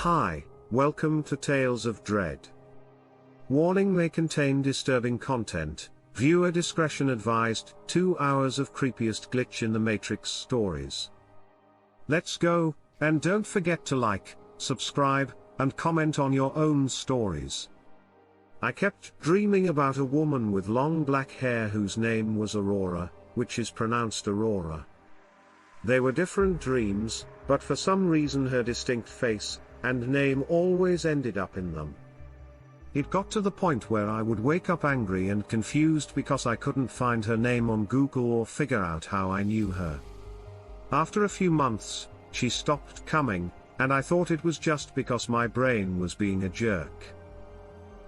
Hi, welcome to Tales of Dread. Warning: may contain disturbing content, viewer discretion advised. 2 hours of creepiest glitch in the Matrix stories. Let's go, and don't forget to like, subscribe, and comment on your own stories. I kept dreaming about a woman with long black hair whose name was Aurora, which is pronounced Aurora. They were different dreams, but for some reason her distinct face and name always ended up in them. It got to the point where I would wake up angry and confused because I couldn't find her name on Google or figure out how I knew her. After a few months, she stopped coming, and I thought it was just because my brain was being a jerk.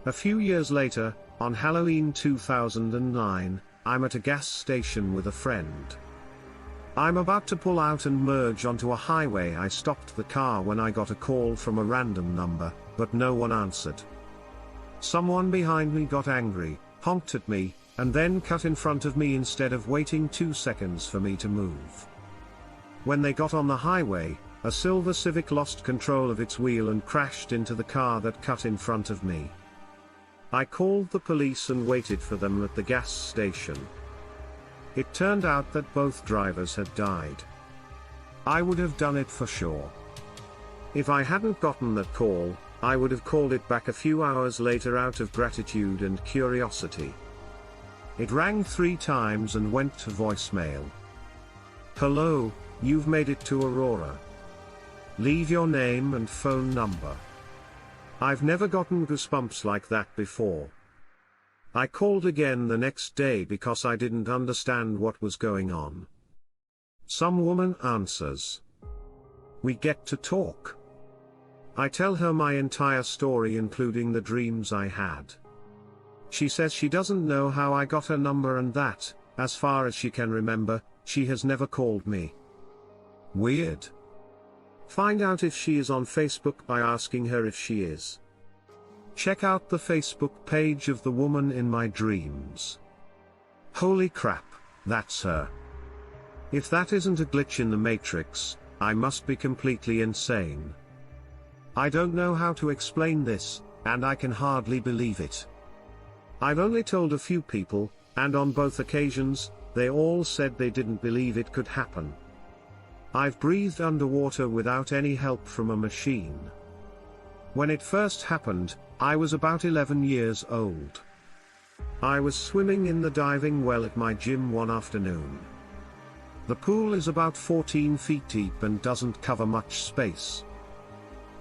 A few years later, on Halloween 2009, I'm at a gas station with a friend. I'm about to pull out and merge onto a highway. I stopped the car when I got a call from a random number, but no one answered. Someone behind me got angry, honked at me, and then cut in front of me instead of waiting 2 seconds for me to move. When they got on the highway, a silver Civic lost control of its wheel and crashed into the car that cut in front of me. I called the police and waited for them at the gas station. It turned out that both drivers had died. I would have done it for sure. If I hadn't gotten that call, I would have called it back a few hours later out of gratitude and curiosity. It rang 3 times and went to voicemail. Hello, you've made it to Aurora. Leave your name and phone number. I've never gotten goosebumps like that before. I called again the next day because I didn't understand what was going on. Some woman answers. We get to talk. I tell her my entire story including the dreams I had. She says she doesn't know how I got her number and that, as far as she can remember, she has never called me. Weird. Find out if she is on Facebook by asking her if she is. Check out the Facebook page of the woman in my dreams. Holy crap, that's her. If that isn't a glitch in the Matrix, I must be completely insane. I don't know how to explain this, and I can hardly believe it. I've only told a few people, and on both occasions, they all said they didn't believe it could happen. I've breathed underwater without any help from a machine. When it first happened, I was about 11 years old. I was swimming in the diving well at my gym one afternoon. The pool is about 14 feet deep and doesn't cover much space.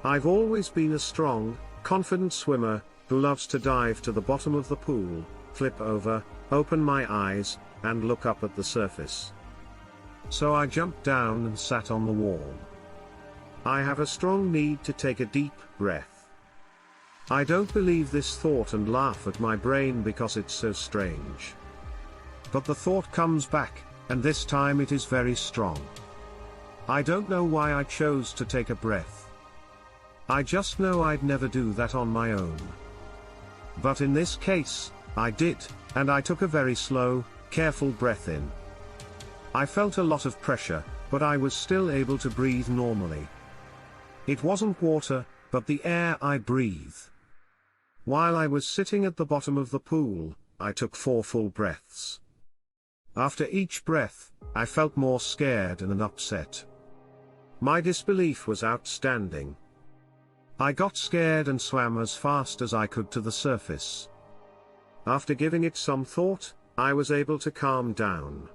I've always been a strong, confident swimmer, who loves to dive to the bottom of the pool, flip over, open my eyes, and look up at the surface. So I jumped down and sat on the wall. I have a strong need to take a deep breath. I don't believe this thought and laugh at my brain because it's so strange. But the thought comes back, and this time it is very strong. I don't know why I chose to take a breath. I just know I'd never do that on my own. But in this case, I did, and I took a very slow, careful breath in. I felt a lot of pressure, but I was still able to breathe normally. It wasn't water, but the air I breathe. While I was sitting at the bottom of the pool, I took 4 full breaths. After each breath, I felt more scared and upset. My disbelief was outstanding. I got scared and swam as fast as I could to the surface. After giving it some thought, I was able to calm down.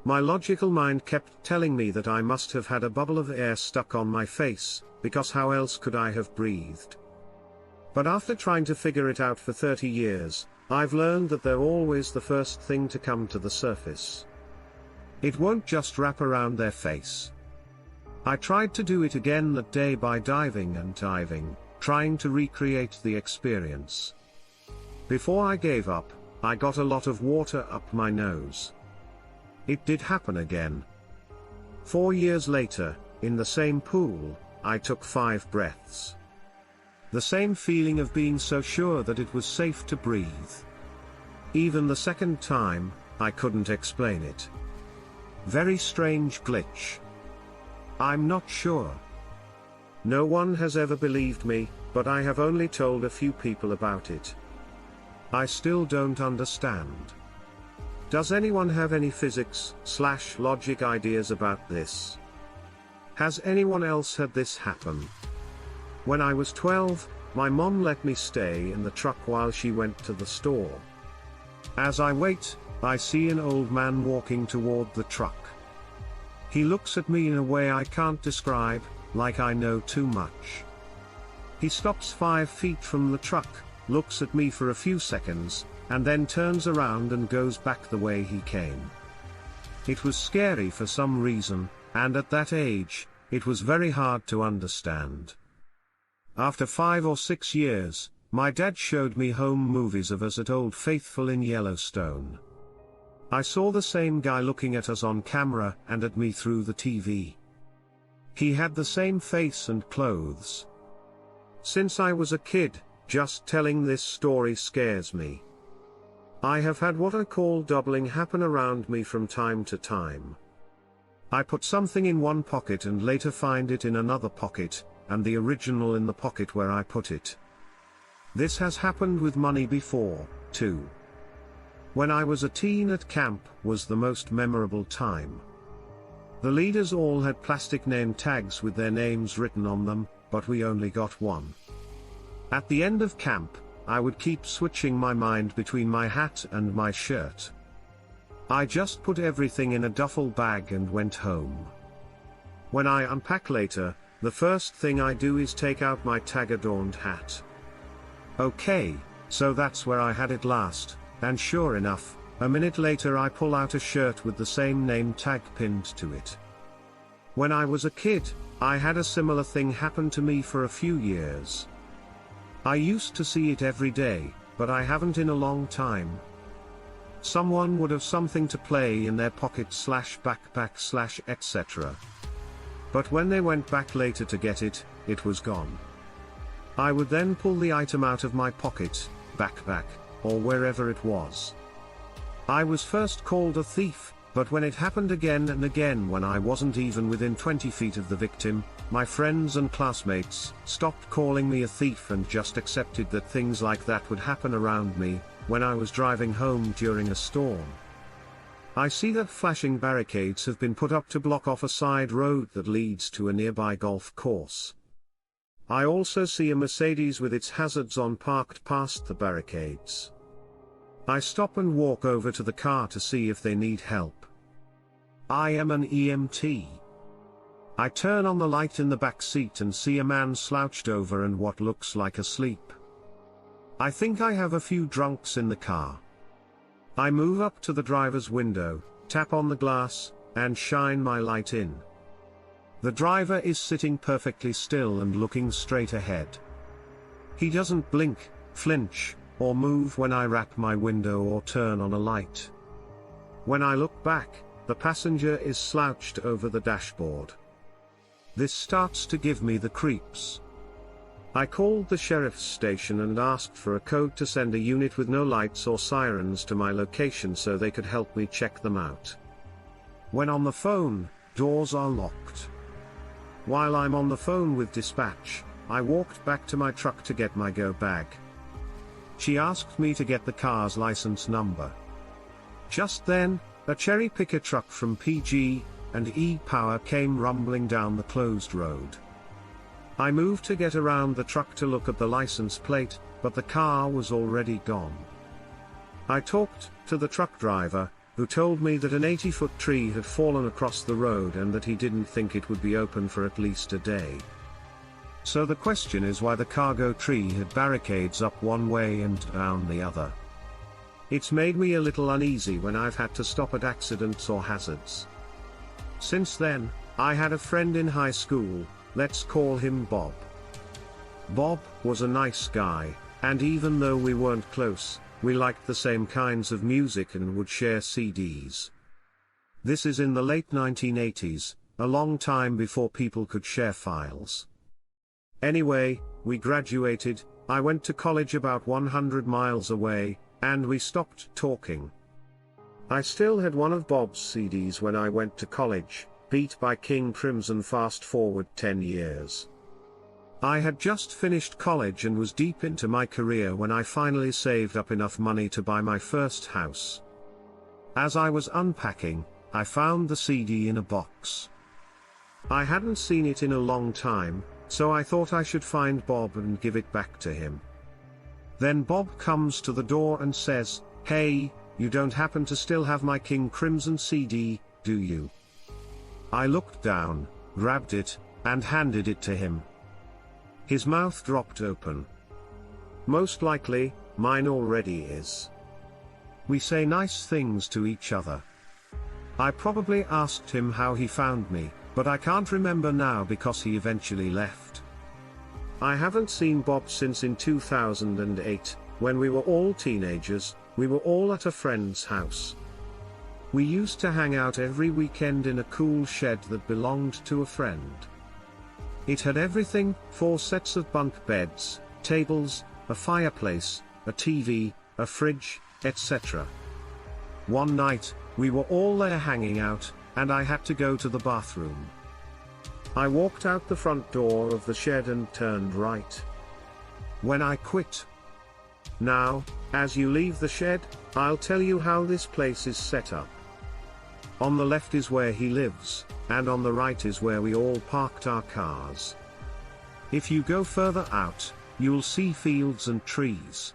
My logical mind kept telling me that I must have had a bubble of air stuck on my face, because how else could I have breathed? But after trying to figure it out for 30 years, I've learned that they're always the first thing to come to the surface. It won't just wrap around their face. I tried to do it again that day by diving and diving, trying to recreate the experience. Before I gave up, I got a lot of water up my nose. It did happen again. 4 years later, in the same pool, I took 5 breaths. The same feeling of being so sure that it was safe to breathe. Even the second time, I couldn't explain it. Very strange glitch. I'm not sure. No one has ever believed me, but I have only told a few people about it. I still don't understand. Does anyone have any physics/logic ideas about this? Has anyone else had this happen? When I was 12, my mom let me stay in the truck while she went to the store. As I wait, I see an old man walking toward the truck. He looks at me in a way I can't describe, like I know too much. He stops 5 feet from the truck, looks at me for a few seconds, and then turns around and goes back the way he came. It was scary for some reason, and at that age, it was very hard to understand. After 5 or 6 years, my dad showed me home movies of us at Old Faithful in Yellowstone. I saw the same guy looking at us on camera and at me through the TV. He had the same face and clothes. Since I was a kid, just telling this story scares me. I have had what I call doubling happen around me from time to time. I put something in one pocket and later find it in another pocket, and the original in the pocket where I put it. This has happened with money before, too. When I was a teen at camp was the most memorable time. The leaders all had plastic name tags with their names written on them, but we only got one. At the end of camp, I would keep switching my mind between my hat and my shirt. I just put everything in a duffel bag and went home. When I unpack later, the first thing I do is take out my tag-adorned hat. Okay, so that's where I had it last, and sure enough, a minute later I pull out a shirt with the same name tag pinned to it. When I was a kid, I had a similar thing happen to me for a few years. I used to see it every day, but I haven't in a long time. Someone would have something to play in their pocket/backpack/etc. But when they went back later to get it, it was gone. I would then pull the item out of my pocket, backpack, or wherever it was. I was first called a thief, but when it happened again and again when I wasn't even within 20 feet of the victim, my friends and classmates stopped calling me a thief and just accepted that things like that would happen around me, when I was driving home during a storm. I see that flashing barricades have been put up to block off a side road that leads to a nearby golf course. I also see a Mercedes with its hazards on parked past the barricades. I stop and walk over to the car to see if they need help. I am an EMT. I turn on the light in the back seat and see a man slouched over and what looks like asleep. I think I have a few drunks in the car. I move up to the driver's window, tap on the glass, and shine my light in. The driver is sitting perfectly still and looking straight ahead. He doesn't blink, flinch, or move when I wrap my window or turn on a light. When I look back, the passenger is slouched over the dashboard. This starts to give me the creeps. I called the sheriff's station and asked for a code to send a unit with no lights or sirens to my location so they could help me check them out. When on the phone, doors are locked. While I'm on the phone with dispatch, I walked back to my truck to get my go bag. She asked me to get the car's license number. Just then, a cherry picker truck from PG&E Power came rumbling down the closed road. I moved to get around the truck to look at the license plate, but the car was already gone. I talked to the truck driver, who told me that an 80-foot tree had fallen across the road and that he didn't think it would be open for at least a day. So the question is why the cargo tree had barricades up one way and down the other. It's made me a little uneasy when I've had to stop at accidents or hazards. Since then, I had a friend in high school, let's call him Bob. Bob was a nice guy, and even though we weren't close, we liked the same kinds of music and would share CDs. This is in the late 1980s, a long time before people could share files. Anyway, we graduated, I went to college about 100 miles away, and we stopped talking. I still had one of Bob's CDs when I went to college, Beat by King Crimson. Fast forward 10 years. I had just finished college and was deep into my career when I finally saved up enough money to buy my first house. As I was unpacking, I found the CD in a box. I hadn't seen it in a long time, so I thought I should find Bob and give it back to him. Then Bob comes to the door and says, "Hey, you don't happen to still have my King Crimson CD, do you?" I looked down, grabbed it, and handed it to him. His mouth dropped open. "Most likely, mine already is." We say nice things to each other. I probably asked him how he found me, but I can't remember now because he eventually left. I haven't seen Bob since in 2008, when we were all teenagers. We were all at a friend's house. We used to hang out every weekend in a cool shed that belonged to a friend. It had everything: 4 sets of bunk beds, tables, a fireplace, a TV, a fridge, etc. One night, we were all there hanging out, and I had to go to the bathroom. I walked out the front door of the shed and turned right. When I quit. Now, as you leave the shed, I'll tell you how this place is set up. On the left is where he lives, and on the right is where we all parked our cars. If you go further out, you'll see fields and trees.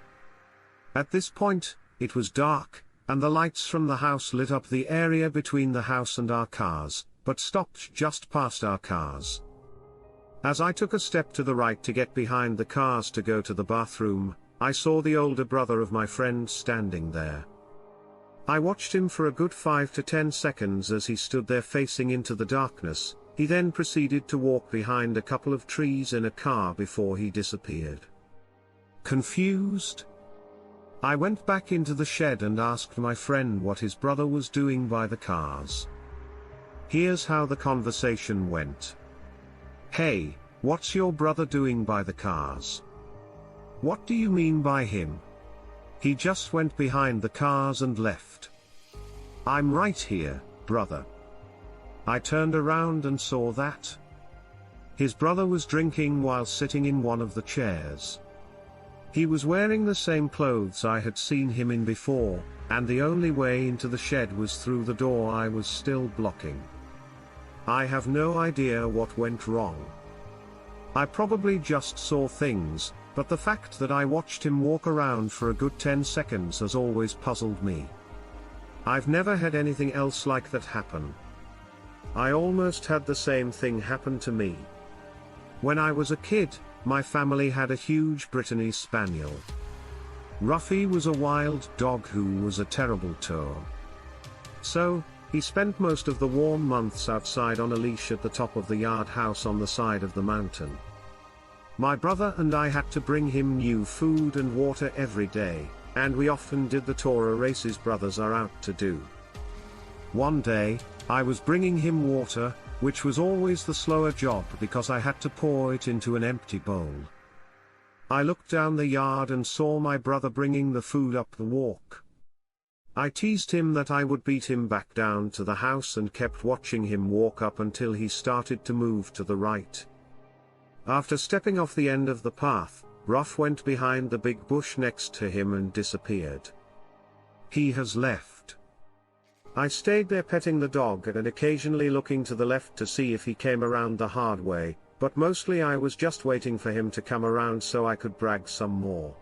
At this point, it was dark, and the lights from the house lit up the area between the house and our cars, but stopped just past our cars. As I took a step to the right to get behind the cars to go to the bathroom, I saw the older brother of my friend standing there. I watched him for a good 5 to 10 seconds as he stood there facing into the darkness. He then proceeded to walk behind a couple of trees in a car before he disappeared. Confused? I went back into the shed and asked my friend what his brother was doing by the cars. Here's how the conversation went. "Hey, what's your brother doing by the cars?" "What do you mean by him?" "He just went behind the cars and left." "I'm right here, brother." I turned around and saw that his brother was drinking while sitting in one of the chairs. He was wearing the same clothes I had seen him in before, and the only way into the shed was through the door I was still blocking. I have no idea what went wrong. I probably just saw things, but the fact that I watched him walk around for a good 10 seconds has always puzzled me. I've never had anything else like that happen. I almost had the same thing happen to me. When I was a kid, my family had a huge Brittany Spaniel. Ruffy was a wild dog who was a terrible tour. So, he spent most of the warm months outside on a leash at the top of the yard house on the side of the mountain. My brother and I had to bring him new food and water every day, and we often did the tour races brothers are out to do. One day, I was bringing him water, which was always the slower job because I had to pour it into an empty bowl. I looked down the yard and saw my brother bringing the food up the walk. I teased him that I would beat him back down to the house and kept watching him walk up until he started to move to the right. After stepping off the end of the path, Ruff went behind the big bush next to him and disappeared. He has left. I stayed there petting the dog and occasionally looking to the left to see if he came around the hard way, but mostly I was just waiting for him to come around so I could brag some more.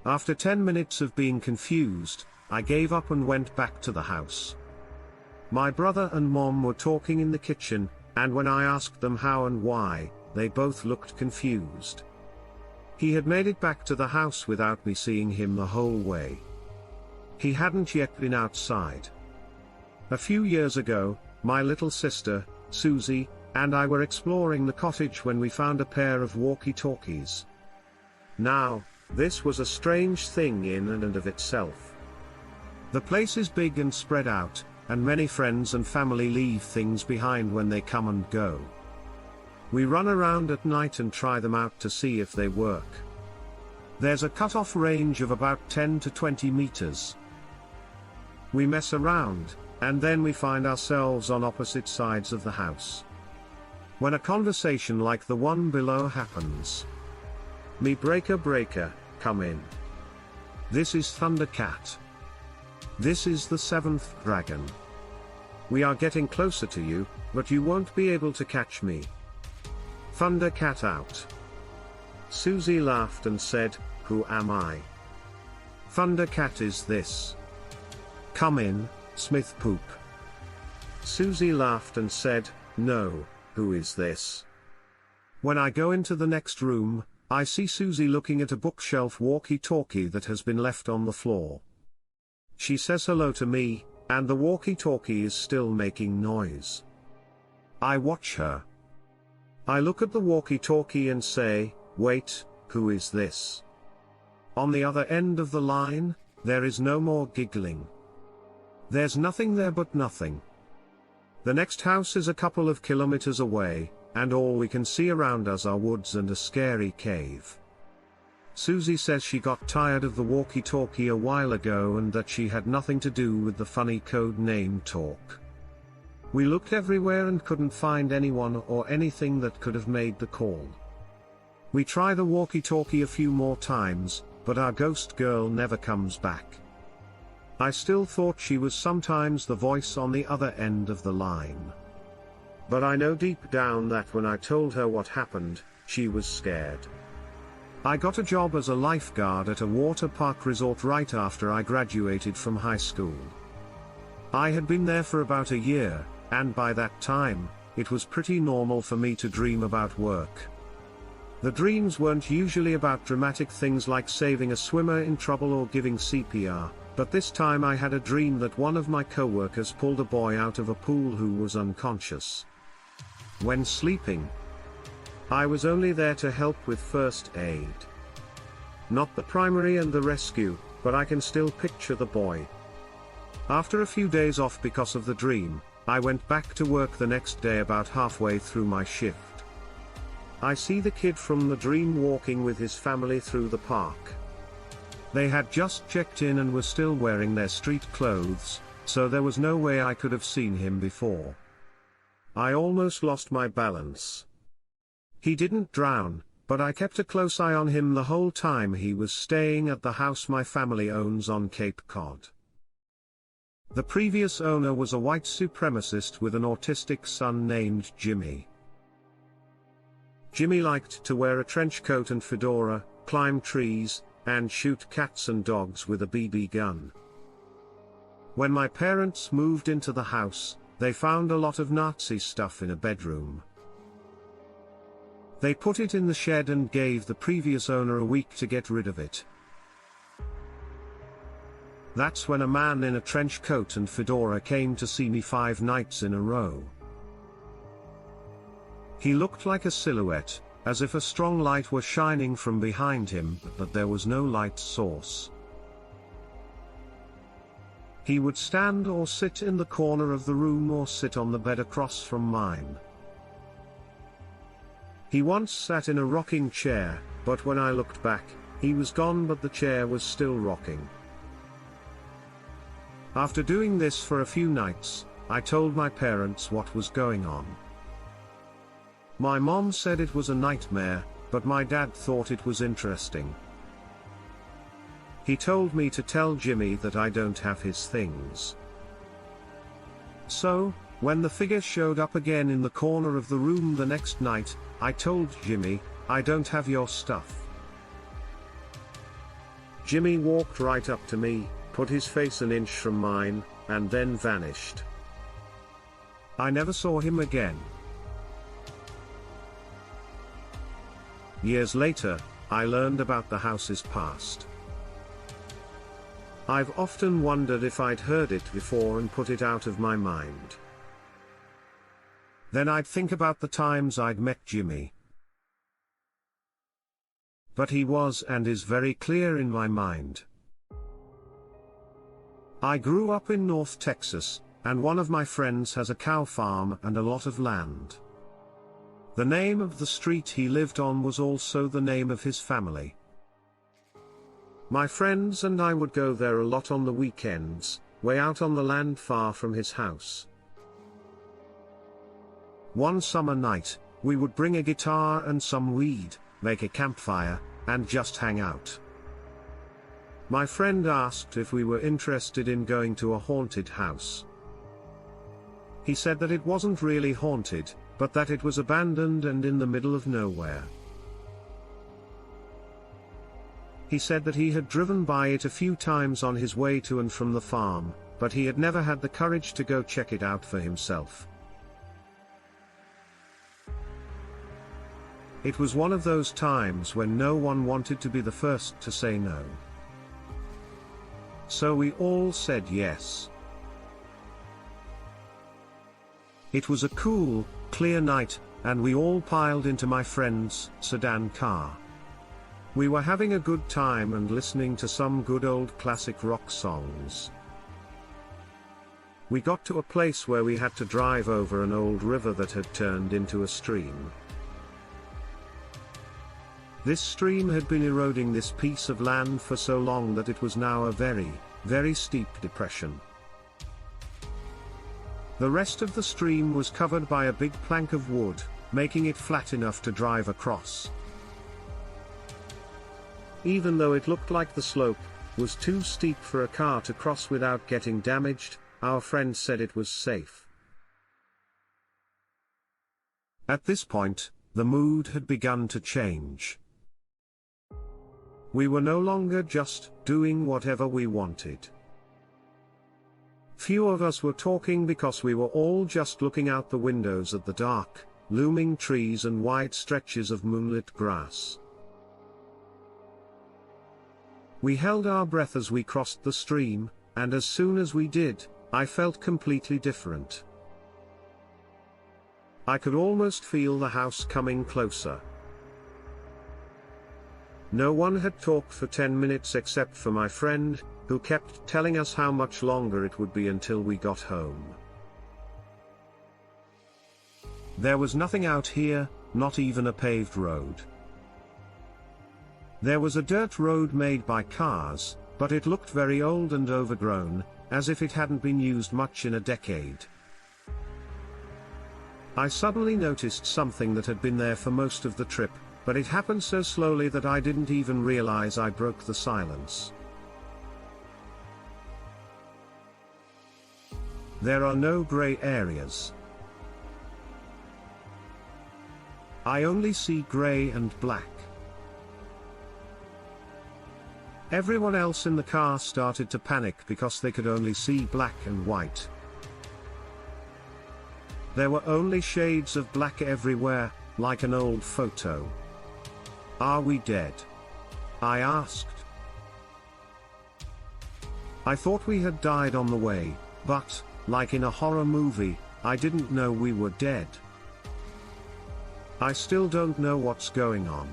After 10 minutes of being confused, I gave up and went back to the house. My brother and mom were talking in the kitchen, and when I asked them how and why, they both looked confused. He had made it back to the house without me seeing him the whole way. He hadn't yet been outside. A few years ago, my little sister, Susie, and I were exploring the cottage when we found a pair of walkie-talkies. Now, this was a strange thing in and of itself. The place is big and spread out, and many friends and family leave things behind when they come and go. We run around at night and try them out to see if they work. There's a cutoff range of about 10 to 20 meters. We mess around, and then we find ourselves on opposite sides of the house. When a conversation like the one below happens. Me breaker, come in. This is Thundercat. This is the 7th dragon. We are getting closer to you, but you won't be able to catch me. Thundercat out. Susie laughed and said, who am I? Thundercat is this. Come in, Smith Poop. Susie laughed and said, no, who is this? When I go into the next room, I see Susie looking at a bookshelf walkie-talkie that has been left on the floor. She says hello to me, and the walkie-talkie is still making noise. I watch her. I look at the walkie-talkie and say, wait, who is this? On the other end of the line, there is no more giggling. There's nothing there but nothing. The next house is a couple of kilometers away, and all we can see around us are woods and a scary cave. Susie says she got tired of the walkie-talkie a while ago and that she had nothing to do with the funny code name talk. We looked everywhere and couldn't find anyone or anything that could have made the call. We try the walkie-talkie a few more times, but our ghost girl never comes back. I still thought she was sometimes the voice on the other end of the line. But I know deep down that when I told her what happened, she was scared. I got a job as a lifeguard at a water park resort right after I graduated from high school. I had been there for about a year, and by that time, it was pretty normal for me to dream about work. The dreams weren't usually about dramatic things like saving a swimmer in trouble or giving CPR, but this time I had a dream that one of my coworkers pulled a boy out of a pool who was unconscious. When sleeping, I was only there to help with first aid. Not the primary and the rescue, but I can still picture the boy. After a few days off because of the dream, I went back to work the next day about halfway through my shift. I see the kid from the dream walking with his family through the park. They had just checked in and were still wearing their street clothes, so there was no way I could have seen him before. I almost lost my balance. He didn't drown, but I kept a close eye on him the whole time he was staying at the house my family owns on Cape Cod. The previous owner was a white supremacist with an autistic son named Jimmy. Jimmy liked to wear a trench coat and fedora, climb trees, and shoot cats and dogs with a BB gun. When my parents moved into the house, they found a lot of Nazi stuff in a bedroom. They put it in the shed and gave the previous owner a week to get rid of it. That's when a man in a trench coat and fedora came to see me 5 nights in a row. He looked like a silhouette, as if a strong light were shining from behind him, but there was no light source. He would stand or sit in the corner of the room or sit on the bed across from mine. He once sat in a rocking chair, but when I looked back, he was gone but the chair was still rocking. After doing this for a few nights, I told my parents what was going on. My mom said it was a nightmare, but my dad thought it was interesting. He told me to tell Jimmy that I don't have his things. So, when the figure showed up again in the corner of the room the next night, I told Jimmy, I don't have your stuff. Jimmy walked right up to me, put his face an inch from mine, and then vanished. I never saw him again. Years later, I learned about the house's past. I've often wondered if I'd heard it before and put it out of my mind. Then I'd think about the times I'd met Jimmy. But he was and is very clear in my mind. I grew up in North Texas, and one of my friends has a cow farm and a lot of land. The name of the street he lived on was also the name of his family. My friends and I would go there a lot on the weekends, way out on the land far from his house. One summer night, We would bring a guitar and some weed, make a campfire, and just hang out. My friend asked if we were interested in going to a haunted house. He said that it wasn't really haunted, but that it was abandoned and in the middle of nowhere. He said that he had driven by it a few times on his way to and from the farm, but he had never had the courage to go check it out for himself. It was one of those times when no one wanted to be the first to say no. So we all said yes. It was a cool, clear night, and we all piled into my friend's sedan car. We were having a good time and listening to some good old classic rock songs. We got to a place where we had to drive over an old river that had turned into a stream. This stream had been eroding this piece of land for so long that it was now a very, very steep depression. The rest of the stream was covered by a big plank of wood, making it flat enough to drive across. Even though it looked like the slope was too steep for a car to cross without getting damaged, our friend said it was safe. At this point, the mood had begun to change. We were no longer just doing whatever we wanted. Few of us were talking because we were all just looking out the windows at the dark, looming trees and wide stretches of moonlit grass. We held our breath as we crossed the stream, and as soon as we did, I felt completely different. I could almost feel the house coming closer. No one had talked for 10 minutes except for my friend, who kept telling us how much longer it would be until we got home. There was nothing out here, not even a paved road. There was a dirt road made by cars, but it looked very old and overgrown, as if it hadn't been used much in a decade. I suddenly noticed something that had been there for most of the trip, but it happened so slowly that I didn't even realize I broke the silence. There are no gray areas. I only see gray and black. Everyone else in the car started to panic because they could only see black and white. There were only shades of black everywhere, like an old photo. "Are we dead?" I asked. I thought we had died on the way, but, like in a horror movie, I didn't know we were dead. I still don't know what's going on.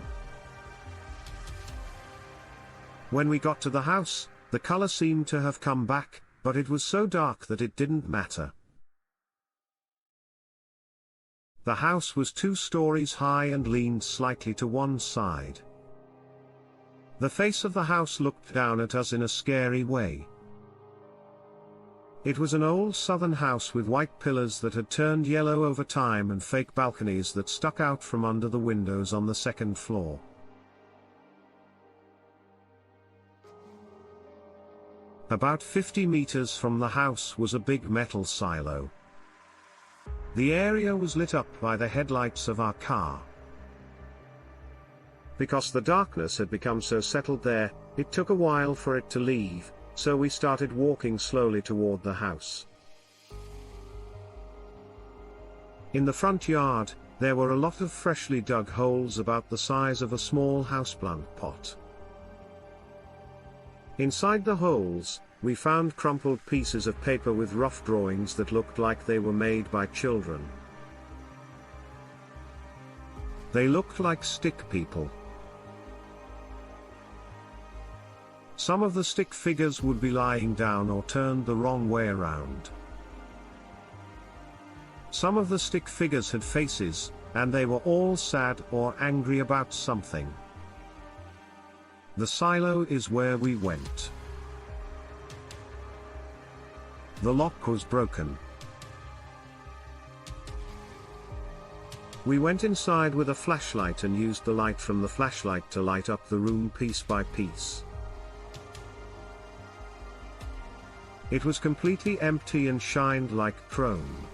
When we got to the house, the color seemed to have come back, but it was so dark that it didn't matter. The house was 2 stories high and leaned slightly to one side. The face of the house looked down at us in a scary way. It was an old southern house with white pillars that had turned yellow over time and fake balconies that stuck out from under the windows on the 2nd floor. About 50 meters from the house was a big metal silo. The area was lit up by the headlights of our car. Because the darkness had become so settled there, it took a while for it to leave, so we started walking slowly toward the house. In the front yard, there were a lot of freshly dug holes about the size of a small houseplant pot. Inside the holes, we found crumpled pieces of paper with rough drawings that looked like they were made by children. They looked like stick people. Some of the stick figures would be lying down or turned the wrong way around. Some of the stick figures had faces, and they were all sad or angry about something. The silo is where we went. The lock was broken. We went inside with a flashlight and used the light from the flashlight to light up the room piece by piece. It was completely empty and shined like chrome.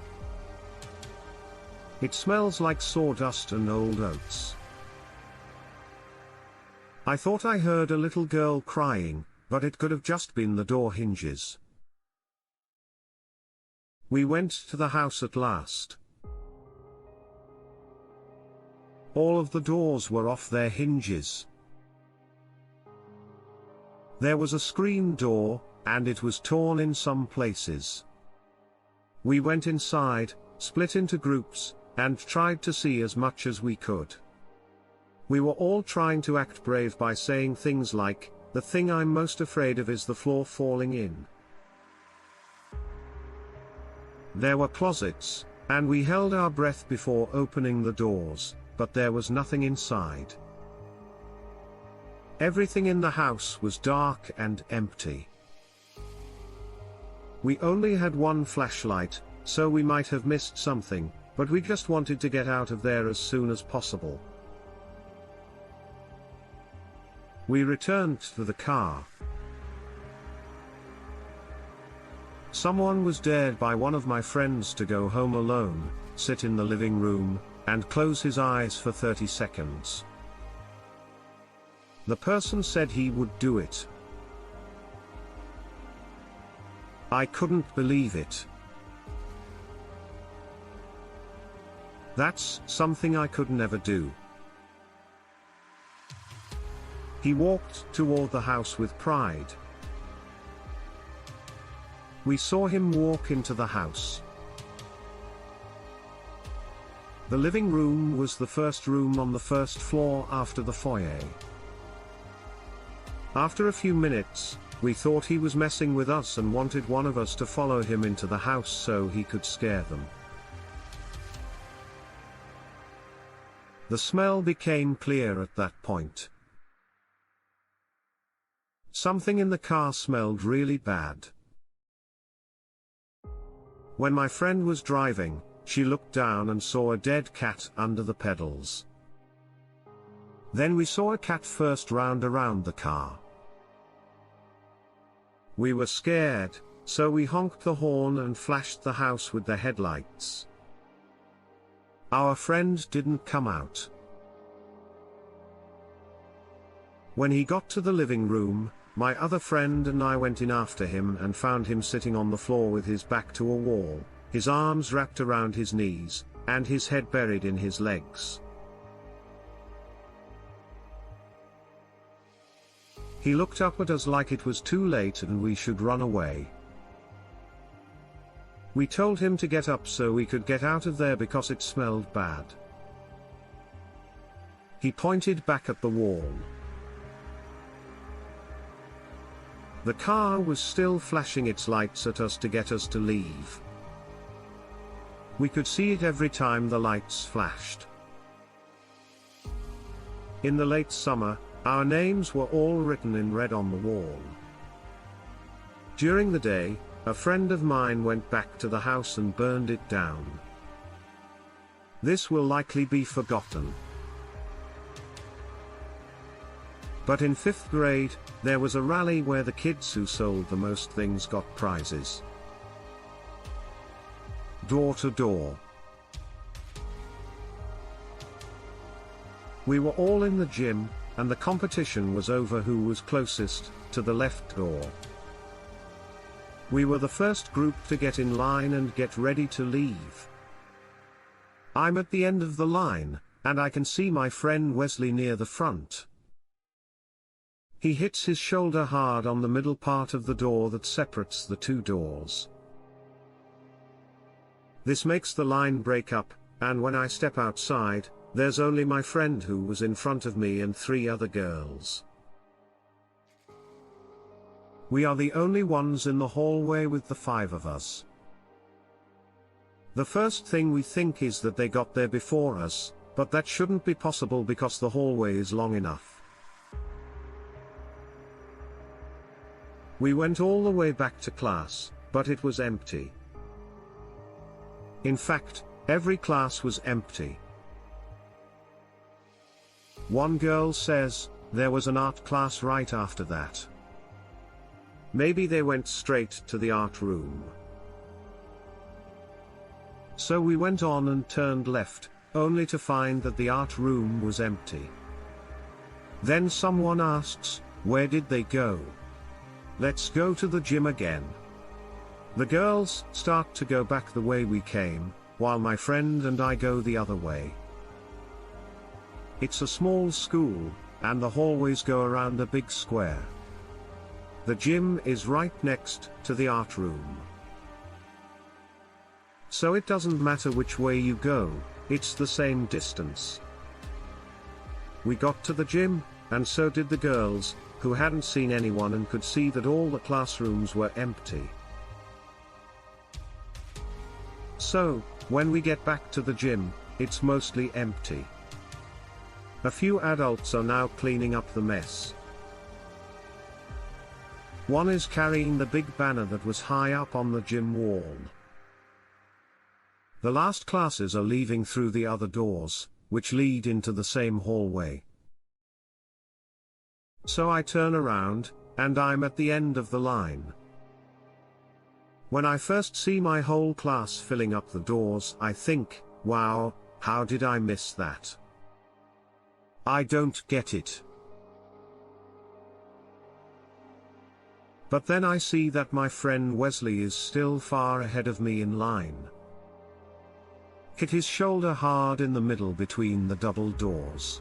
It smells like sawdust and old oats. I thought I heard a little girl crying, but it could have just been the door hinges. We went to the house at last. All of the doors were off their hinges. There was a screen door, and it was torn in some places. We went inside, split into groups, and tried to see as much as we could. We were all trying to act brave by saying things like, "The thing I'm most afraid of is the floor falling in." There were closets, and we held our breath before opening the doors, but there was nothing inside. Everything in the house was dark and empty. We only had one flashlight, so we might have missed something, but we just wanted to get out of there as soon as possible. We returned to the car. Someone was dared by one of my friends to go home alone, sit in the living room, and close his eyes for 30 seconds. The person said he would do it. I couldn't believe it. That's something I could never do. He walked toward the house with pride. We saw him walk into the house. The living room was the first room on the first floor after the foyer. After a few minutes, we thought he was messing with us and wanted one of us to follow him into the house so he could scare them. The smell became clear at that point. Something in the car smelled really bad. When my friend was driving, she looked down and saw a dead cat under the pedals. Then we saw a cat first round around the car. We were scared, so we honked the horn and flashed the house with the headlights. Our friend didn't come out. When he got to the living room, my other friend and I went in after him and found him sitting on the floor with his back to a wall, his arms wrapped around his knees, and his head buried in his legs. He looked up at us like it was too late and we should run away. We told him to get up so we could get out of there because it smelled bad. He pointed back at the wall. The car was still flashing its lights at us to get us to leave. We could see it every time the lights flashed. In the late summer, our names were all written in red on the wall. During the day, a friend of mine went back to the house and burned it down. This will likely be forgotten. But in 5th grade, there was a rally where the kids who sold the most things got prizes. Door to door. We were all in the gym, and the competition was over who was closest to the left door. We were the first group to get in line and get ready to leave. I'm at the end of the line, and I can see my friend Wesley near the front. He hits his shoulder hard on the middle part of the door that separates the two doors. This makes the line break up, and when I step outside, there's only my friend who was in front of me and 3 other girls. We are the only ones in the hallway with the 5 of us. The first thing we think is that they got there before us, but that shouldn't be possible because the hallway is long enough. We went all the way back to class, but it was empty. In fact, every class was empty. One girl says, there was an art class right after that. Maybe they went straight to the art room. So we went on and turned left, only to find that the art room was empty. Then someone asks, where did they go? Let's go to the gym again. The girls start to go back the way we came, while my friend and I go the other way. It's a small school, and the hallways go around a big square. The gym is right next to the art room. So it doesn't matter which way you go, it's the same distance. We got to the gym, and so did the girls, who hadn't seen anyone and could see that all the classrooms were empty. So, when we get back to the gym, it's mostly empty. A few adults are now cleaning up the mess. One is carrying the big banner that was high up on the gym wall. The last classes are leaving through the other doors, which lead into the same hallway. So I turn around, and I'm at the end of the line. When I first see my whole class filling up the doors, I think, wow, how did I miss that? I don't get it. But then I see that my friend Wesley is still far ahead of me in line. Hit his shoulder hard in the middle between the double doors.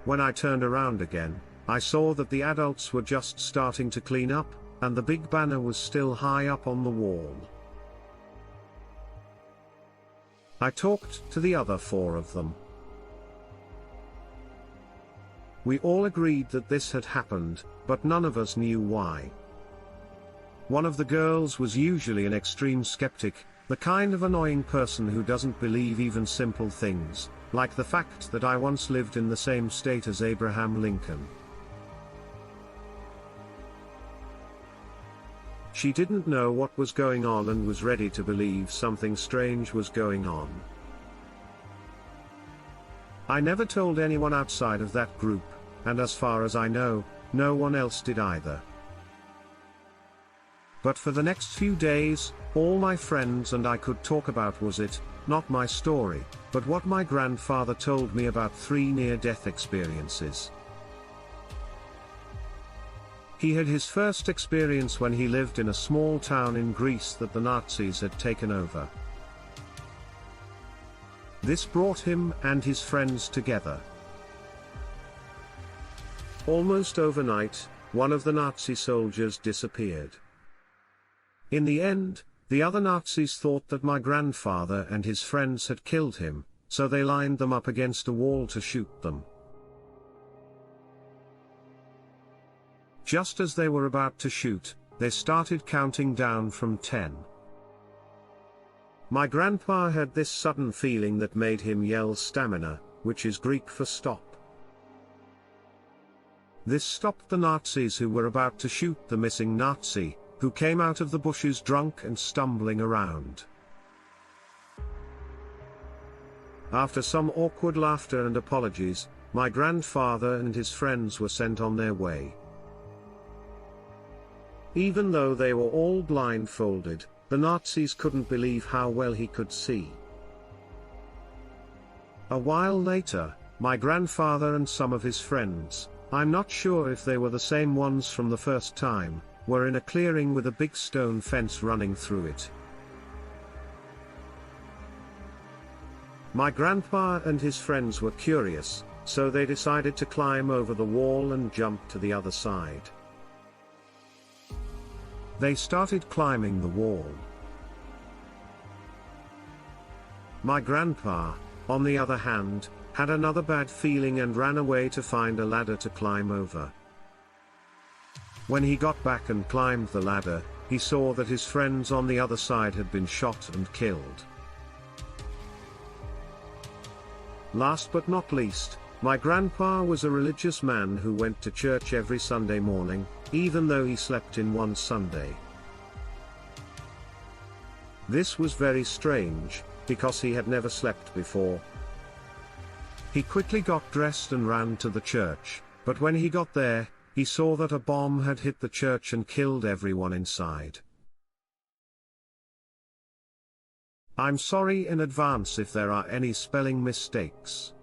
When I turned around again, I saw that the adults were just starting to clean up, and the big banner was still high up on the wall. I talked to the other 4 of them. We all agreed that this had happened, but none of us knew why. One of the girls was usually an extreme skeptic, the kind of annoying person who doesn't believe even simple things, like the fact that I once lived in the same state as Abraham Lincoln. She didn't know what was going on and was ready to believe something strange was going on. I never told anyone outside of that group, and as far as I know, no one else did either. But for the next few days, all my friends and I could talk about was it, not my story, but what my grandfather told me about 3 near-death experiences. He had his first experience when he lived in a small town in Greece that the Nazis had taken over. This brought him and his friends together. Almost overnight, one of the Nazi soldiers disappeared. In the end, the other Nazis thought that my grandfather and his friends had killed him, so they lined them up against a wall to shoot them. Just as they were about to shoot, they started counting down from 10. My grandpa had this sudden feeling that made him yell stamina, which is Greek for stop. This stopped the Nazis who were about to shoot the missing Nazi, who came out of the bushes drunk and stumbling around. After some awkward laughter and apologies, my grandfather and his friends were sent on their way. Even though they were all blindfolded, the Nazis couldn't believe how well he could see. A while later, my grandfather and some of his friends, I'm not sure if they were the same ones from the first time, were in a clearing with a big stone fence running through it. My grandpa and his friends were curious, so they decided to climb over the wall and jump to the other side. They started climbing the wall. My grandpa, on the other hand, had another bad feeling and ran away to find a ladder to climb over. When he got back and climbed the ladder, he saw that his friends on the other side had been shot and killed. Last but not least, my grandpa was a religious man who went to church every Sunday morning, even though he slept in one Sunday. This was very strange, because he had never slept before. He quickly got dressed and ran to the church, but when he got there, he saw that a bomb had hit the church and killed everyone inside. I'm sorry in advance if there are any spelling mistakes.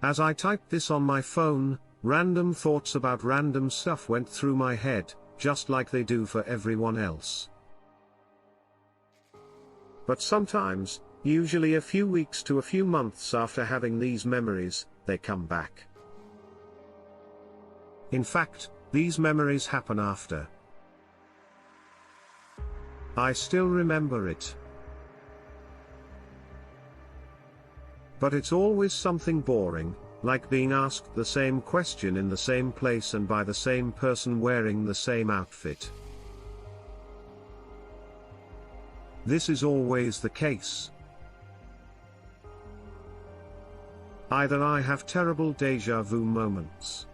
As I typed this on my phone, random thoughts about random stuff went through my head, just like they do for everyone else. But sometimes, usually a few weeks to a few months after having these memories, they come back. In fact, these memories happen after. I still remember it. But it's always something boring, like being asked the same question in the same place and by the same person wearing the same outfit. This is always the case. Either I have terrible déjà vu moments.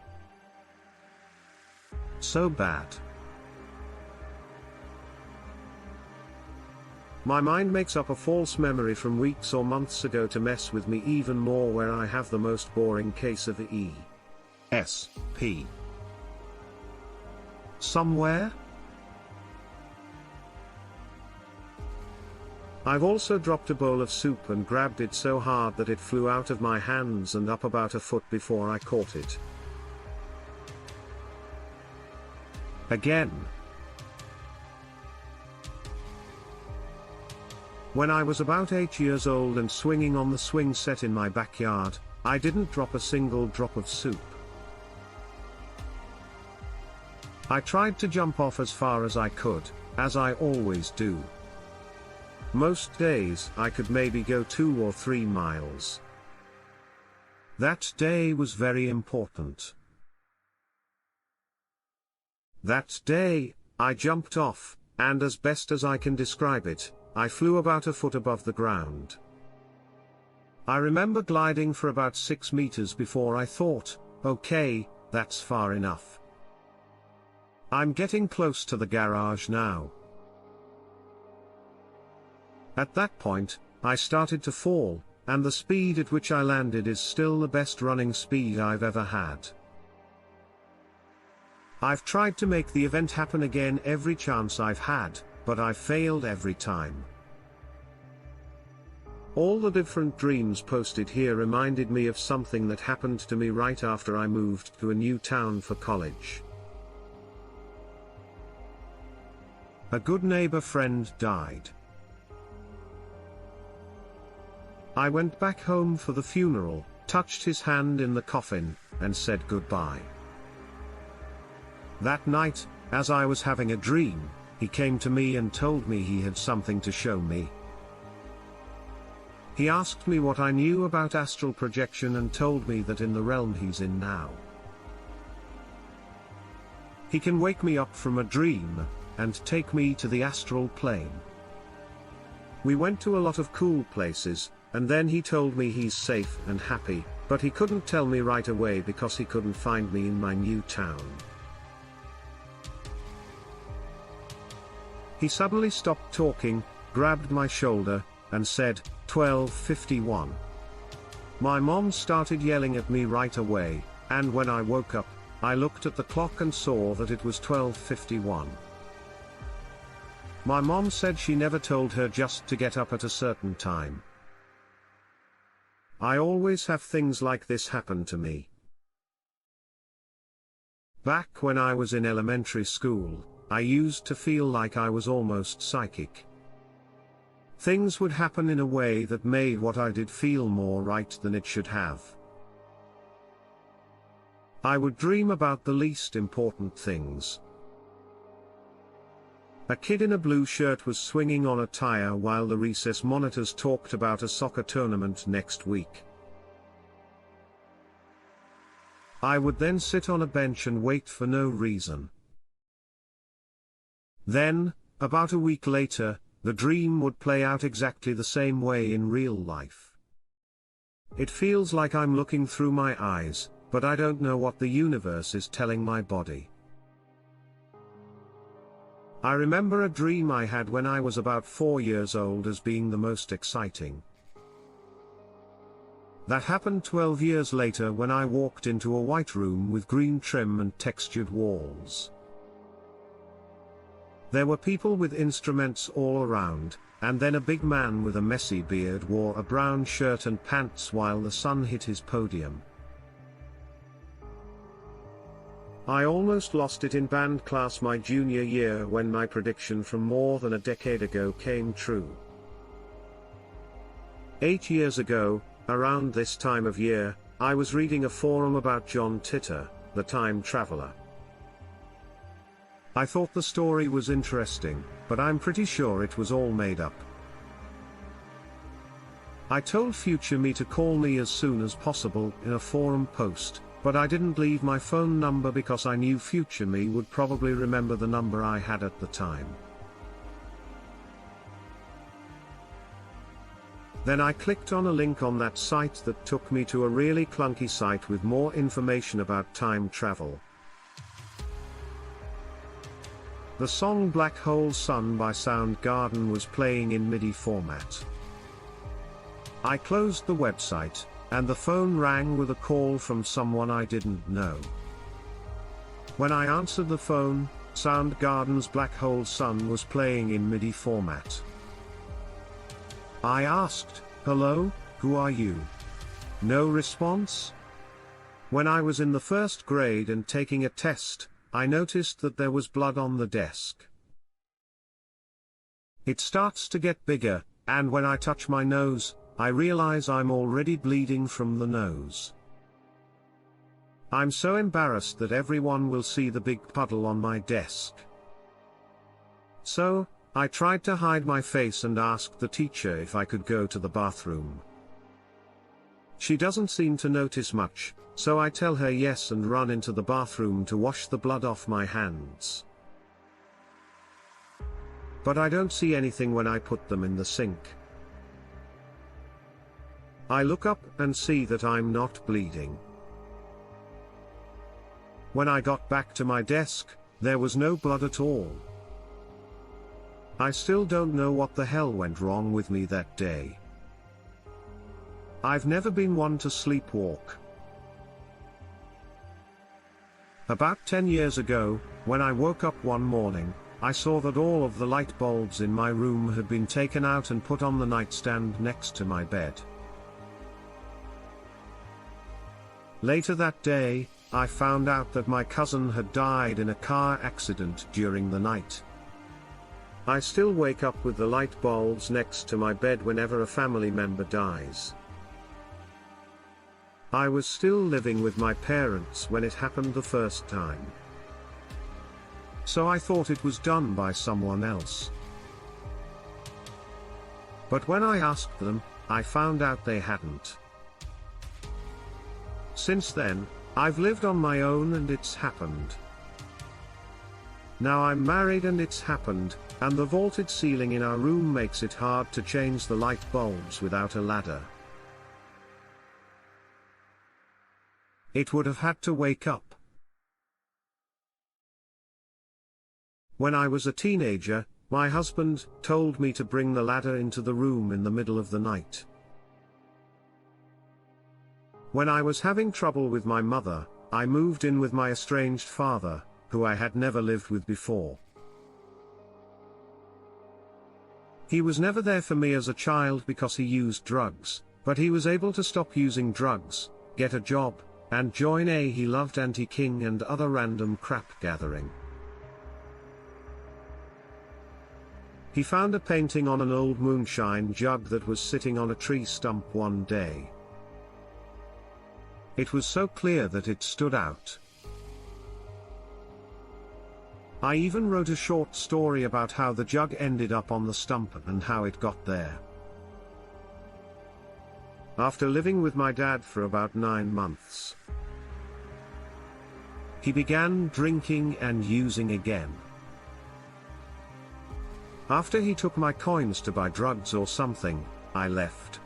So bad. My mind makes up a false memory from weeks or months ago to mess with me even more, where I have the most boring case of ESP. Somewhere? I've also dropped a bowl of soup and grabbed it so hard that it flew out of my hands and up about a foot before I caught it. Again. When I was about 8 years old and swinging on the swing set in my backyard, I didn't drop a single drop of soup. I tried to jump off as far as I could, as I always do. Most days I could maybe go 2 or 3 miles. That day was very important. That day, I jumped off, and as best as I can describe it, I flew about a foot above the ground. I remember gliding for about 6 meters before I thought, okay, that's far enough. I'm getting close to the garage now. At that point, I started to fall, and the speed at which I landed is still the best running speed I've ever had. I've tried to make the event happen again every chance I've had, but I've failed every time. All the different dreams posted here reminded me of something that happened to me right after I moved to a new town for college. A good neighbor friend died. I went back home for the funeral, touched his hand in the coffin, and said goodbye. That night, as I was having a dream, he came to me and told me he had something to show me. He asked me what I knew about astral projection and told me that in the realm he's in now, he can wake me up from a dream, and take me to the astral plane. We went to a lot of cool places, and then he told me he's safe and happy, but he couldn't tell me right away because he couldn't find me in my new town. He suddenly stopped talking, grabbed my shoulder, and said, 12:51. My mom started yelling at me right away, and when I woke up, I looked at the clock and saw that it was 12:51. My mom said she never told her just to get up at a certain time. I always have things like this happen to me. Back when I was in elementary school, I used to feel like I was almost psychic. Things would happen in a way that made what I did feel more right than it should have. I would dream about the least important things. A kid in a blue shirt was swinging on a tire while the recess monitors talked about a soccer tournament next week. I would then sit on a bench and wait for no reason. Then, about a week later, the dream would play out exactly the same way in real life. It feels like I'm looking through my eyes, but I don't know what the universe is telling my body. I remember a dream I had when I was about 4 years old as being the most exciting. That happened 12 years later when I walked into a white room with green trim and textured walls. There were people with instruments all around, and then a big man with a messy beard wore a brown shirt and pants while the sun hit his podium. I almost lost it in band class my junior year when my prediction from more than a decade ago came true. 8 years ago, around this time of year, I was reading a forum about John Titor, the time traveler. I thought the story was interesting, but I'm pretty sure it was all made up. I told future me to call me as soon as possible in a forum post, but I didn't leave my phone number because I knew future me would probably remember the number I had at the time. Then I clicked on a link on that site that took me to a really clunky site with more information about time travel. The song Black Hole Sun by Soundgarden was playing in MIDI format. I closed the website, and the phone rang with a call from someone I didn't know. When I answered the phone, Soundgarden's Black Hole Sun was playing in MIDI format. I asked, "Hello, who are you?" No response. When I was in the first grade and taking a test, I noticed that there was blood on the desk. It starts to get bigger, and when I touch my nose, I realize I'm already bleeding from the nose. I'm so embarrassed that everyone will see the big puddle on my desk. So, I tried to hide my face and asked the teacher if I could go to the bathroom. She doesn't seem to notice much, so I tell her yes and run into the bathroom to wash the blood off my hands. But I don't see anything when I put them in the sink. I look up and see that I'm not bleeding. When I got back to my desk, there was no blood at all. I still don't know what the hell went wrong with me that day. I've never been one to sleepwalk. About 10 years ago, when I woke up one morning, I saw that all of the light bulbs in my room had been taken out and put on the nightstand next to my bed. Later that day, I found out that my cousin had died in a car accident during the night. I still wake up with the light bulbs next to my bed whenever a family member dies. I was still living with my parents when it happened the first time. So I thought it was done by someone else. But when I asked them, I found out they hadn't. Since then, I've lived on my own and it's happened. Now I'm married and it's happened, and the vaulted ceiling in our room makes it hard to change the light bulbs without a ladder. It would have had to wake up. When I was a teenager, my husband told me to bring the ladder into the room in the middle of the night. When I was having trouble with my mother, I moved in with my estranged father, who I had never lived with before. He was never there for me as a child because he used drugs, but he was able to stop using drugs, get a job, and join a he loved anti-king and other random crap gathering. He found a painting on an old moonshine jug that was sitting on a tree stump one day. It was so clear that it stood out. I even wrote a short story about how the jug ended up on the stump and how it got there. After living with my dad for about 9 months, he began drinking and using again. After he took my coins to buy drugs or something, I left.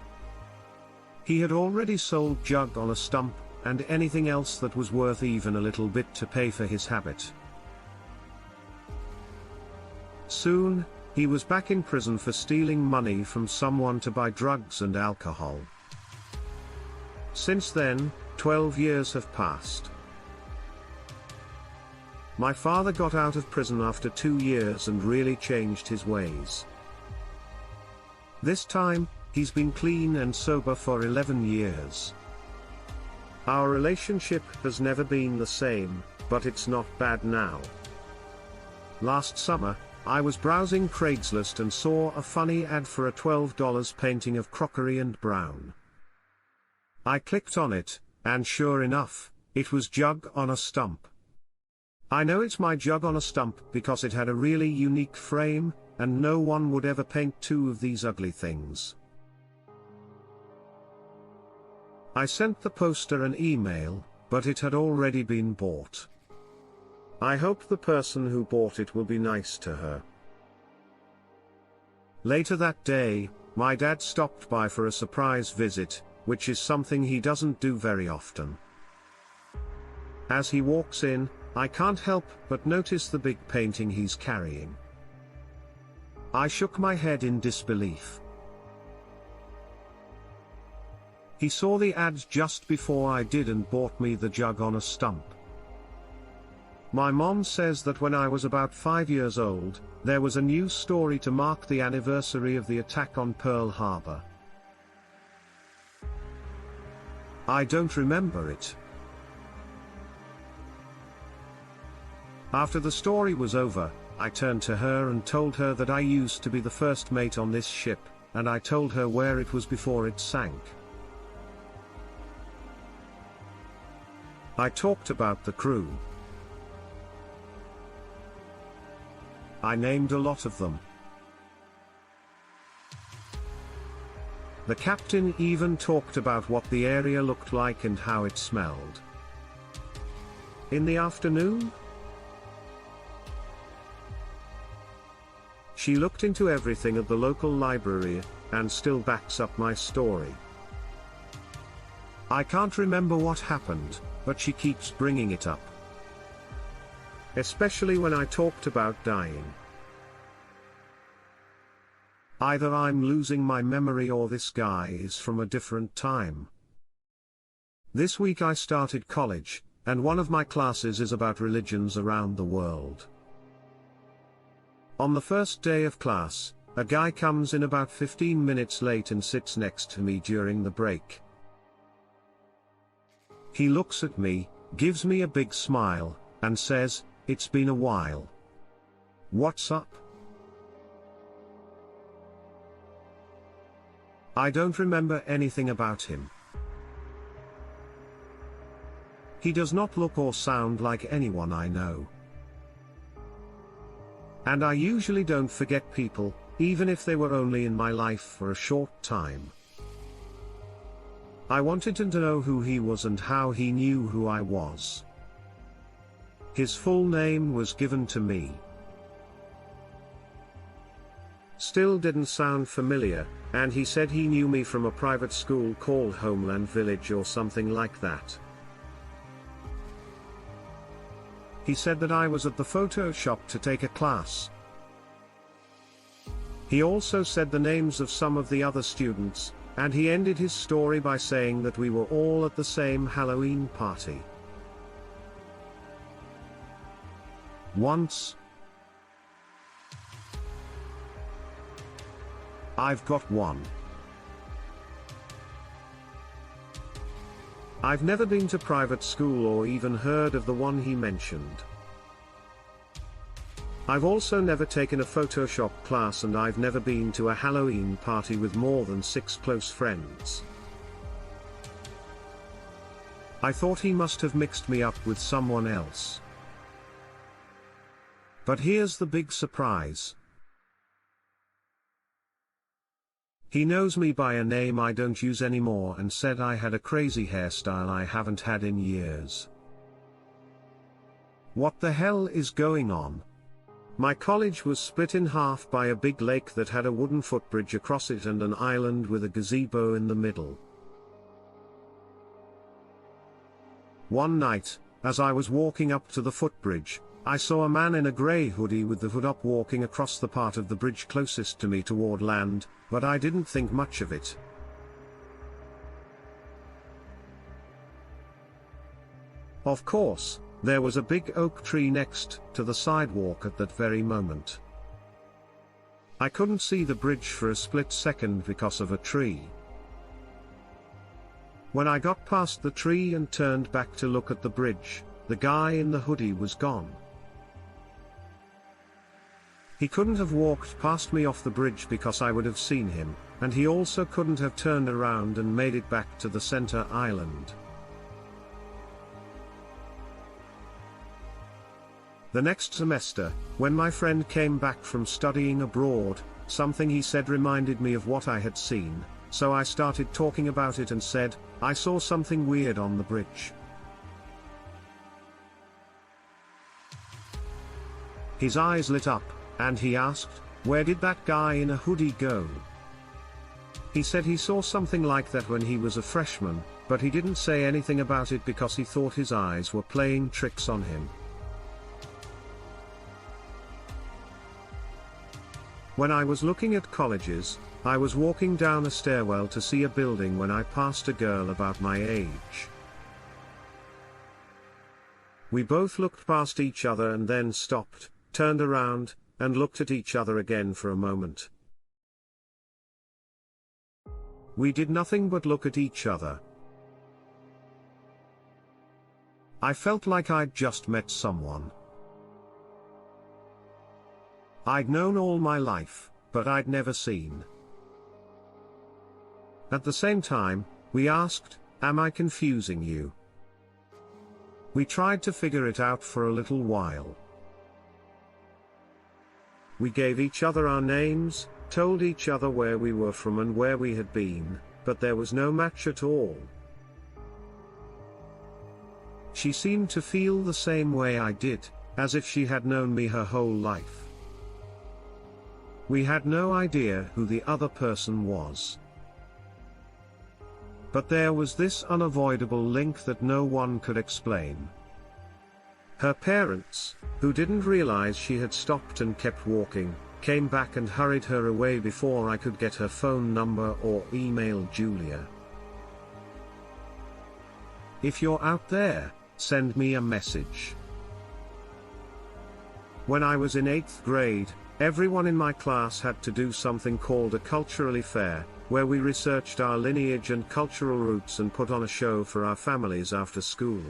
He had already sold jug on a stump, and anything else that was worth even a little bit to pay for his habit. Soon, he was back in prison for stealing money from someone to buy drugs and alcohol. Since then, 12 years have passed. My father got out of prison after 2 years and really changed his ways. This time, he's been clean and sober for 11 years. Our relationship has never been the same, but it's not bad now. Last summer, I was browsing Craigslist and saw a funny ad for a $12 painting of crockery and brown. I clicked on it, and sure enough, it was Jug on a Stump. I know it's my Jug on a Stump because it had a really unique frame, and no one would ever paint two of these ugly things. I sent the poster an email, but it had already been bought. I hope the person who bought it will be nice to her. Later that day, my dad stopped by for a surprise visit, which is something he doesn't do very often. As he walks in, I can't help but notice the big painting he's carrying. I shook my head in disbelief. He saw the ad just before I did and bought me the Jug on a Stump. My mom says that when I was about 5 years old, there was a news story to mark the anniversary of the attack on Pearl Harbor. I don't remember it. After the story was over, I turned to her and told her that I used to be the first mate on this ship, and I told her where it was before it sank. I talked about the crew. I named a lot of them. The captain even talked about what the area looked like and how it smelled. In the afternoon, she looked into everything at the local library, and still backs up my story. I can't remember what happened, but she keeps bringing it up. Especially when I talked about dying. Either I'm losing my memory or this guy is from a different time. This week I started college, and one of my classes is about religions around the world. On the first day of class, a guy comes in about 15 minutes late and sits next to me during the break. He looks at me, gives me a big smile, and says, "It's been a while. What's up?" I don't remember anything about him. He does not look or sound like anyone I know. And I usually don't forget people, even if they were only in my life for a short time. I wanted to know who he was and how he knew who I was. His full name was given to me. Still didn't sound familiar, and he said he knew me from a private school called Homeland Village or something like that. He said that I was at the photo shop to take a class. He also said the names of some of the other students, and he ended his story by saying that we were all at the same Halloween party. Once. I've got one. I've never been to private school or even heard of the one he mentioned. I've also never taken a Photoshop class, and I've never been to a Halloween party with more than 6 close friends. I thought he must have mixed me up with someone else. But here's the big surprise. He knows me by a name I don't use anymore and said I had a crazy hairstyle I haven't had in years. What the hell is going on? My college was split in half by a big lake that had a wooden footbridge across it and an island with a gazebo in the middle. One night, as I was walking up to the footbridge, I saw a man in a grey hoodie with the hood up walking across the part of the bridge closest to me toward land, but I didn't think much of it. Of course, there was a big oak tree next to the sidewalk at that very moment. I couldn't see the bridge for a split second because of a tree. When I got past the tree and turned back to look at the bridge, the guy in the hoodie was gone. He couldn't have walked past me off the bridge because I would have seen him, and he also couldn't have turned around and made it back to the center island. The next semester, when my friend came back from studying abroad, something he said reminded me of what I had seen, so I started talking about it and said, "I saw something weird on the bridge." His eyes lit up, and he asked, "Where did that guy in a hoodie go?" He said he saw something like that when he was a freshman, but he didn't say anything about it because he thought his eyes were playing tricks on him. When I was looking at colleges, I was walking down a stairwell to see a building when I passed a girl about my age. We both looked past each other and then stopped, turned around, and looked at each other again for a moment. We did nothing but look at each other. I felt like I'd just met someone I'd known all my life, but I'd never seen. At the same time, we asked, "Am I confusing you?" We tried to figure it out for a little while. We gave each other our names, told each other where we were from and where we had been, but there was no match at all. She seemed to feel the same way I did, as if she had known me her whole life. We had no idea who the other person was. But there was this unavoidable link that no one could explain. Her parents, who didn't realize she had stopped and kept walking, came back and hurried her away before I could get her phone number or email Julia. If you're out there, send me a message. When I was in 8th grade, everyone in my class had to do something called a culturally fair, where we researched our lineage and cultural roots and put on a show for our families after school.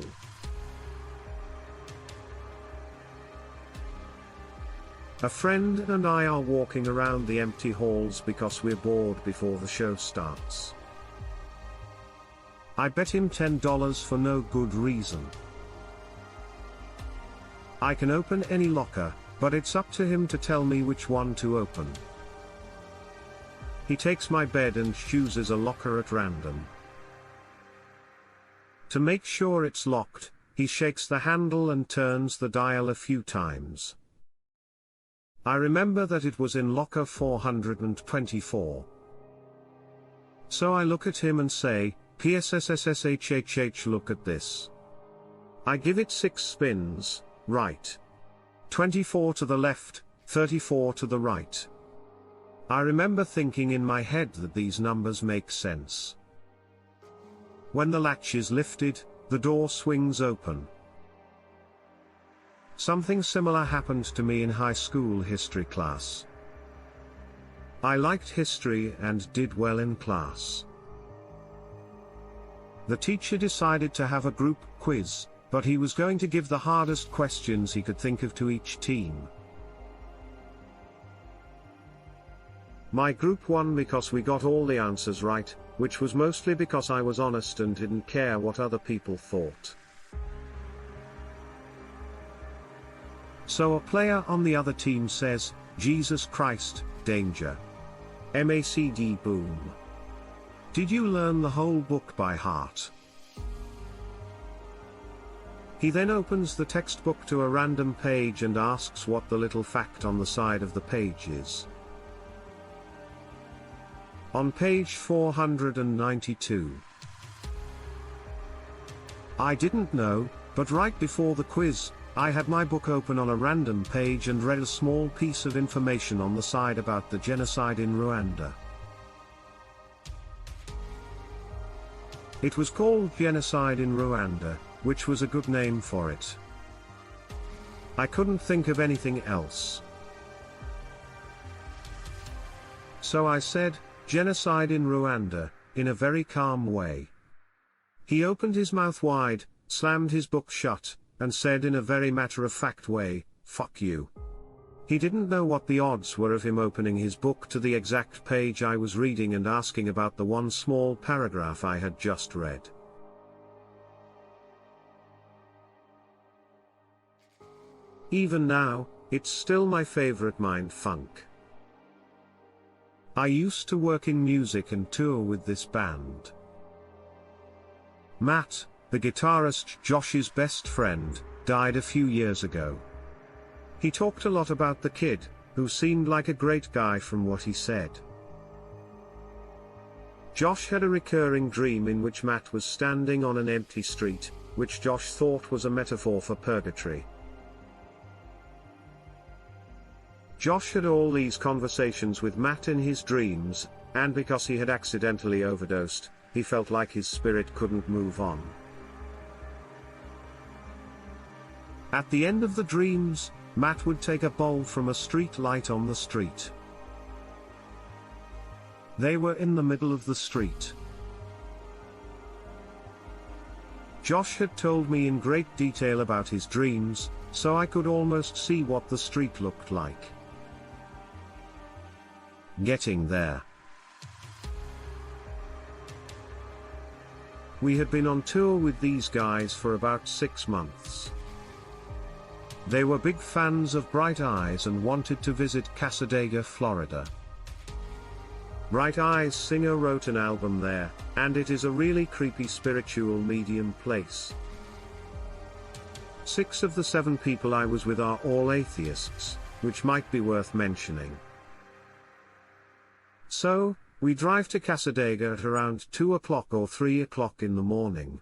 A friend and I are walking around the empty halls because we're bored before the show starts. I bet him $10 for no good reason. I can open any locker, but it's up to him to tell me which one to open. He takes my bed and chooses a locker at random. To make sure it's locked, he shakes the handle and turns the dial a few times. I remember that it was in locker 424. So I look at him and say, "PSSSSHHH, look at this." I give it 6 spins, right. 24 to the left, 34 to the right. I remember thinking in my head that these numbers make sense. When the latch is lifted, the door swings open. Something similar happened to me in high school history class. I liked history and did well in class. The teacher decided to have a group quiz, but he was going to give the hardest questions he could think of to each team. My group won because we got all the answers right, which was mostly because I was honest and didn't care what other people thought. So a player on the other team says, "Jesus Christ, danger. MACD boom. Did you learn the whole book by heart?" He then opens the textbook to a random page and asks what the little fact on the side of the page is. On page 492. I didn't know, but right before the quiz, I had my book open on a random page and read a small piece of information on the side about the genocide in Rwanda. It was called Genocide in Rwanda, which was a good name for it. I couldn't think of anything else. So I said, "Genocide in Rwanda," in a very calm way. He opened his mouth wide, slammed his book shut, and said in a very matter-of-fact way, "Fuck you." He didn't know what the odds were of him opening his book to the exact page I was reading and asking about the one small paragraph I had just read. Even now, it's still my favorite mindfuck. I used to work in music and tour with this band. Matt, the guitarist Josh's best friend, died a few years ago. He talked a lot about the kid, who seemed like a great guy from what he said. Josh had a recurring dream in which Matt was standing on an empty street, which Josh thought was a metaphor for purgatory. Josh had all these conversations with Matt in his dreams, and because he had accidentally overdosed, he felt like his spirit couldn't move on. At the end of the dreams, Matt would take a bowl from a street light on the street. They were in the middle of the street. Josh had told me in great detail about his dreams, so I could almost see what the street looked like. Getting there. We had been on tour with these guys for about 6 months. They were big fans of Bright Eyes and wanted to visit Cassadaga, Florida. Bright Eyes singer wrote an album there, and it is a really creepy spiritual medium place. 6 of the 7 people I was with are all atheists, which might be worth mentioning. So, we drive to Cassadaga at around 2 o'clock or 3 o'clock in the morning.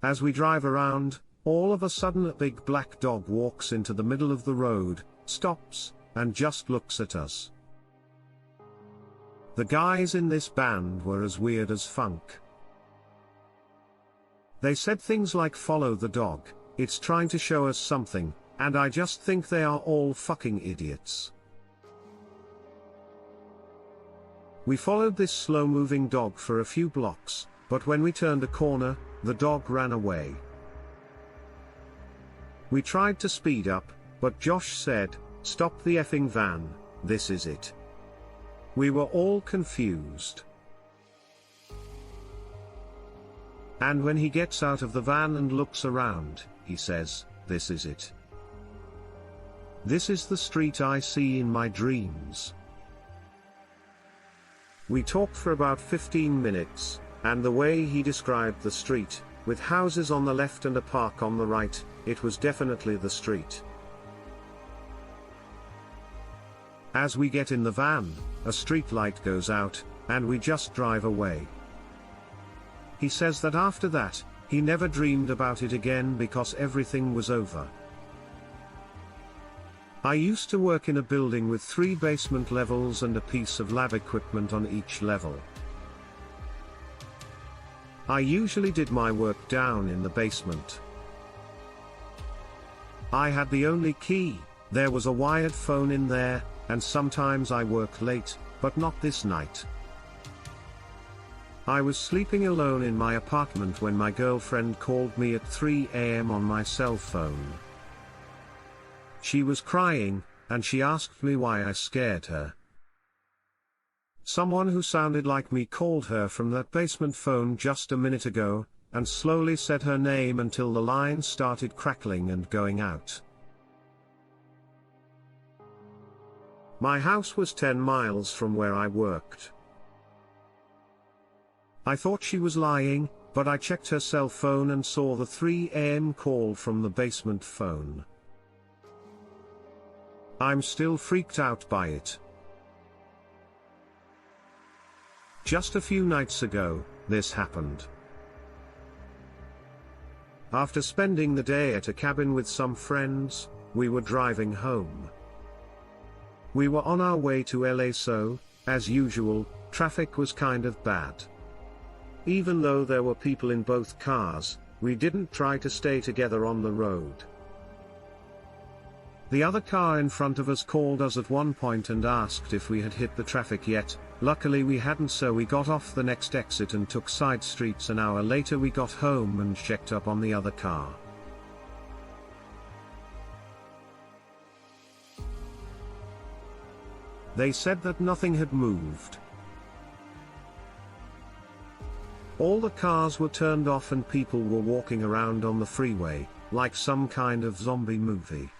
As we drive around, all of a sudden a big black dog walks into the middle of the road, stops, and just looks at us. The guys in this band were as weird as funk. They said things like "follow the dog, it's trying to show us something," and I just think they are all fucking idiots. We followed this slow-moving dog for a few blocks, but when we turned a corner, the dog ran away. We tried to speed up, but Josh said, "Stop the effing van, this is it." We were all confused. And when he gets out of the van and looks around, he says, "This is it. This is the street I see in my dreams." We talked for about 15 minutes, and the way he described the street, with houses on the left and a park on the right, it was definitely the street. As we get in the van, a street light goes out, and we just drive away. He says that after that, he never dreamed about it again because everything was over. I used to work in a building with 3 basement levels and a piece of lab equipment on each level. I usually did my work down in the basement. I had the only key, there was a wired phone in there, and sometimes I work late, but not this night. I was sleeping alone in my apartment when my girlfriend called me at 3 a.m. on my cell phone. She was crying, and she asked me why I scared her. Someone who sounded like me called her from that basement phone just a minute ago, and slowly said her name until the line started crackling and going out. My house was 10 miles from where I worked. I thought she was lying, but I checked her cell phone and saw the 3 a.m. call from the basement phone. I'm still freaked out by it. Just a few nights ago, this happened. After spending the day at a cabin with some friends, we were driving home. We were on our way to LA, so, as usual, traffic was kind of bad. Even though there were people in both cars, we didn't try to stay together on the road. The other car in front of us called us at one point and asked if we had hit the traffic yet. Luckily we hadn't, so we got off the next exit and took side streets. An hour later we got home and checked up on the other car. They said that nothing had moved. All the cars were turned off and people were walking around on the freeway, like some kind of zombie movie.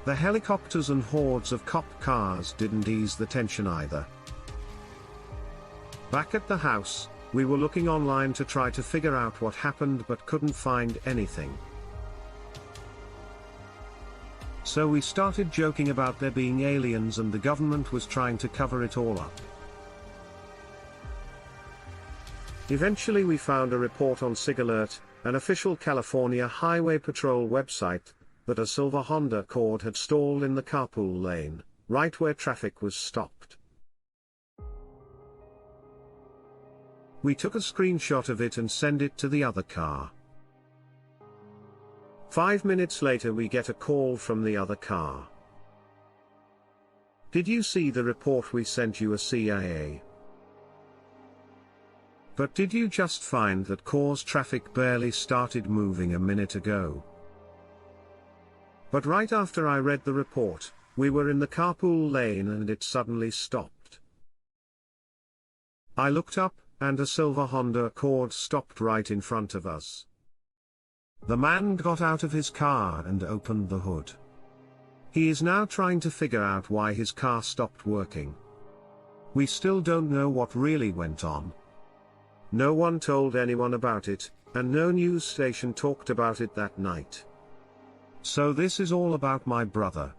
The helicopters and hordes of cop cars didn't ease the tension either. Back at the house, we were looking online to try to figure out what happened but couldn't find anything. So we started joking about there being aliens and the government was trying to cover it all up. Eventually we found a report on SigAlert, an official California Highway Patrol website, that a silver Honda Accord had stalled in the carpool lane, right where traffic was stopped. We took a screenshot of it and sent it to the other car. 5 minutes later we get a call from the other car. "Did you see the report we sent you, a CIA? But did you just find that cause traffic barely started moving a minute ago?" But right after I read the report, we were in the carpool lane and it suddenly stopped. I looked up, and a silver Honda Accord stopped right in front of us. The man got out of his car and opened the hood. He is now trying to figure out why his car stopped working. We still don't know what really went on. No one told anyone about it, and no news station talked about it that night. So this is all about my brother.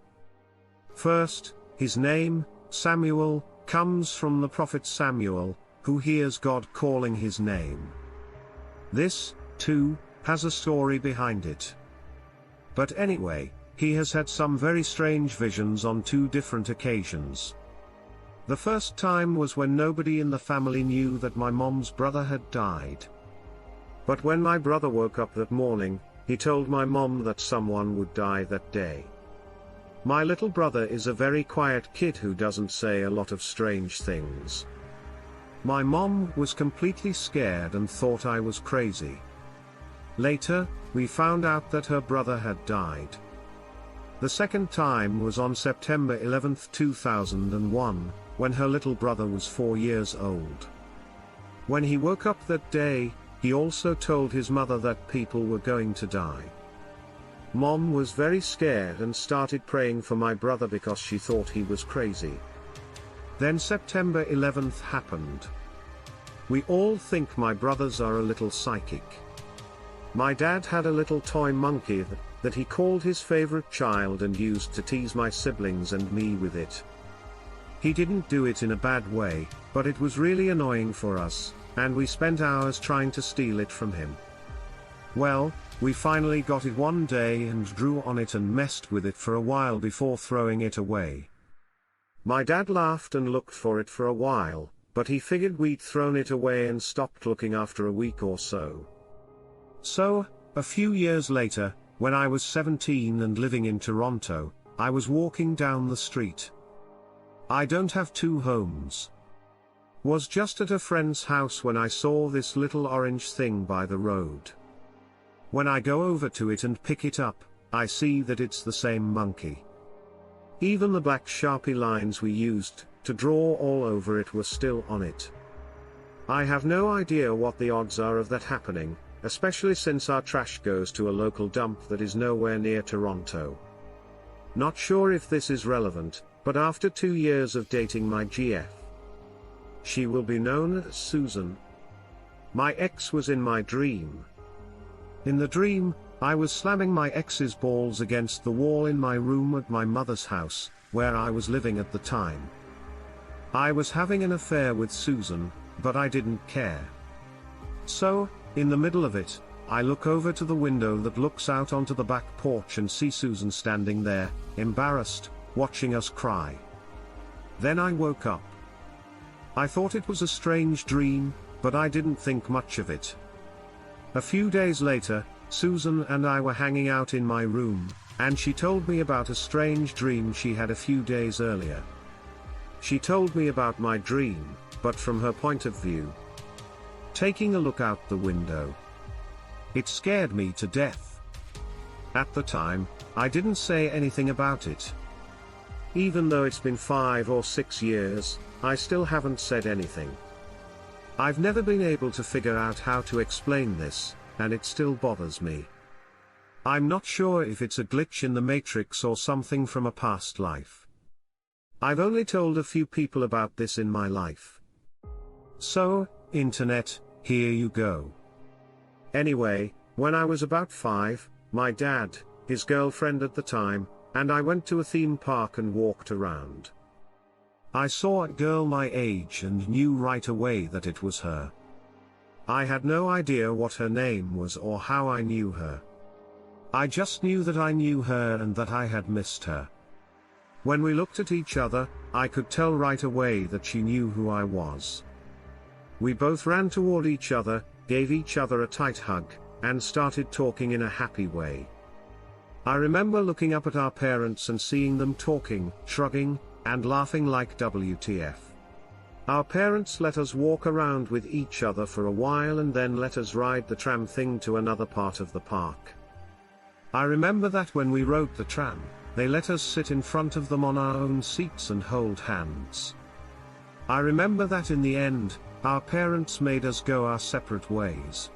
First, his name, Samuel, comes from the prophet Samuel, who hears God calling his name. This, too, has a story behind it. But anyway, he has had some very strange visions on 2 different occasions. The first time was when nobody in the family knew that my mom's brother had died. But when my brother woke up that morning, he told my mom that someone would die that day. My little brother is a very quiet kid who doesn't say a lot of strange things. My mom was completely scared and thought I was crazy. Later, we found out that her brother had died. The second time was on September 11, 2001, when her little brother was 4 years old. When he woke up that day, he also told his mother that people were going to die. Mom was very scared and started praying for my brother because she thought he was crazy. Then September 11th happened. We all think my brothers are a little psychic. My dad had a little toy monkey that he called his favorite child and used to tease my siblings and me with it. He didn't do it in a bad way, but it was really annoying for us, and we spent hours trying to steal it from him. Well, we finally got it one day and drew on it and messed with it for a while before throwing it away. My dad laughed and looked for it for a while, but he figured we'd thrown it away and stopped looking after a week or so. So, a few years later, when I was 17 and living in Toronto, I was walking down the street. I don't have 2 homes. Was just at a friend's house when I saw this little orange thing by the road. When I go over to it and pick it up, I see that it's the same monkey. Even the black Sharpie lines we used to draw all over it were still on it. I have no idea what the odds are of that happening, especially since our trash goes to a local dump that is nowhere near Toronto. Not sure if this is relevant, but after 2 years of dating my GF, she will be known as Susan, my ex was in my dream. In the dream, I was slamming my ex's balls against the wall in my room at my mother's house, where I was living at the time. I was having an affair with Susan, but I didn't care. So, in the middle of it, I look over to the window that looks out onto the back porch and see Susan standing there, embarrassed, watching us cry. Then I woke up. I thought it was a strange dream, but I didn't think much of it. A few days later, Susan and I were hanging out in my room, and she told me about a strange dream she had a few days earlier. She told me about my dream, but from her point of view. Taking a look out the window. It scared me to death. At the time, I didn't say anything about it. Even though it's been 5 or 6 years, I still haven't said anything. I've never been able to figure out how to explain this, and it still bothers me. I'm not sure if it's a glitch in the matrix or something from a past life. I've only told a few people about this in my life. So, internet, here you go. Anyway, when I was about 5, my dad, his girlfriend at the time, and I went to a theme park and walked around. I saw a girl my age and knew right away that it was her. I had no idea what her name was or how I knew her. I just knew that I knew her and that I had missed her. When we looked at each other, I could tell right away that she knew who I was. We both ran toward each other, gave each other a tight hug, and started talking in a happy way. I remember looking up at our parents and seeing them talking, shrugging, and laughing like WTF. Our parents let us walk around with each other for a while and then let us ride the tram thing to another part of the park. I remember that when we rode the tram, they let us sit in front of them on our own seats and hold hands. I remember that in the end, our parents made us go our separate ways.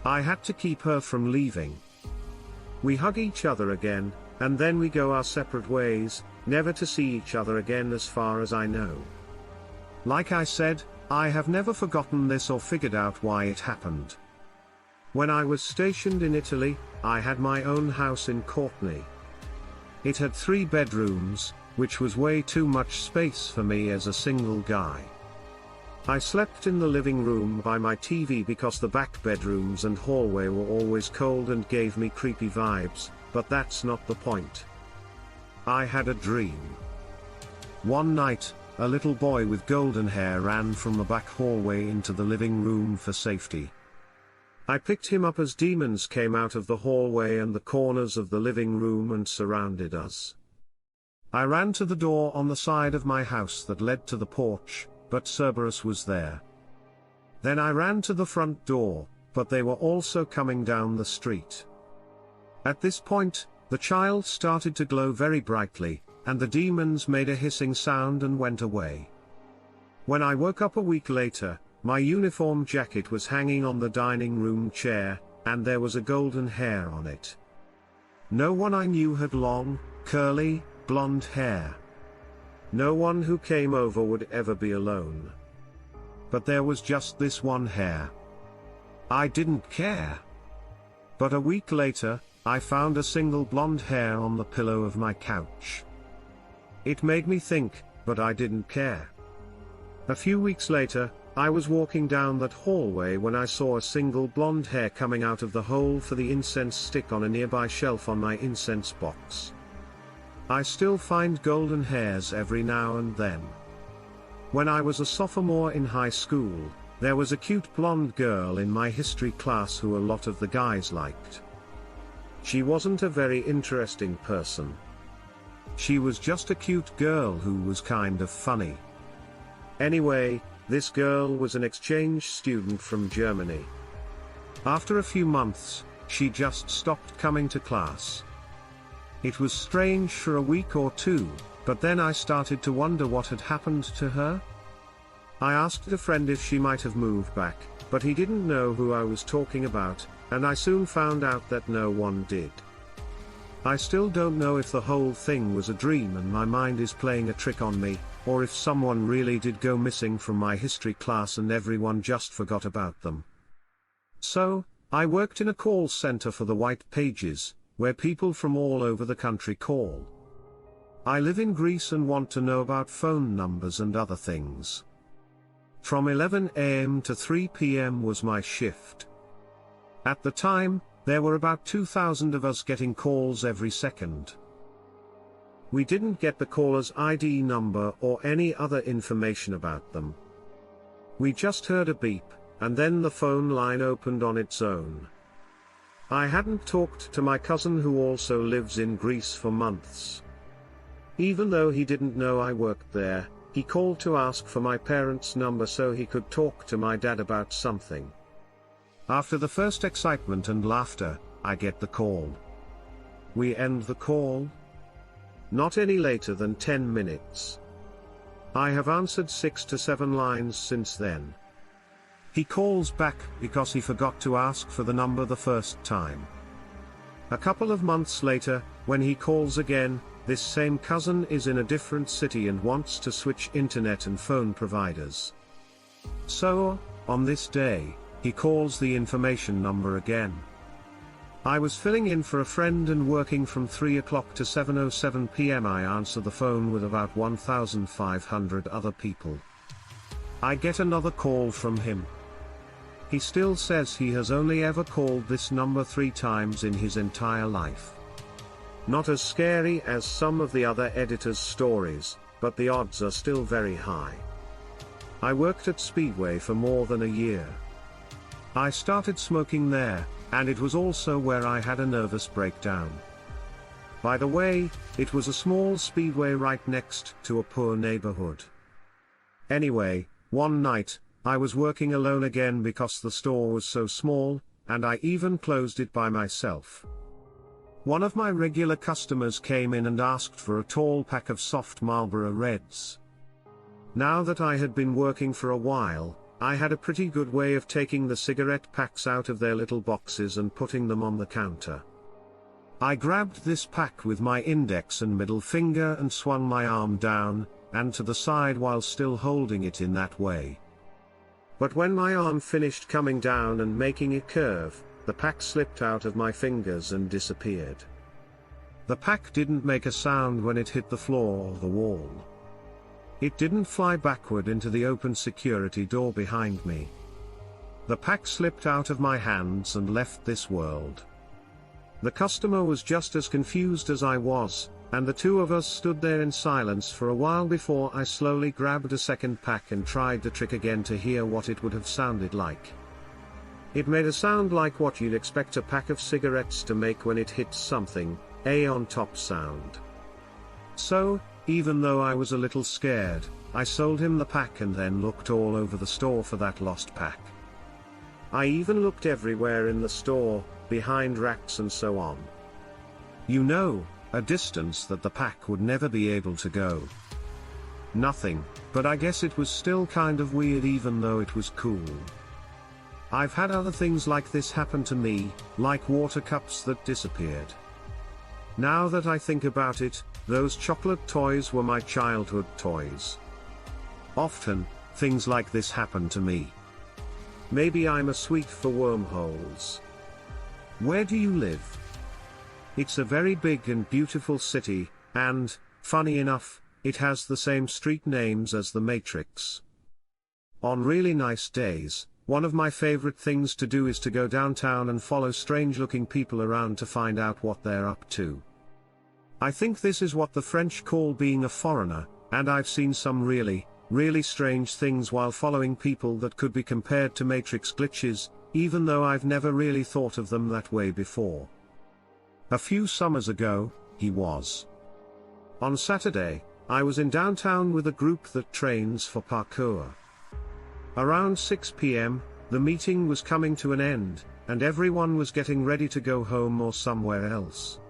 I had to keep her from leaving. We hug each other again, and then we go our separate ways, never to see each other again as far as I know. Like I said, I have never forgotten this or figured out why it happened. When I was stationed in Italy, I had my own house in Courtenay. It had 3 bedrooms, which was way too much space for me as a single guy. I slept in the living room by my TV because the back bedrooms and hallway were always cold and gave me creepy vibes, but that's not the point. I had a dream. One night, a little boy with golden hair ran from the back hallway into the living room for safety. I picked him up as demons came out of the hallway and the corners of the living room and surrounded us. I ran to the door on the side of my house that led to the porch, but Cerberus was there. Then I ran to the front door, but they were also coming down the street. At this point, the child started to glow very brightly, and the demons made a hissing sound and went away. When I woke up a week later, my uniform jacket was hanging on the dining room chair, and there was a golden hair on it. No one I knew had long, curly, blonde hair. No one who came over would ever be alone. But there was just this one hair. I didn't care. But a week later, I found a single blonde hair on the pillow of my couch. It made me think, but I didn't care. A few weeks later, I was walking down that hallway when I saw a single blonde hair coming out of the hole for the incense stick on a nearby shelf on my incense box. I still find golden hairs every now and then. When I was a sophomore in high school, there was a cute blonde girl in my history class who a lot of the guys liked. She wasn't a very interesting person. She was just a cute girl who was kind of funny. Anyway, this girl was an exchange student from Germany. After a few months, she just stopped coming to class. It was strange for a week or 2, but then I started to wonder what had happened to her. I asked a friend if she might have moved back, but he didn't know who I was talking about, and I soon found out that no one did. I still don't know if the whole thing was a dream and my mind is playing a trick on me, or if someone really did go missing from my history class and everyone just forgot about them. So, I worked in a call center for the White Pages, where people from all over the country call. I live in Greece and want to know about phone numbers and other things. From 11 a.m. to 3 p.m. was my shift. At the time, there were about 2,000 of us getting calls every second. We didn't get the caller's ID number or any other information about them. We just heard a beep, and then the phone line opened on its own. I hadn't talked to my cousin who also lives in Greece for months. Even though he didn't know I worked there, he called to ask for my parents' number so he could talk to my dad about something. After the first excitement and laughter, I get the call. We end the call. Not any later than 10 minutes. I have answered 6 to 7 lines since then. He calls back because he forgot to ask for the number the first time. A couple of months later, when he calls again, this same cousin is in a different city and wants to switch internet and phone providers. So, on this day, he calls the information number again. I was filling in for a friend and working from 3 o'clock to 7:07 p.m. I answer the phone with about 1,500 other people. I get another call from him. He still says he has only ever called this number 3 times in his entire life. Not as scary as some of the other editors' stories, but the odds are still very high. I worked at Speedway for more than a year. I started smoking there, and it was also where I had a nervous breakdown. By the way, it was a small speedway right next to a poor neighborhood. Anyway, one night, I was working alone again because the store was so small, and I even closed it by myself. One of my regular customers came in and asked for a tall pack of soft Marlboro Reds. Now that I had been working for a while, I had a pretty good way of taking the cigarette packs out of their little boxes and putting them on the counter. I grabbed this pack with my index and middle finger and swung my arm down and to the side while still holding it in that way. But when my arm finished coming down and making a curve, the pack slipped out of my fingers and disappeared. The pack didn't make a sound when it hit the floor or the wall. It didn't fly backward into the open security door behind me. The pack slipped out of my hands and left this world. The customer was just as confused as I was, and the two of us stood there in silence for a while before I slowly grabbed a second pack and tried the trick again to hear what it would have sounded like. It made a sound like what you'd expect a pack of cigarettes to make when it hits something, a on top sound. So, even though I was a little scared, I sold him the pack and then looked all over the store for that lost pack. I even looked everywhere in the store, behind racks and so on. You know, a distance that the pack would never be able to go. Nothing, but I guess it was still kind of weird even though it was cool. I've had other things like this happen to me, like water cups that disappeared. Now that I think about it, those chocolate toys were my childhood toys. Often, things like this happen to me. Maybe I'm a sweet for wormholes. Where do you live? It's a very big and beautiful city, and, funny enough, it has the same street names as the Matrix. On really nice days, one of my favorite things to do is to go downtown and follow strange-looking people around to find out what they're up to. I think this is what the French call being a foreigner, and I've seen some really, really strange things while following people that could be compared to Matrix glitches, even though I've never really thought of them that way before. A few summers ago, he was. On Saturday, I was in downtown with a group that trains for parkour. Around 6 p.m., the meeting was coming to an end, and everyone was getting ready to go home or somewhere else.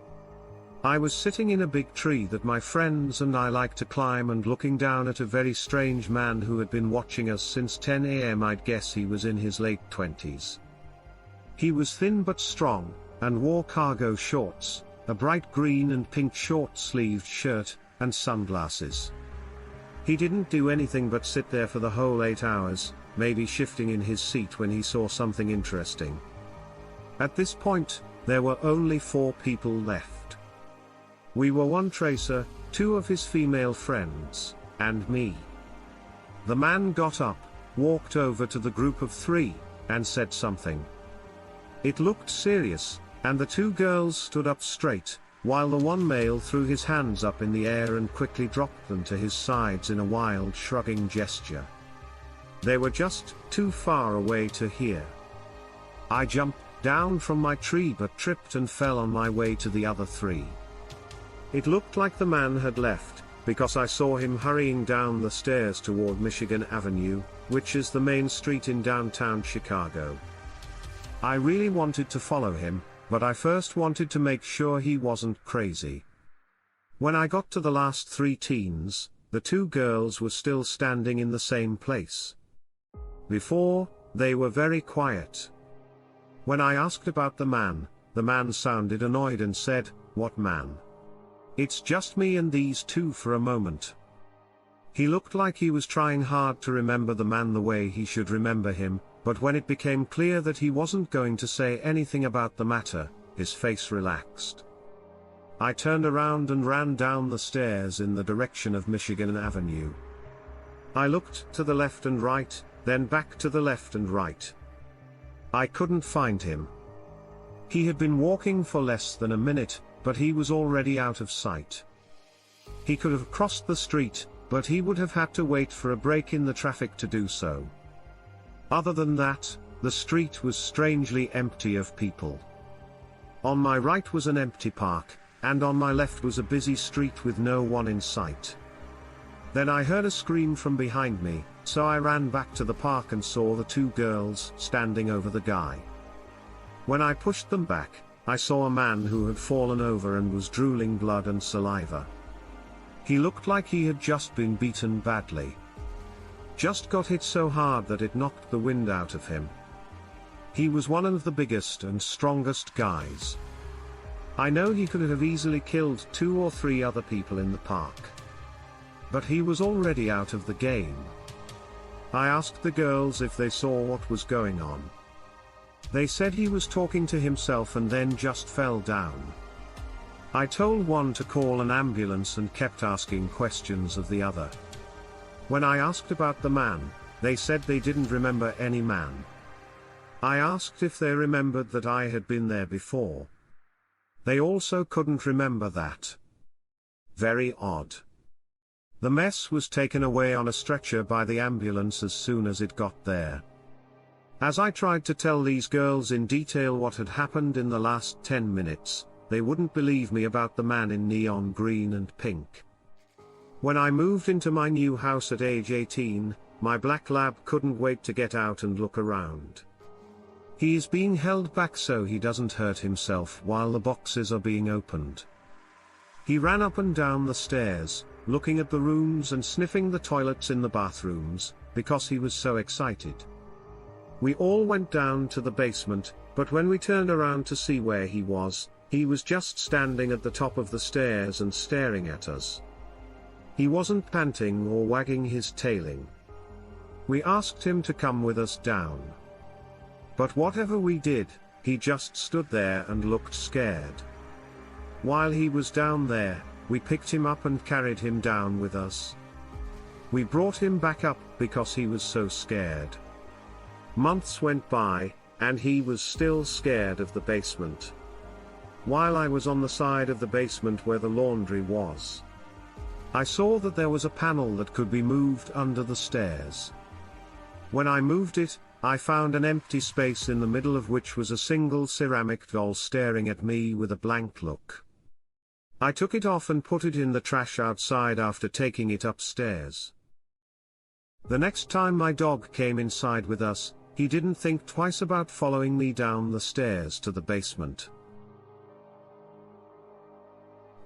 I was sitting in a big tree that my friends and I like to climb and looking down at a very strange man who had been watching us since 10 a.m. I'd guess he was in his late 20s. He was thin but strong, and wore cargo shorts, a bright green and pink short-sleeved shirt, and sunglasses. He didn't do anything but sit there for the whole 8 hours, maybe shifting in his seat when he saw something interesting. At this point, there were only 4 people left. We were one tracer, 2 of his female friends, and me. The man got up, walked over to the group of 3, and said something. It looked serious, and the 2 girls stood up straight, while the one male threw his hands up in the air and quickly dropped them to his sides in a wild shrugging gesture. They were just too far away to hear. I jumped down from my tree but tripped and fell on my way to the other three. It looked like the man had left, because I saw him hurrying down the stairs toward Michigan Avenue, which is the main street in downtown Chicago. I really wanted to follow him, but I first wanted to make sure he wasn't crazy. When I got to the last three teens, the two girls were still standing in the same place. Before, they were very quiet. When I asked about the man sounded annoyed and said, "What man? It's just me and these two for a moment." He looked like he was trying hard to remember the man the way he should remember him, but when it became clear that he wasn't going to say anything about the matter, his face relaxed. I turned around and ran down the stairs in the direction of Michigan Avenue. I looked to the left and right, then back to the left and right. I couldn't find him. He had been walking for less than a minute, but he was already out of sight. He could have crossed the street, but he would have had to wait for a break in the traffic to do so. Other than that, the street was strangely empty of people. On my right was an empty park, and on my left was a busy street with no one in sight. Then I heard a scream from behind me, so I ran back to the park and saw the two girls standing over the guy. When I pushed them back, I saw a man who had fallen over and was drooling blood and saliva. He looked like he had just been beaten badly. Just got hit so hard that it knocked the wind out of him. He was one of the biggest and strongest guys. I know he could have easily killed 2 or 3 other people in the park. But he was already out of the game. I asked the girls if they saw what was going on. They said he was talking to himself and then just fell down. I told one to call an ambulance and kept asking questions of the other. When I asked about the man, they said they didn't remember any man. I asked if they remembered that I had been there before. They also couldn't remember that. Very odd. The mess was taken away on a stretcher by the ambulance as soon as it got there. As I tried to tell these girls in detail what had happened in the last 10 minutes, they wouldn't believe me about the man in neon green and pink. When I moved into my new house at age 18, my black lab couldn't wait to get out and look around. He is being held back so he doesn't hurt himself while the boxes are being opened. He ran up and down the stairs, looking at the rooms and sniffing the toilets in the bathrooms, because he was so excited. We all went down to the basement, but when we turned around to see where he was just standing at the top of the stairs and staring at us. He wasn't panting or wagging his tailing. We asked him to come with us down. But whatever we did, he just stood there and looked scared. While he was down there, we picked him up and carried him down with us. We brought him back up because he was so scared. Months went by, and he was still scared of the basement. While I was on the side of the basement where the laundry was, I saw that there was a panel that could be moved under the stairs. When I moved it, I found an empty space in the middle of which was a single ceramic doll staring at me with a blank look. I took it off and put it in the trash outside after taking it upstairs. The next time my dog came inside with us, he didn't think twice about following me down the stairs to the basement.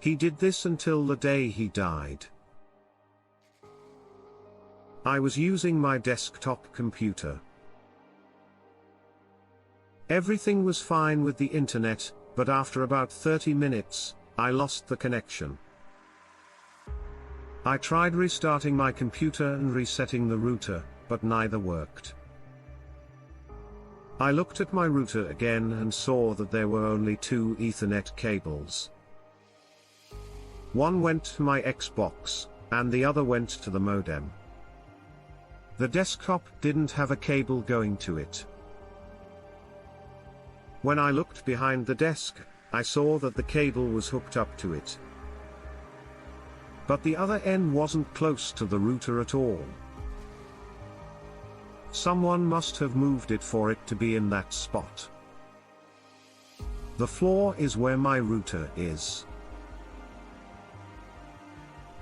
He did this until the day he died. I was using my desktop computer. Everything was fine with the internet, but after about 30 minutes, I lost the connection. I tried restarting my computer and resetting the router, but neither worked. I looked at my router again and saw that there were only 2 Ethernet cables. One went to my Xbox, and the other went to the modem. The desktop didn't have a cable going to it. When I looked behind the desk, I saw that the cable was hooked up to it. But the other end wasn't close to the router at all. Someone must have moved it for it to be in that spot. The floor is where my router is.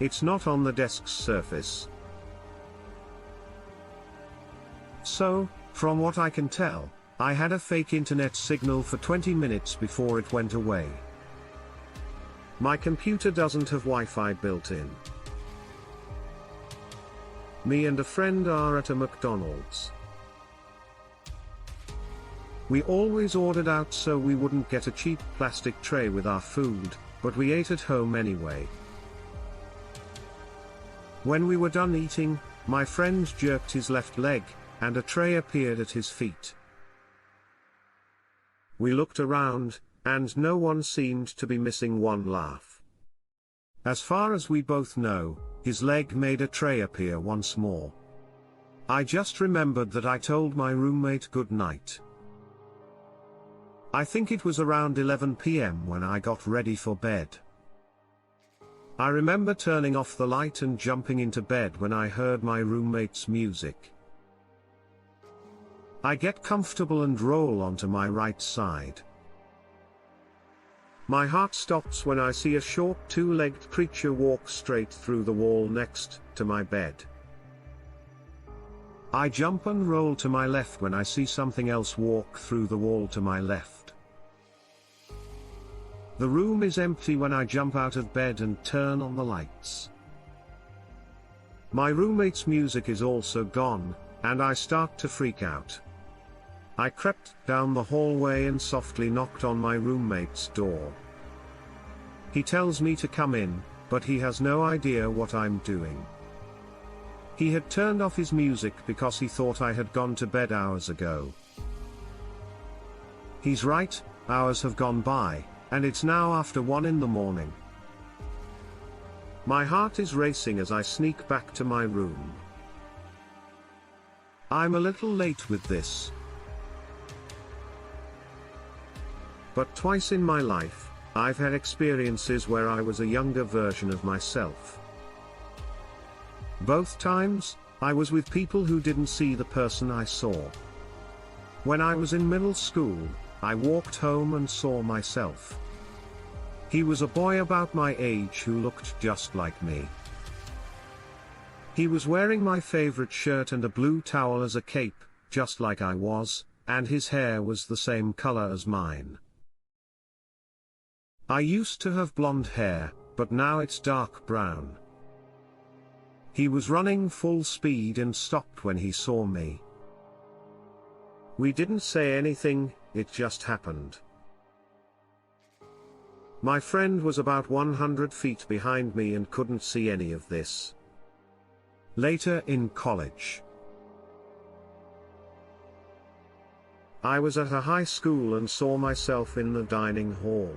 It's not on the desk's surface. So, from what I can tell, I had a fake internet signal for 20 minutes before it went away. My computer doesn't have Wi-Fi built in. Me and a friend are at a McDonald's. We always ordered out so we wouldn't get a cheap plastic tray with our food, but we ate at home anyway. When we were done eating, my friend jerked his left leg, and a tray appeared at his feet. We looked around, and no one seemed to be missing one laugh. As far as we both know, his leg made a tray appear once more. I just remembered that I told my roommate good night. I think it was around 11 p.m. when I got ready for bed. I remember turning off the light and jumping into bed when I heard my roommate's music. I get comfortable and roll onto my right side. My heart stops when I see a short two-legged creature walk straight through the wall next to my bed. I jump and roll to my left when I see something else walk through the wall to my left. The room is empty when I jump out of bed and turn on the lights. My roommate's music is also gone, and I start to freak out. I crept down the hallway and softly knocked on my roommate's door. He tells me to come in, but he has no idea what I'm doing. He had turned off his music because he thought I had gone to bed hours ago. He's right, hours have gone by, and it's now after 1 in the morning. My heart is racing as I sneak back to my room. I'm a little late with this. But twice in my life, I've had experiences where I was a younger version of myself. Both times, I was with people who didn't see the person I saw. When I was in middle school, I walked home and saw myself. He was a boy about my age who looked just like me. He was wearing my favorite shirt and a blue towel as a cape, just like I was, and his hair was the same color as mine. I used to have blonde hair, but now it's dark brown. He was running full speed and stopped when he saw me. We didn't say anything, it just happened. My friend was about 100 feet behind me and couldn't see any of this. Later in college, I was at a high school and saw myself in the dining hall.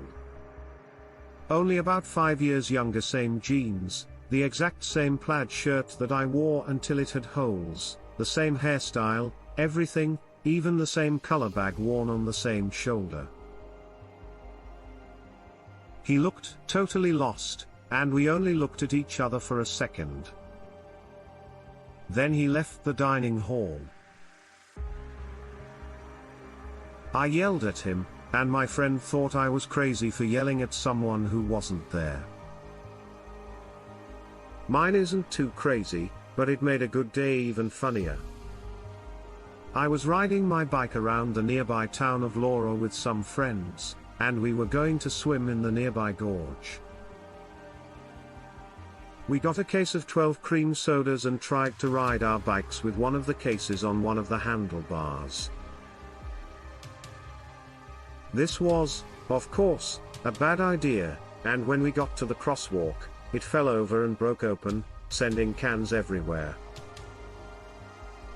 Only about 5 years younger, same jeans, the exact same plaid shirt that I wore until it had holes, the same hairstyle, everything, even the same color bag worn on the same shoulder. He looked totally lost, and we only looked at each other for a second. Then he left the dining hall. I yelled at him, and my friend thought I was crazy for yelling at someone who wasn't there. Mine isn't too crazy, but it made a good day even funnier. I was riding my bike around the nearby town of Laura with some friends, and we were going to swim in the nearby gorge. We got a case of 12 cream sodas and tried to ride our bikes with one of the cases on one of the handlebars. This was, of course, a bad idea, and when we got to the crosswalk, it fell over and broke open, sending cans everywhere.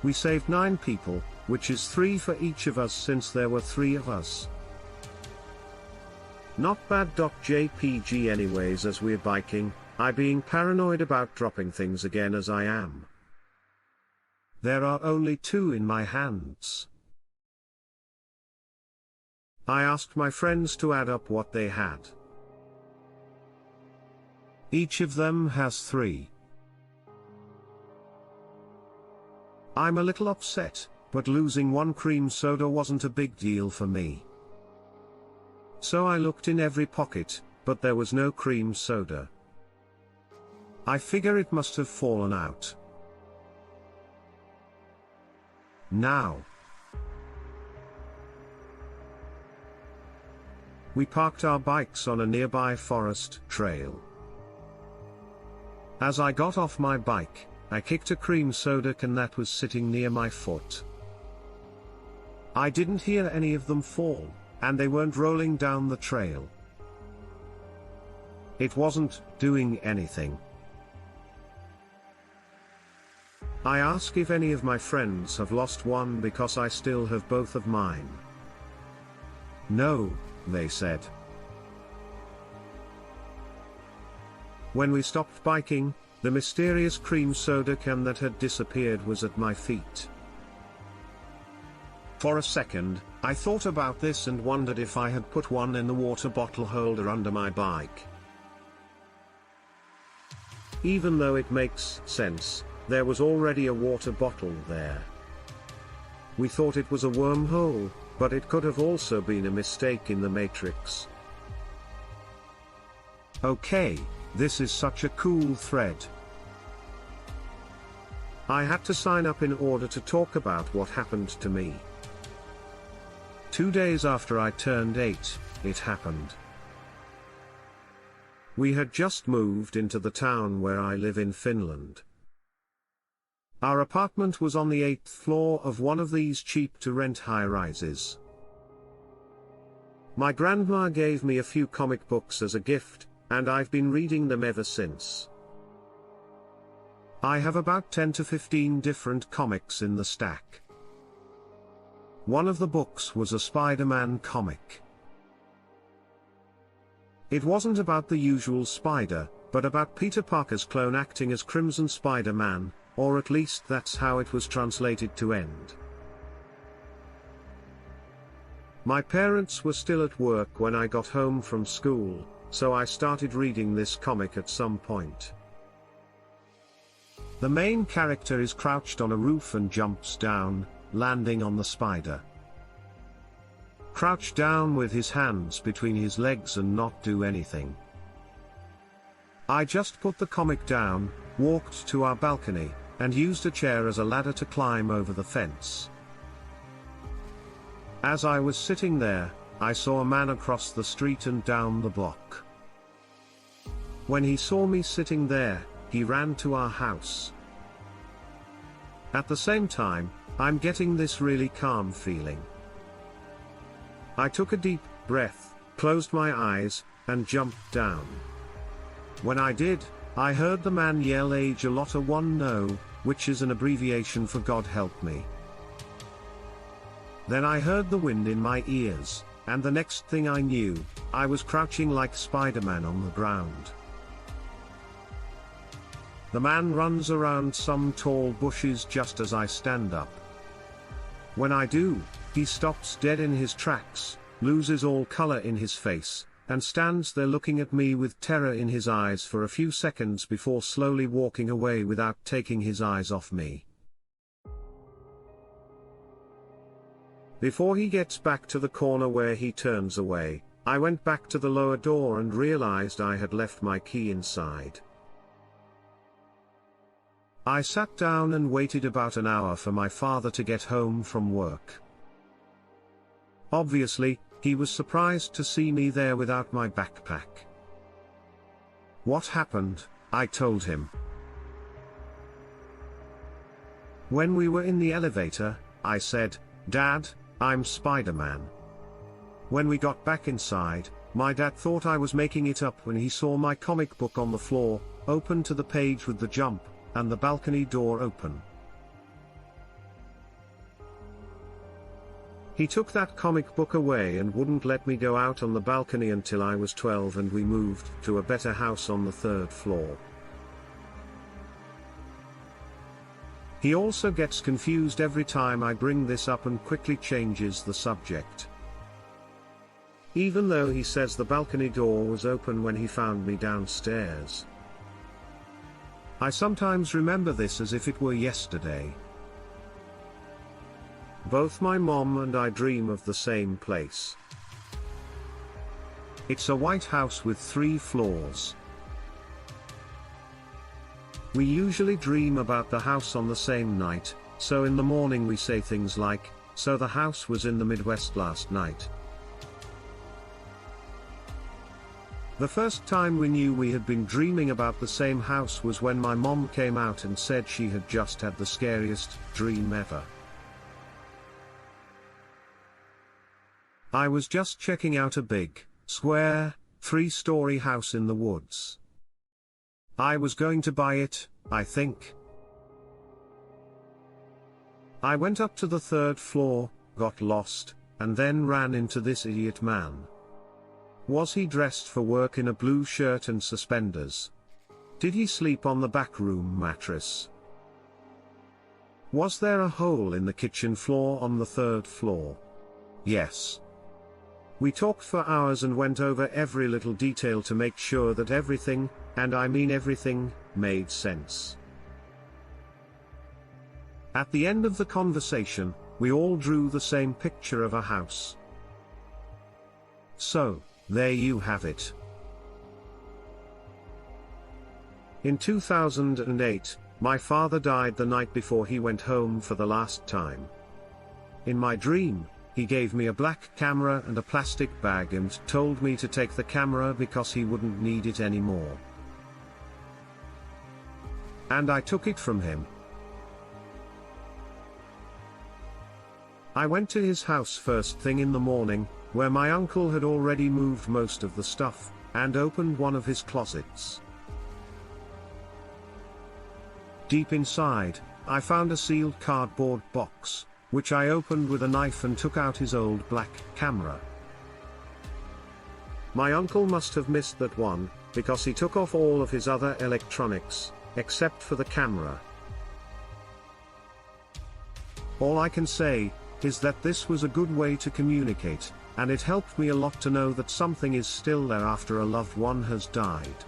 We saved 9 people, which is 3 for each of us since there were 3 of us. Not bad. JPG anyways. As we're biking, I being paranoid about dropping things again as I am. There are only 2 in my hands. I asked my friends to add up what they had. Each of them has 3. I'm a little upset, but losing one cream soda wasn't a big deal for me. So I looked in every pocket, but there was no cream soda. I figure it must have fallen out. Now, we parked our bikes on a nearby forest trail. As I got off my bike, I kicked a cream soda can that was sitting near my foot. I didn't hear any of them fall, and they weren't rolling down the trail. It wasn't doing anything. I ask if any of my friends have lost one because I still have both of mine. No, they said. When we stopped biking, the mysterious cream soda can that had disappeared was at my feet. For a second, I thought about this and wondered if I had put one in the water bottle holder under my bike. Even though it makes sense, there was already a water bottle there. We thought it was a wormhole, but it could have also been a mistake in the matrix. Okay, this is such a cool thread. I had to sign up in order to talk about what happened to me. 2 days after I turned 8, it happened. We had just moved into the town where I live in Finland. Our apartment was on the 8th floor of one of these cheap-to-rent high-rises. My grandma gave me a few comic books as a gift, and I've been reading them ever since. I have about 10 to 15 different comics in the stack. One of the books was a Spider-Man comic. It wasn't about the usual spider, but about Peter Parker's clone acting as Crimson Spider-Man, or at least that's how it was translated to end. My parents were still at work when I got home from school, so I started reading this comic at some point. The main character is crouched on a roof and jumps down, landing on the spider. Crouch down with his hands between his legs and not do anything. I just put the comic down, walked to our balcony, and used a chair as a ladder to climb over the fence. As I was sitting there, I saw a man across the street and down the block. When he saw me sitting there, he ran to our house. At the same time, I'm getting this really calm feeling. I took a deep breath, closed my eyes, and jumped down. When I did, I heard the man yell "Age a lotta one no," which is an abbreviation for God help me. Then I heard the wind in my ears, and the next thing I knew, I was crouching like Spider-Man on the ground. The man runs around some tall bushes just as I stand up. When I do, he stops dead in his tracks, loses all color in his face, and stands there looking at me with terror in his eyes for a few seconds before slowly walking away without taking his eyes off me. Before he gets back to the corner where he turns away, I went back to the lower door and realized I had left my key inside. I sat down and waited about an hour for my father to get home from work. Obviously, he was surprised to see me there without my backpack. What happened? I told him. When we were in the elevator, I said, "Dad, I'm Spider-Man." When we got back inside, my dad thought I was making it up when he saw my comic book on the floor, open to the page with the jump, and the balcony door open. He took that comic book away and wouldn't let me go out on the balcony until I was 12 and we moved to a better house on the 3rd floor. He also gets confused every time I bring this up and quickly changes the subject. Even though he says the balcony door was open when he found me downstairs. I sometimes remember this as if it were yesterday. Both my mom and I dream of the same place. It's a white house with 3 floors. We usually dream about the house on the same night, so in the morning we say things like, "So the house was in the Midwest last night." The first time we knew we had been dreaming about the same house was when my mom came out and said she had just had the scariest dream ever. I was just checking out a big, square, 3-story house in the woods. I was going to buy it, I think. I went up to the 3rd floor, got lost, and then ran into this idiot man. Was he dressed for work in a blue shirt and suspenders? Did he sleep on the back room mattress? Was there a hole in the kitchen floor on the 3rd floor? Yes. We talked for hours and went over every little detail to make sure that everything, and I mean everything, made sense. At the end of the conversation, we all drew the same picture of a house. So, there you have it. In 2008, my father died the night before he went home for the last time. In my dream, he gave me a black camera and a plastic bag and told me to take the camera because he wouldn't need it anymore. And I took it from him. I went to his house first thing in the morning, where my uncle had already moved most of the stuff, and opened one of his closets. Deep inside, I found a sealed cardboard box, which I opened with a knife and took out his old black camera. My uncle must have missed that one, because he took off all of his other electronics, except for the camera. All I can say is that this was a good way to communicate, and it helped me a lot to know that something is still there after a loved one has died.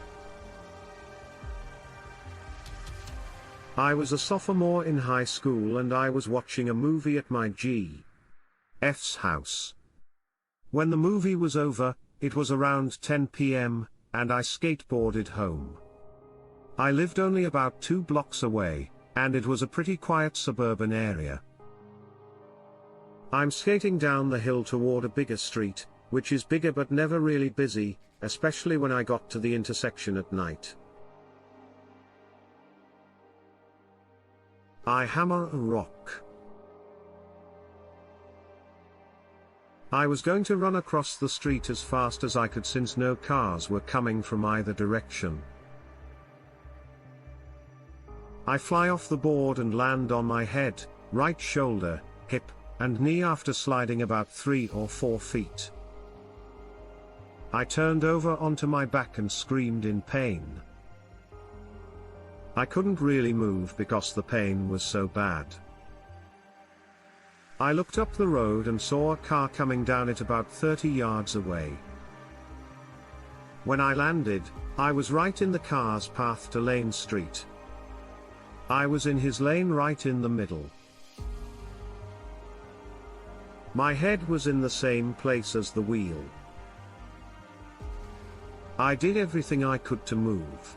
I was a sophomore in high school and I was watching a movie at my G.F.'s house. When the movie was over, it was around 10 p.m., and I skateboarded home. I lived only about 2 blocks away, and it was a pretty quiet suburban area. I'm skating down the hill toward a bigger street, which is bigger but never really busy, especially when I got to the intersection at night. I hammer a rock. I was going to run across the street as fast as I could since no cars were coming from either direction. I fly off the board and land on my head, right shoulder, hip, and knee after sliding about 3 or 4 feet. I turned over onto my back and screamed in pain. I couldn't really move because the pain was so bad. I looked up the road and saw a car coming down it about 30 yards away. When I landed, I was right in the car's path to Lane Street. I was in his lane right in the middle. My head was in the same place as the wheel. I did everything I could to move.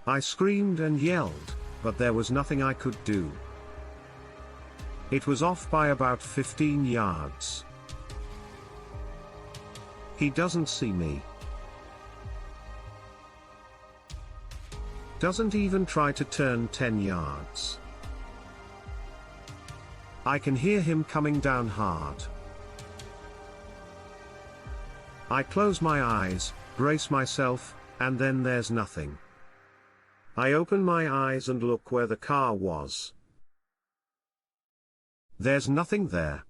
I screamed and yelled, but there was nothing I could do. It was off by about 15 yards. He doesn't see me. Doesn't even try to turn 10 yards. I can hear him coming down hard. I close my eyes, brace myself, and then there's nothing. I open my eyes and look where the car was. There's nothing there.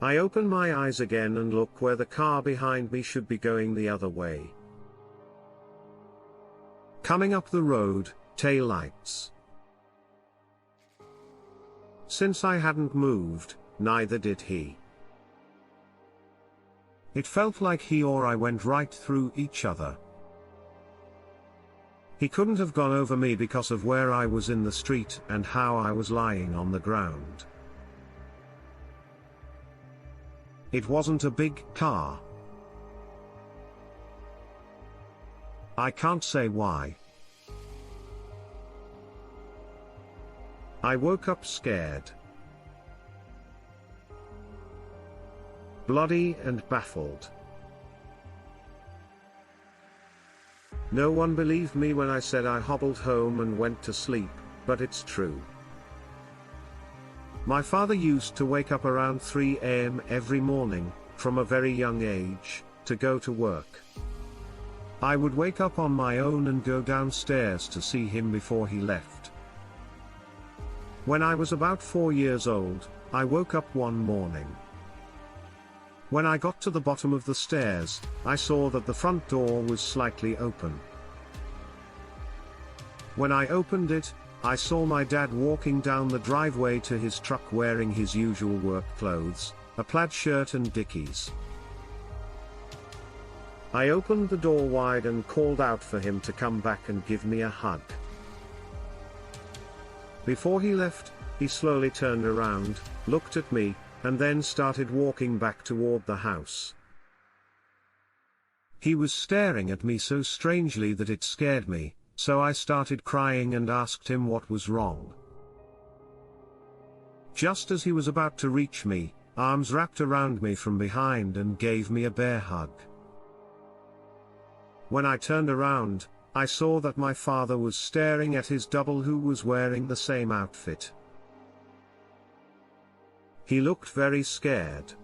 I open my eyes again and look where the car behind me should be going the other way. Coming up the road, taillights. Since I hadn't moved, neither did he. It felt like he or I went right through each other. He couldn't have gone over me because of where I was in the street and how I was lying on the ground. It wasn't a big car. I can't say why. I woke up scared, bloody and baffled. No one believed me when I said I hobbled home and went to sleep, but it's true. My father used to wake up around 3 a.m. every morning, from a very young age, to go to work. I would wake up on my own and go downstairs to see him before he left. When I was about 4 years old, I woke up one morning. When I got to the bottom of the stairs, I saw that the front door was slightly open. When I opened it, I saw my dad walking down the driveway to his truck wearing his usual work clothes, a plaid shirt and dickies. I opened the door wide and called out for him to come back and give me a hug. Before he left, he slowly turned around, looked at me, and then started walking back toward the house. He was staring at me so strangely that it scared me, so I started crying and asked him what was wrong. Just as he was about to reach me, arms wrapped around me from behind and gave me a bear hug. When I turned around, I saw that my father was staring at his double who was wearing the same outfit. He looked very scared.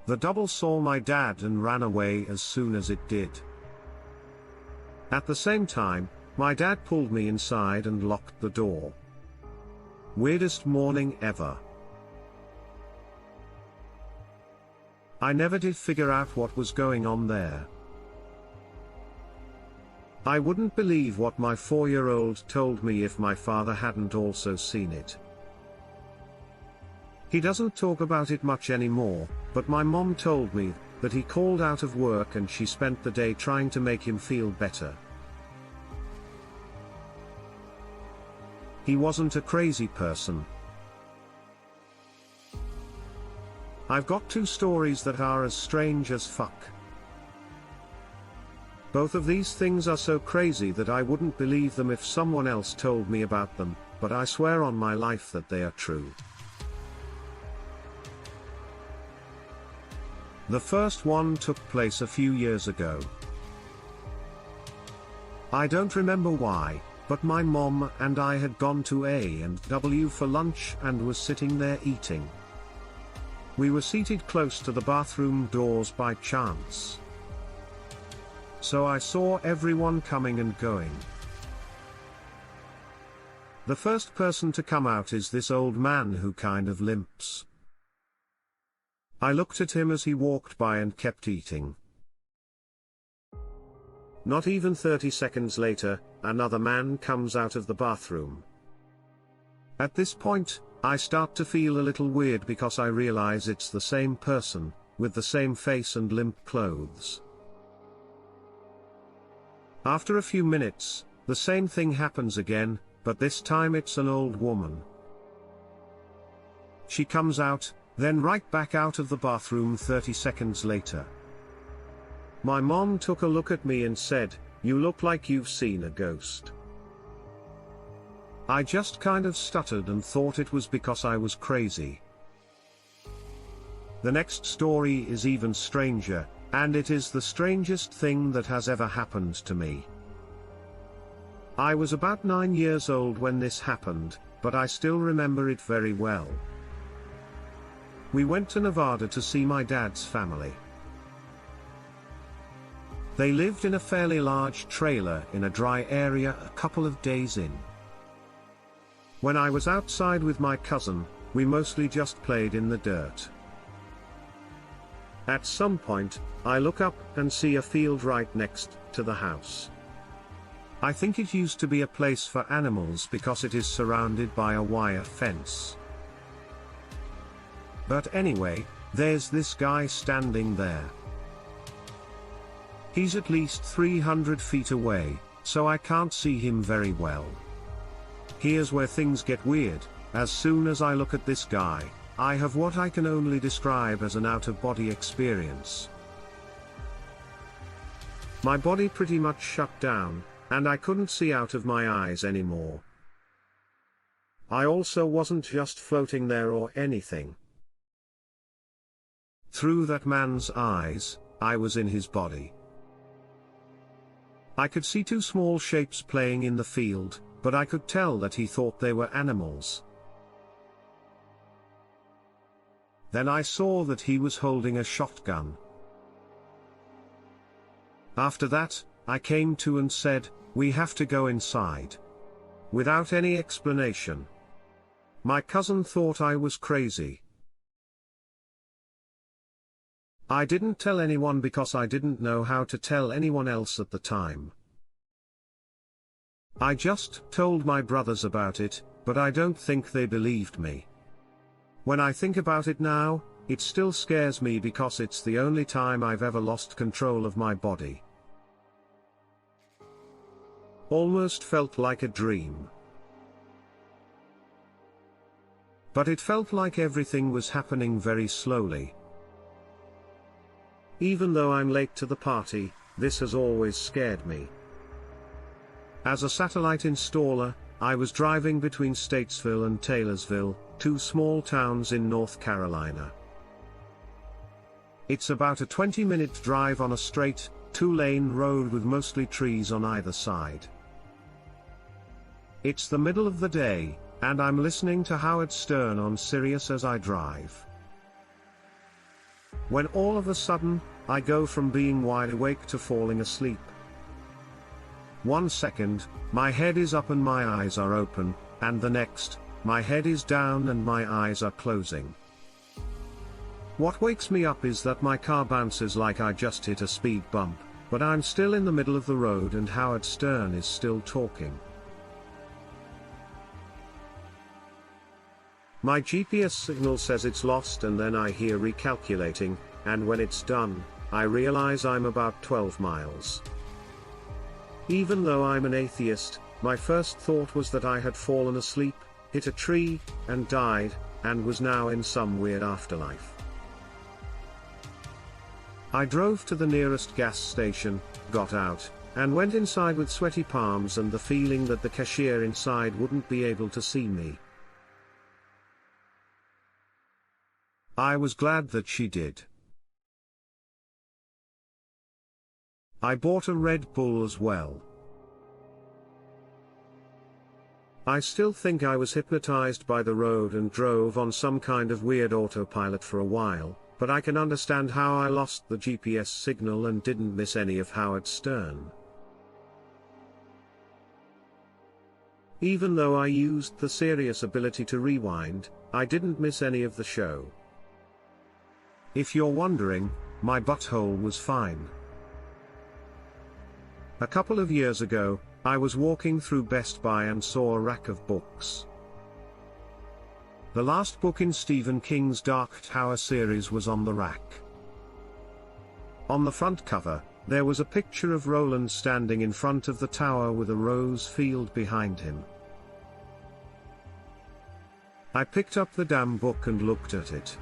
The double saw my dad and ran away as soon as it did. At the same time, my dad pulled me inside and locked the door. Weirdest morning ever. I never did figure out what was going on there. I wouldn't believe what my 4-year-old told me if my father hadn't also seen it. He doesn't talk about it much anymore, but my mom told me that he called out of work and she spent the day trying to make him feel better. He wasn't a crazy person. I've got 2 stories that are as strange as fuck. Both of these things are so crazy that I wouldn't believe them if someone else told me about them, but I swear on my life that they are true. The first one took place a few years ago. I don't remember why, but my mom and I had gone to A&W for lunch and was sitting there eating. We were seated close to the bathroom doors by chance. So I saw everyone coming and going. The first person to come out is this old man who kind of limps. I looked at him as he walked by and kept eating. Not even 30 seconds later, another man comes out of the bathroom. At this point, I start to feel a little weird because I realize it's the same person, with the same face and limp clothes. After a few minutes, the same thing happens again, but this time it's an old woman. She comes out, then right back out of the bathroom 30 seconds later. My mom took a look at me and said, "You look like you've seen a ghost." I just kind of stuttered and thought it was because I was crazy. The next story is even stranger, and it is the strangest thing that has ever happened to me. I was about 9 years old when this happened, but I still remember it very well. We went to Nevada to see my dad's family. They lived in a fairly large trailer in a dry area a couple of days in. When I was outside with my cousin, we mostly just played in the dirt. At some point, I look up and see a field right next to the house. I think it used to be a place for animals because it is surrounded by a wire fence. But anyway, there's this guy standing there. He's at least 300 feet away, so I can't see him very well. Here's where things get weird. As soon as I look at this guy, I have what I can only describe as an out-of-body experience. My body pretty much shut down, and I couldn't see out of my eyes anymore. I also wasn't just floating there or anything. Through that man's eyes, I was in his body. I could see two small shapes playing in the field, but I could tell that he thought they were animals. Then I saw that he was holding a shotgun. After that, I came to and said, "We have to go inside." Without any explanation. My cousin thought I was crazy. I didn't tell anyone because I didn't know how to tell anyone else at the time. I just told my brothers about it, but I don't think they believed me. When I think about it now, it still scares me because it's the only time I've ever lost control of my body. Almost felt like a dream. But it felt like everything was happening very slowly. Even though I'm late to the party, this has always scared me. As a satellite installer, I was driving between Statesville and Taylorsville, two small towns in North Carolina. It's about a 20-minute drive on a straight, two-lane road with mostly trees on either side. It's the middle of the day, and I'm listening to Howard Stern on Sirius as I drive. When all of a sudden, I go from being wide awake to falling asleep. 1 second, my head is up and my eyes are open, and the next, my head is down and my eyes are closing. What wakes me up is that my car bounces like I just hit a speed bump, but I'm still in the middle of the road and Howard Stern is still talking. My GPS signal says it's lost and then I hear recalculating, and when it's done, I realize I'm about 12 miles. Even though I'm an atheist, my first thought was that I had fallen asleep, hit a tree, and died, and was now in some weird afterlife. I drove to the nearest gas station, got out, and went inside with sweaty palms and the feeling that the cashier inside wouldn't be able to see me. I was glad that she did. I bought a Red Bull as well. I still think I was hypnotized by the road and drove on some kind of weird autopilot for a while, but I can understand how I lost the GPS signal and didn't miss any of Howard Stern. Even though I used the Sirius ability to rewind, I didn't miss any of the show. If you're wondering, my butthole was fine. A couple of years ago, I was walking through Best Buy and saw a rack of books. The last book in Stephen King's Dark Tower series was on the rack. On the front cover, there was a picture of Roland standing in front of the tower with a rose field behind him. I picked up the damn book and looked at it.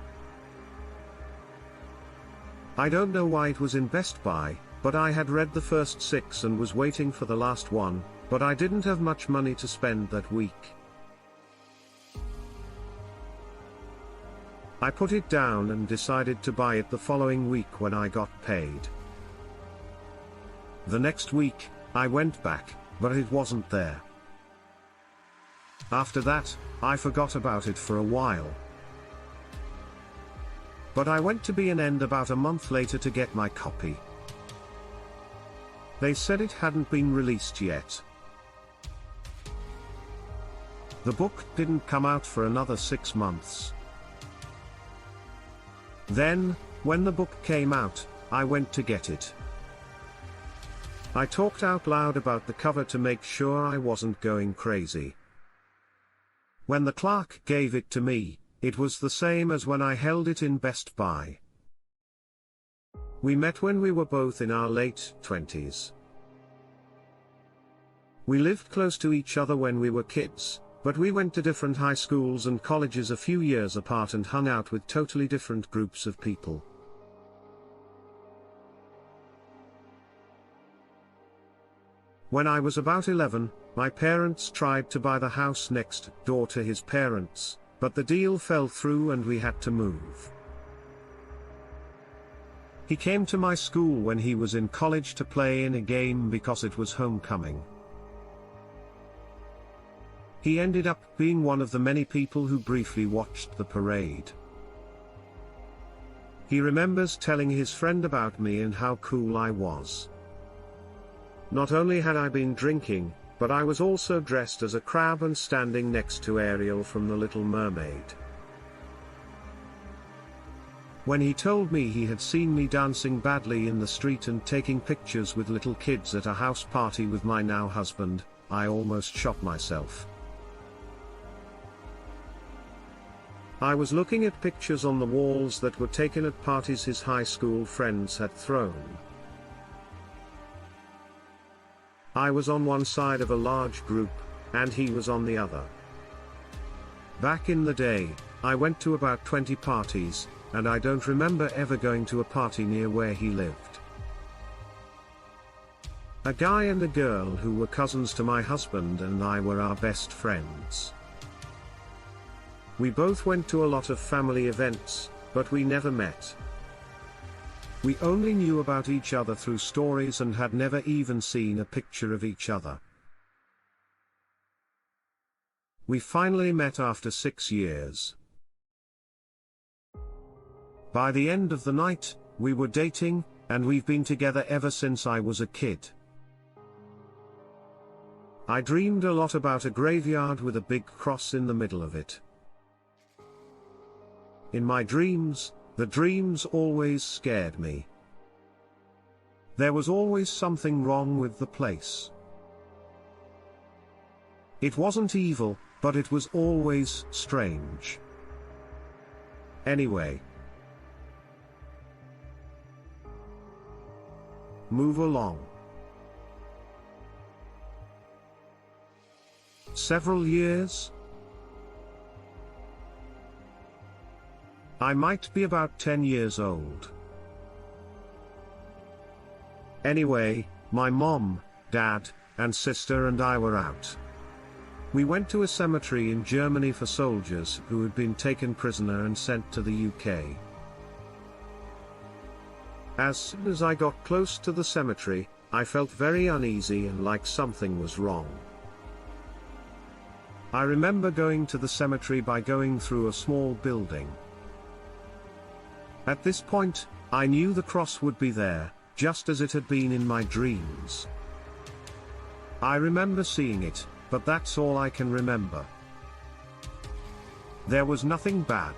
I don't know why it was in Best Buy, but I had read the first 6 and was waiting for the last one, but I didn't have much money to spend that week. I put it down and decided to buy it the following week when I got paid. The next week, I went back, but it wasn't there. After that, I forgot about it for a while. But I went to B&N about a month later to get my copy. They said it hadn't been released yet. The book didn't come out for another 6 months. Then, when the book came out, I went to get it. I talked out loud about the cover to make sure I wasn't going crazy. When the clerk gave it to me, it was the same as when I held it in Best Buy. We met when we were both in our late 20s. We lived close to each other when we were kids, but we went to different high schools and colleges a few years apart and hung out with totally different groups of people. When I was about 11, my parents tried to buy the house next door to his parents, but the deal fell through and we had to move. He came to my school when he was in college to play in a game because it was homecoming. He ended up being one of the many people who briefly watched the parade. He remembers telling his friend about me and how cool I was. Not only had I been drinking, but I was also dressed as a crab and standing next to Ariel from The Little Mermaid. When he told me he had seen me dancing badly in the street and taking pictures with little kids at a house party with my now husband, I almost shot myself. I was looking at pictures on the walls that were taken at parties his high school friends had thrown. I was on one side of a large group, and he was on the other. Back in the day, I went to about 20 parties, and I don't remember ever going to a party near where he lived. A guy and a girl who were cousins to my husband and I were our best friends. We both went to a lot of family events, but we never met. We only knew about each other through stories and had never even seen a picture of each other. We finally met after 6 years. By the end of the night, we were dating, and we've been together ever since I was a kid. I dreamed a lot about a graveyard with a big cross in the middle of it. In my dreams, the dreams always scared me. There was always something wrong with the place. It wasn't evil, but it was always strange. Anyway. Move along. Several years? I might be about 10 years old. Anyway, my mom, dad, and sister and I were out. We went to a cemetery in Germany for soldiers who had been taken prisoner and sent to the UK. As soon as I got close to the cemetery, I felt very uneasy and like something was wrong. I remember going to the cemetery by going through a small building. At this point, I knew the cross would be there, just as it had been in my dreams. I remember seeing it, but that's all I can remember. There was nothing bad.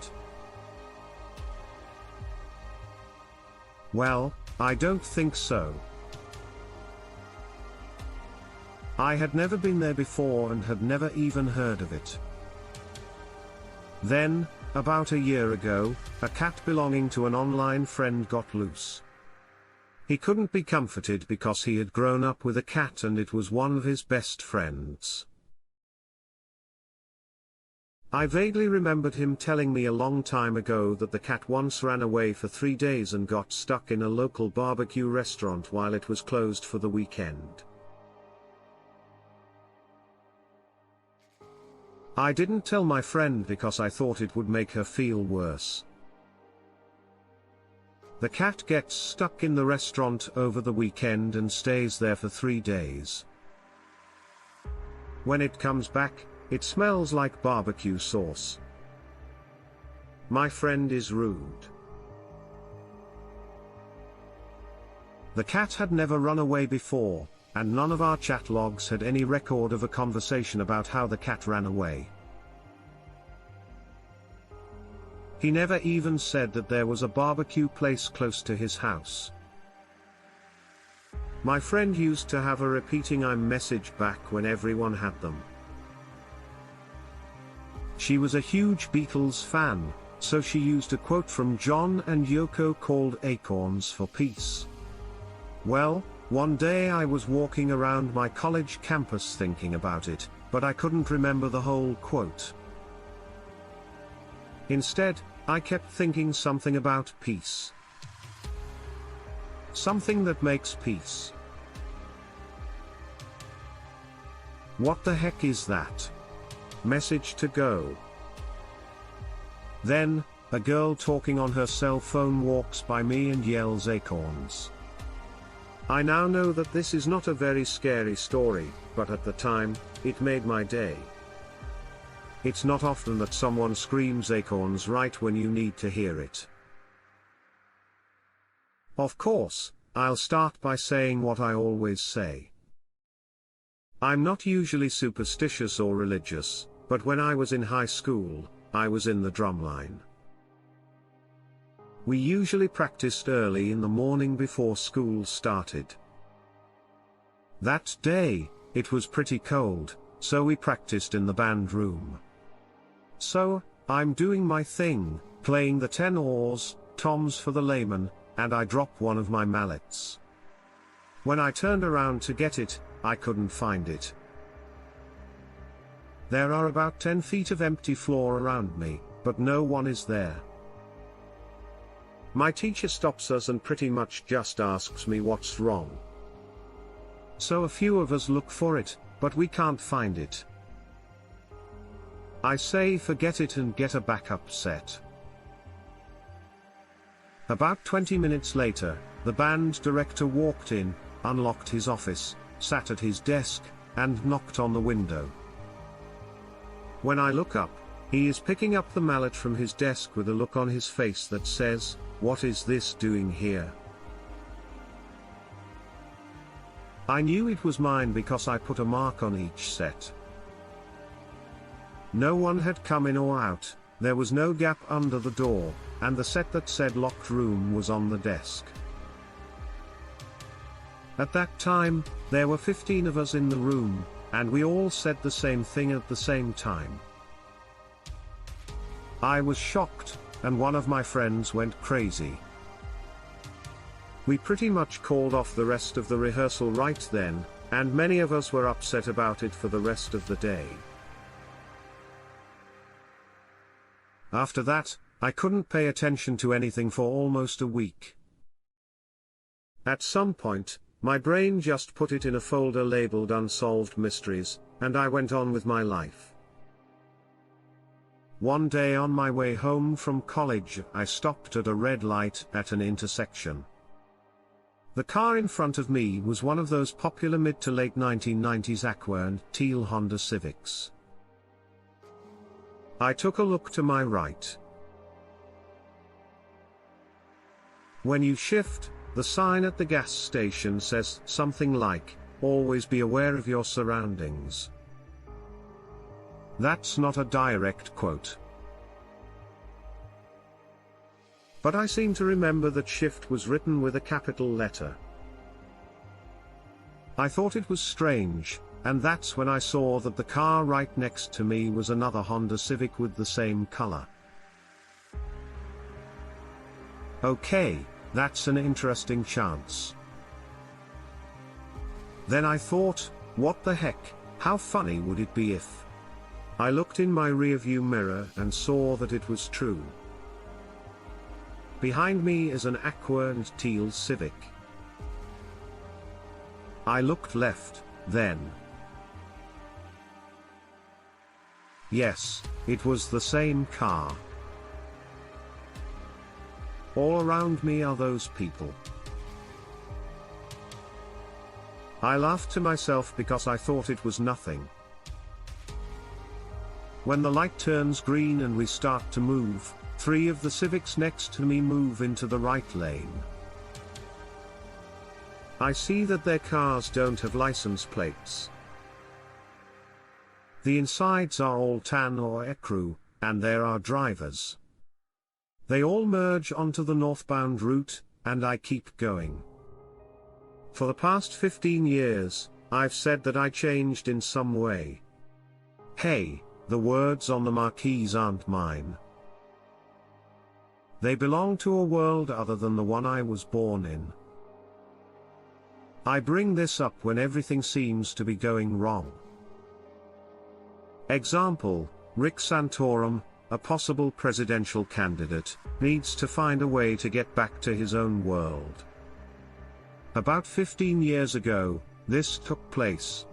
Well, I don't think so. I had never been there before and had never even heard of it. Then, about a year ago, a cat belonging to an online friend got loose. He couldn't be comforted because he had grown up with a cat and it was one of his best friends. I vaguely remembered him telling me a long time ago that the cat once ran away for 3 days and got stuck in a local barbecue restaurant while it was closed for the weekend. I didn't tell my friend because I thought it would make her feel worse. The cat gets stuck in the restaurant over the weekend and stays there for 3 days. When it comes back, it smells like barbecue sauce. My friend is rude. The cat had never run away before, and none of our chat logs had any record of a conversation about how the cat ran away. He never even said that there was a barbecue place close to his house. My friend used to have a repeating I'm message back when everyone had them. She was a huge Beatles fan, so she used a quote from John and Yoko called Acorns for Peace. Well, one day I was walking around my college campus thinking about it, but I couldn't remember the whole quote. Instead, I kept thinking something about peace. Something that makes peace. What the heck is that? Message to go. Then, a girl talking on her cell phone walks by me and yells acorns. I now know that this is not a very scary story, but at the time, it made my day. It's not often that someone screams acorns right when you need to hear it. Of course, I'll start by saying what I always say. I'm not usually superstitious or religious, but when I was in high school, I was in the drumline. We usually practiced early in the morning before school started. That day, it was pretty cold, so we practiced in the band room. So, I'm doing my thing, playing the tenors, toms for the layman, and I drop one of my mallets. When I turned around to get it, I couldn't find it. There are about 10 feet of empty floor around me, but no one is there. My teacher stops us and pretty much just asks me what's wrong. So a few of us look for it, but we can't find it. I say forget it and get a backup set. About 20 minutes later, the band director walked in, unlocked his office, sat at his desk, and knocked on the window. When I look up, he is picking up the mallet from his desk with a look on his face that says, "What is this doing here?" I knew it was mine because I put a mark on each set. No one had come in or out, there was no gap under the door, and the set that said locked room was on the desk. At that time, there were 15 of us in the room, and we all said the same thing at the same time. I was shocked, and one of my friends went crazy. We pretty much called off the rest of the rehearsal right then, and many of us were upset about it for the rest of the day. After that, I couldn't pay attention to anything for almost a week. At some point, my brain just put it in a folder labeled Unsolved Mysteries, and I went on with my life. One day on my way home from college, I stopped at a red light at an intersection. The car in front of me was one of those popular mid to late 1990s aqua and teal Honda Civics. I took a look to my right. When you shift, the sign at the gas station says something like, "Always be aware of your surroundings." That's not a direct quote. But I seem to remember that shift was written with a capital letter. I thought it was strange, and that's when I saw that the car right next to me was another Honda Civic with the same color. Okay, that's an interesting chance. Then I thought, what the heck, how funny would it be if... I looked in my rearview mirror and saw that it was true. Behind me is an aqua and teal Civic. I looked left, then. Yes, it was the same car. All around me are those people. I laughed to myself because I thought it was nothing. When the light turns green and we start to move, 3 of the Civics next to me move into the right lane. I see that their cars don't have license plates. The insides are all tan or ecru, and there are drivers. They all merge onto the northbound route, and I keep going. For the past 15 years, I've said that I changed in some way. Hey, the words on the marquees aren't mine. They belong to a world other than the one I was born in. I bring this up when everything seems to be going wrong. Example, Rick Santorum, a possible presidential candidate, needs to find a way to get back to his own world. About 15 years ago, this took place.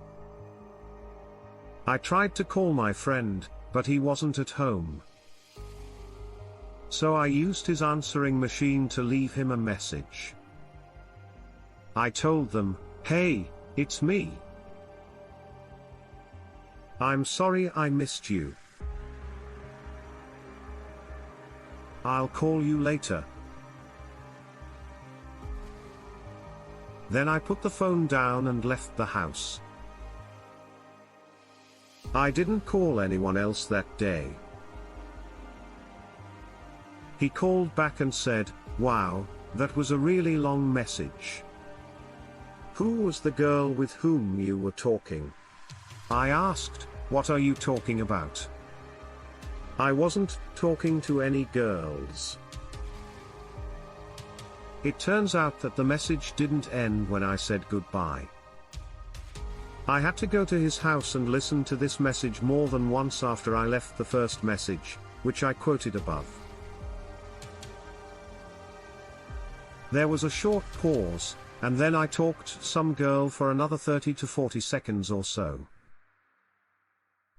I tried to call my friend, but he wasn't at home. So I used his answering machine to leave him a message. I told them, "Hey, it's me. I'm sorry I missed you. I'll call you later." Then I put the phone down and left the house. I didn't call anyone else that day. He called back and said, "Wow, that was a really long message. Who was the girl with whom you were talking?" I asked, "What are you talking about?" I wasn't talking to any girls. It turns out that the message didn't end when I said goodbye. I had to go to his house and listen to this message more than once after I left the first message, which I quoted above. There was a short pause, and then I talked to some girl for another 30 to 40 seconds or so.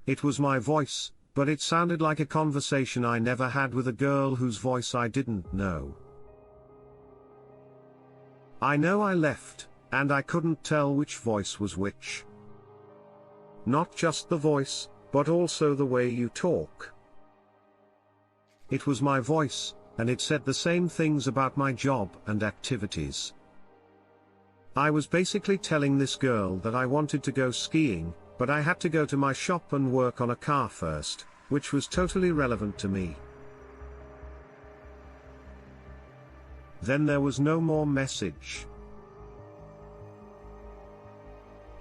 It was my voice, but it sounded like a conversation I never had with a girl whose voice I didn't know. I know I left, and I couldn't tell which voice was which. Not just the voice, but also the way you talk. It was my voice, and it said the same things about my job and activities. I was basically telling this girl that I wanted to go skiing, but I had to go to my shop and work on a car first, which was totally relevant to me. Then there was no more message.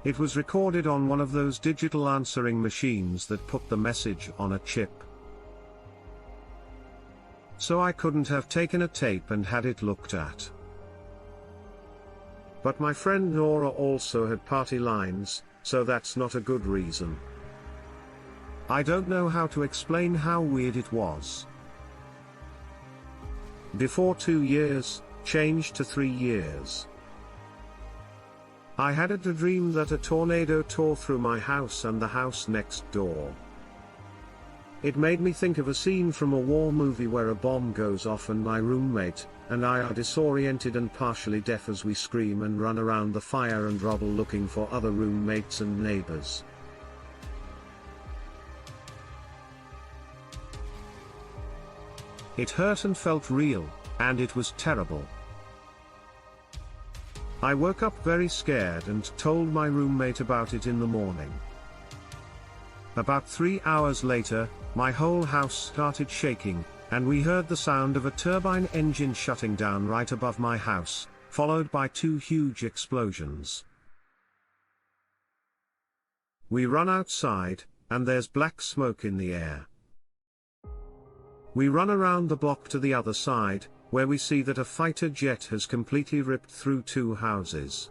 It was recorded on one of those digital answering machines that put the message on a chip. So I couldn't have taken a tape and had it looked at. But my friend Nora also had party lines, so that's not a good reason. I don't know how to explain how weird it was. Before 2 years, changed to 3 years. I had a dream that a tornado tore through my house and the house next door. It made me think of a scene from a war movie where a bomb goes off and my roommate and I are disoriented and partially deaf as we scream and run around the fire and rubble looking for other roommates and neighbors. It hurt and felt real, and it was terrible. I woke up very scared and told my roommate about it in the morning. About 3 hours later, my whole house started shaking, and we heard the sound of a turbine engine shutting down right above my house, followed by 2 huge explosions. We run outside, and there's black smoke in the air. We run around the block to the other side, where we see that a fighter jet has completely ripped through 2 houses.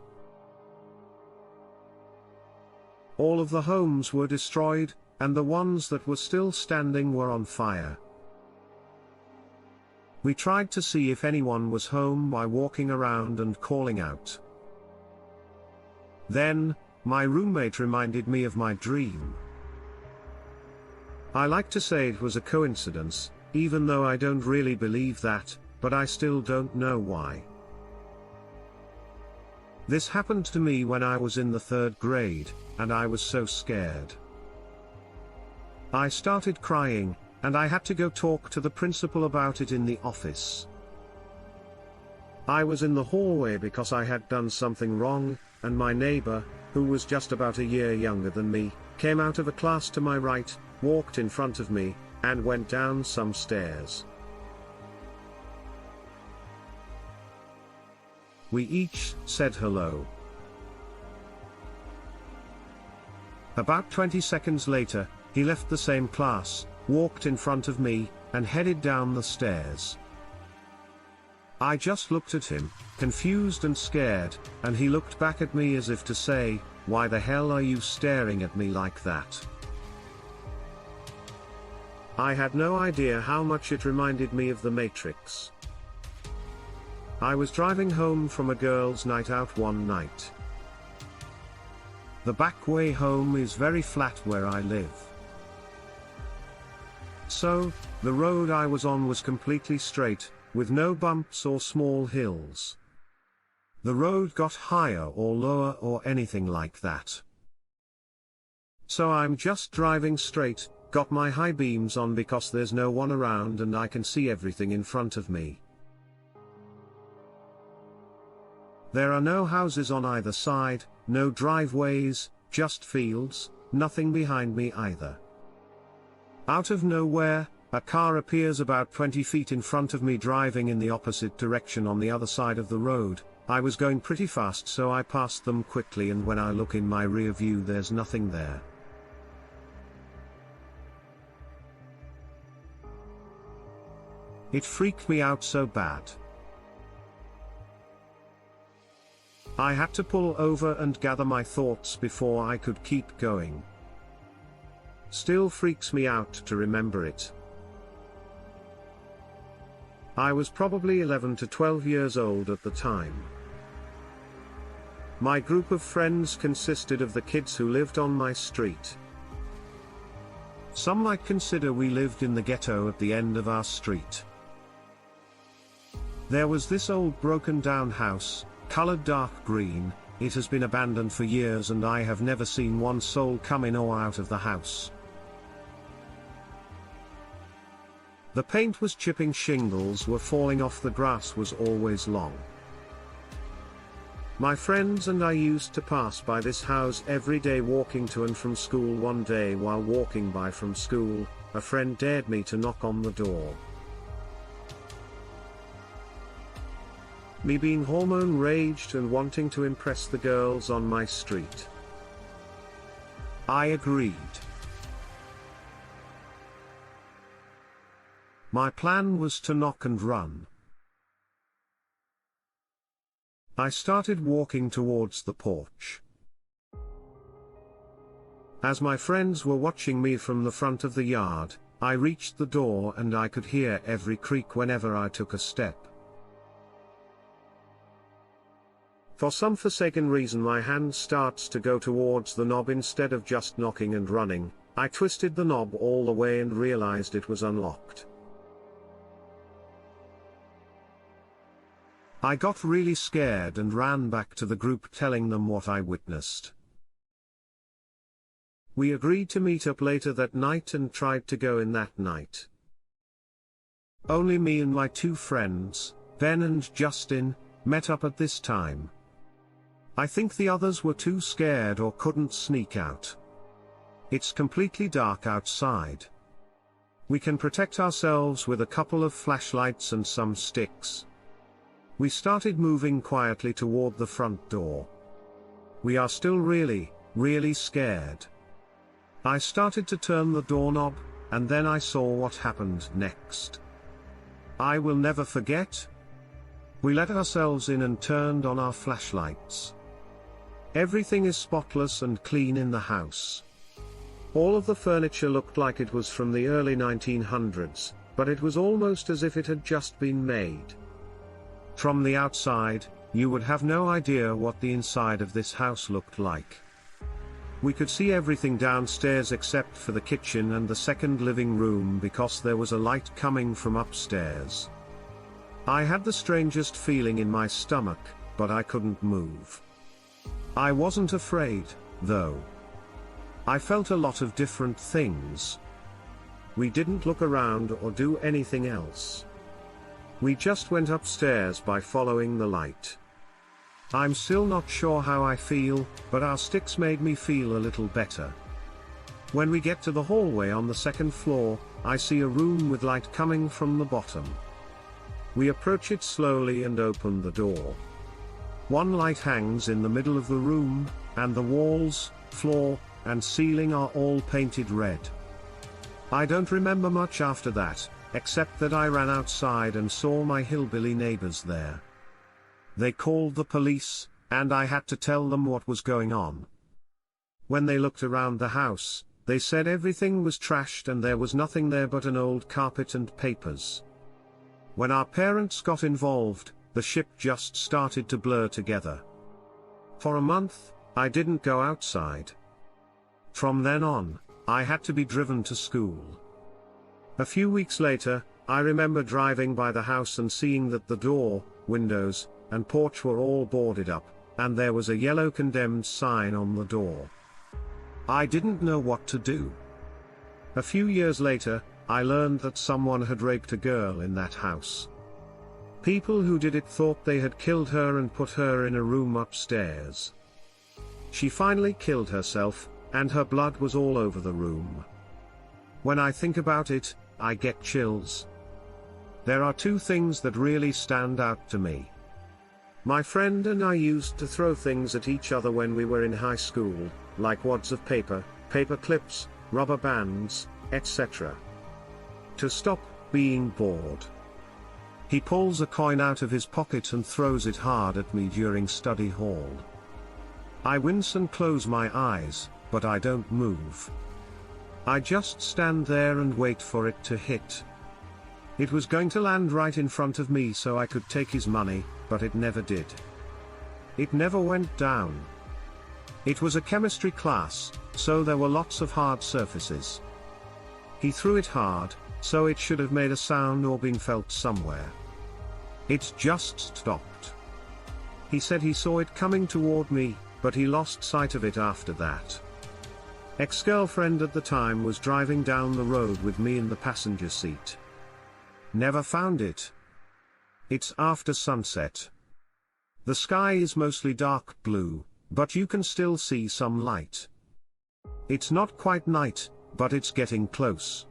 All of the homes were destroyed, and the ones that were still standing were on fire. We tried to see if anyone was home by walking around and calling out. Then, my roommate reminded me of my dream. I like to say it was a coincidence, even though I don't really believe that, but I still don't know why. This happened to me when I was in the 3rd grade, and I was so scared. I started crying, and I had to go talk to the principal about it in the office. I was in the hallway because I had done something wrong, and my neighbor, who was just about a year younger than me, came out of a class to my right, walked in front of me, and went down some stairs. We each said hello. About 20 seconds later, he left the same class, walked in front of me, and headed down the stairs. I just looked at him, confused and scared, and he looked back at me as if to say, "Why the hell are you staring at me like that?" I had no idea how much it reminded me of The Matrix. I was driving home from a girls' night out one night. The back way home is very flat where I live. So, the road I was on was completely straight, with no bumps or small hills. The road got higher or lower or anything like that. So I'm just driving straight, got my high beams on because there's no one around and I can see everything in front of me. There are no houses on either side, no driveways, just fields, nothing behind me either. Out of nowhere, a car appears about 20 feet in front of me driving in the opposite direction on the other side of the road. I was going pretty fast so I passed them quickly, and when I look in my rear view there's nothing there. It freaked me out so bad. I had to pull over and gather my thoughts before I could keep going. Still freaks me out to remember it. I was probably 11 to 12 years old at the time. My group of friends consisted of the kids who lived on my street. Some might consider we lived in the ghetto at the end of our street. There was this old broken down house, colored dark green. It has been abandoned for years and I have never seen one soul come in or out of the house. The paint was chipping, shingles were falling off, the grass was always long. My friends and I used to pass by this house every day walking to and from school. One day while walking by from school, a friend dared me to knock on the door. Me being hormone raged and wanting to impress the girls on my street, I agreed. My plan was to knock and run. I started walking towards the porch. As my friends were watching me from the front of the yard, I reached the door and I could hear every creak whenever I took a step. For some forsaken reason my hand starts to go towards the knob instead of just knocking and running. I twisted the knob all the way and realized it was unlocked. I got really scared and ran back to the group telling them what I witnessed. We agreed to meet up later that night and tried to go in that night. Only me and my two friends, Ben and Justin, met up at this time. I think the others were too scared or couldn't sneak out. It's completely dark outside. We can protect ourselves with a couple of flashlights and some sticks. We started moving quietly toward the front door. We are still really, really scared. I started to turn the doorknob, and then I saw what happened next. I will never forget. We let ourselves in and turned on our flashlights. Everything is spotless and clean in the house. All of the furniture looked like it was from the early 1900s, but it was almost as if it had just been made. From the outside, you would have no idea what the inside of this house looked like. We could see everything downstairs except for the kitchen and the second living room because there was a light coming from upstairs. I had the strangest feeling in my stomach, but I couldn't move. I wasn't afraid, though. I felt a lot of different things. We didn't look around or do anything else. We just went upstairs by following the light. I'm still not sure how I feel, but our sticks made me feel a little better. When we get to the hallway on the second floor, I see a room with light coming from the bottom. We approach it slowly and open the door. One light hangs in the middle of the room, and the walls, floor, and ceiling are all painted red. I don't remember much after that, except that I ran outside and saw my hillbilly neighbors there. They called the police, and I had to tell them what was going on. When they looked around the house, they said everything was trashed and there was nothing there but an old carpet and papers. When our parents got involved, the ship just started to blur together. For a month, I didn't go outside. From then on, I had to be driven to school. A few weeks later, I remember driving by the house and seeing that the door, windows, and porch were all boarded up, and there was a yellow condemned sign on the door. I didn't know what to do. A few years later, I learned that someone had raped a girl in that house. People who did it thought they had killed her and put her in a room upstairs. She finally killed herself, and her blood was all over the room. When I think about it, I get chills. There are two things that really stand out to me. My friend and I used to throw things at each other when we were in high school, like wads of paper, paper clips, rubber bands, etc. To stop being bored. He pulls a coin out of his pocket and throws it hard at me during study hall. I wince and close my eyes, but I don't move. I just stand there and wait for it to hit. It was going to land right in front of me so I could take his money, but it never did. It never went down. It was a chemistry class, so there were lots of hard surfaces. He threw it hard, so it should have made a sound or been felt somewhere. It just stopped. He said he saw it coming toward me, but he lost sight of it after that. Ex-girlfriend at the time was driving down the road with me in the passenger seat. Never found it. It's after sunset. The sky is mostly dark blue, but you can still see some light. It's not quite night, but it's getting close.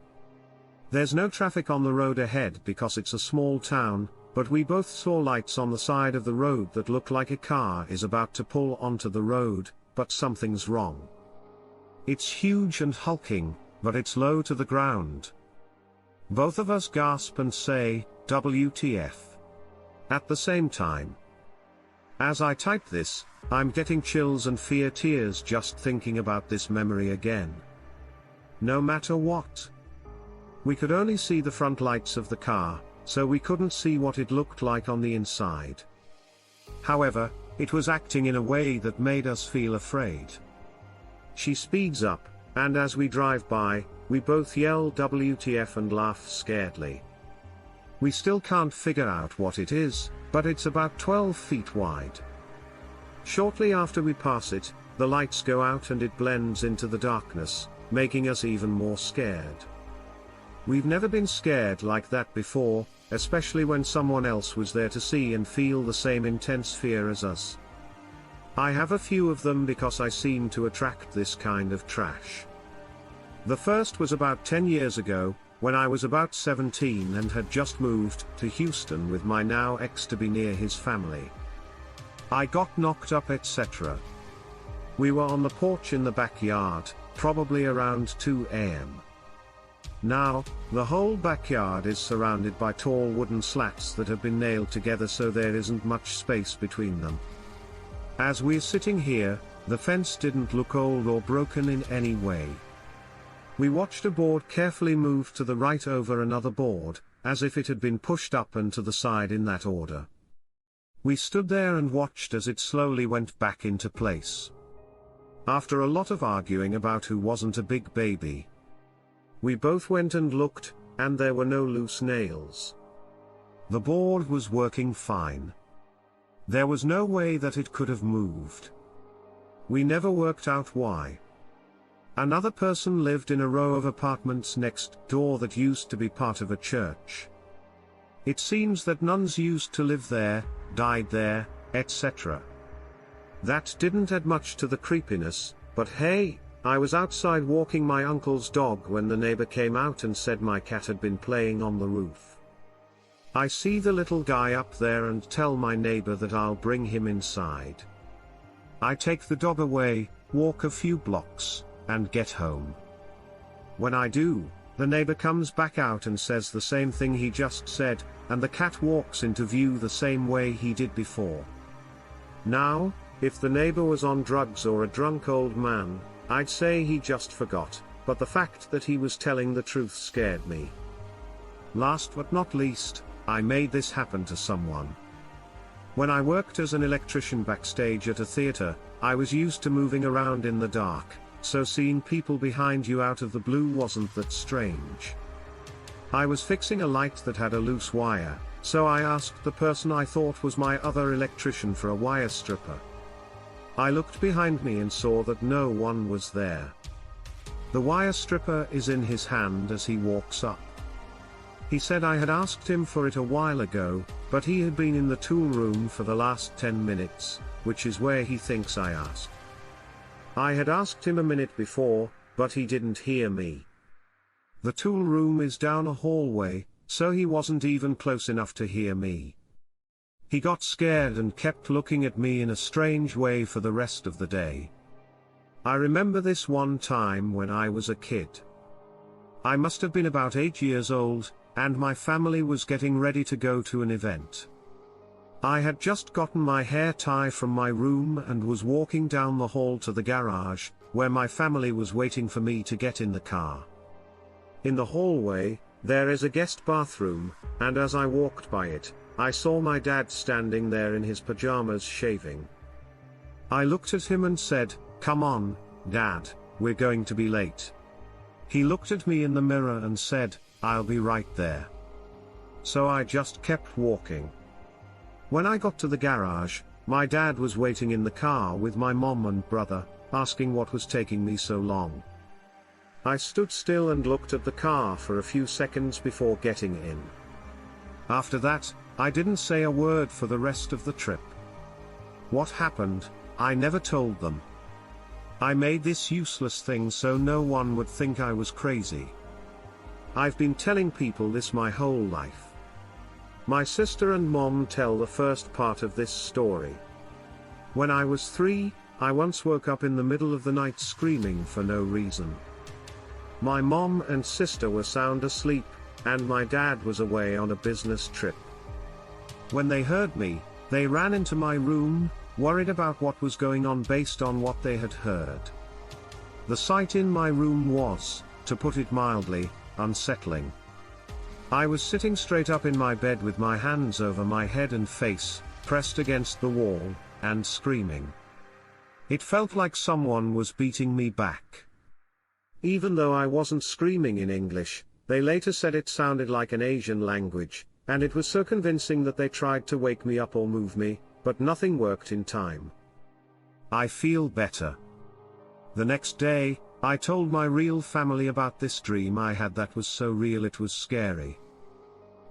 There's no traffic on the road ahead because it's a small town, but we both saw lights on the side of the road that look like a car is about to pull onto the road, but something's wrong. It's huge and hulking, but it's low to the ground. Both of us gasp and say, WTF. At the same time. As I type this, I'm getting chills and fear tears just thinking about this memory again. No matter what. We could only see the front lights of the car, so we couldn't see what it looked like on the inside. However, it was acting in a way that made us feel afraid. She speeds up, and as we drive by, we both yell WTF and laugh scaredly. We still can't figure out what it is, but it's about 12 feet wide. Shortly after we pass it, the lights go out and it blends into the darkness, making us even more scared. We've never been scared like that before, especially when someone else was there to see and feel the same intense fear as us. I have a few of them because I seem to attract this kind of trash. The first was about 10 years ago, when I was about 17 and had just moved to Houston with my now ex to be near his family. I got knocked up, etc. We were on the porch in the backyard, probably around 2 a.m. Now, the whole backyard is surrounded by tall wooden slats that have been nailed together so there isn't much space between them. As we're sitting here, the fence didn't look old or broken in any way. We watched a board carefully move to the right over another board, as if it had been pushed up and to the side in that order. We stood there and watched as it slowly went back into place. After a lot of arguing about who wasn't a big baby, we both went and looked, and there were no loose nails. The board was working fine. There was no way that it could have moved. We never worked out why. Another person lived in a row of apartments next door that used to be part of a church. It seems that nuns used to live there, died there, etc. That didn't add much to the creepiness, but hey, I was outside walking my uncle's dog when the neighbor came out and said my cat had been playing on the roof. I see the little guy up there and tell my neighbor that I'll bring him inside. I take the dog away, walk a few blocks, and get home. When I do, The neighbor comes back out and says the same thing he just said, and the cat walks into view the same way he did before. Now, if the neighbor was on drugs or a drunk old man, I'd say he just forgot, but the fact that he was telling the truth scared me. Last but not least, I made this happen to someone. When I worked as an electrician backstage at a theater, I was used to moving around in the dark, so seeing people behind you out of the blue wasn't that strange. I was fixing a light that had a loose wire, so I asked the person I thought was my other electrician for a wire stripper. I looked behind me and saw that no one was there. The wire stripper is in his hand as he walks up. He said I had asked him for it a while ago, but he had been in the tool room for the last 10 minutes, which is where he thinks I asked. I had asked him a minute before, but he didn't hear me. The tool room is down a hallway, so he wasn't even close enough to hear me. He got scared and kept looking at me in a strange way for the rest of the day. I remember this one time when I was a kid. I must have been about 8 years old, and my family was getting ready to go to an event. I had just gotten my hair tie from my room and was walking down the hall to the garage, where my family was waiting for me to get in the car. In the hallway, there is a guest bathroom, and as I walked by it, I saw my dad standing there in his pajamas shaving. I looked at him and said, "Come on, Dad, we're going to be late." He looked at me in the mirror and said, "I'll be right there." So I just kept walking. When I got to the garage, my dad was waiting in the car with my mom and brother, asking what was taking me so long. I stood still and looked at the car for a few seconds before getting in. After that, I didn't say a word for the rest of the trip. What happened, I never told them. I made this useless thing so no one would think I was crazy. I've been telling people this my whole life. My sister and mom tell the first part of this story. When I was 3, I once woke up in the middle of the night screaming for no reason. My mom and sister were sound asleep, and my dad was away on a business trip. When they heard me, they ran into my room, worried about what was going on based on what they had heard. The sight in my room was, to put it mildly, unsettling. I was sitting straight up in my bed with my hands over my head and face, pressed against the wall, and screaming. It felt like someone was beating me back. Even though I wasn't screaming in English, they later said it sounded like an Asian language, and it was so convincing that they tried to wake me up or move me, but nothing worked in time. I feel better. The next day, I told my real family about this dream I had that was so real it was scary.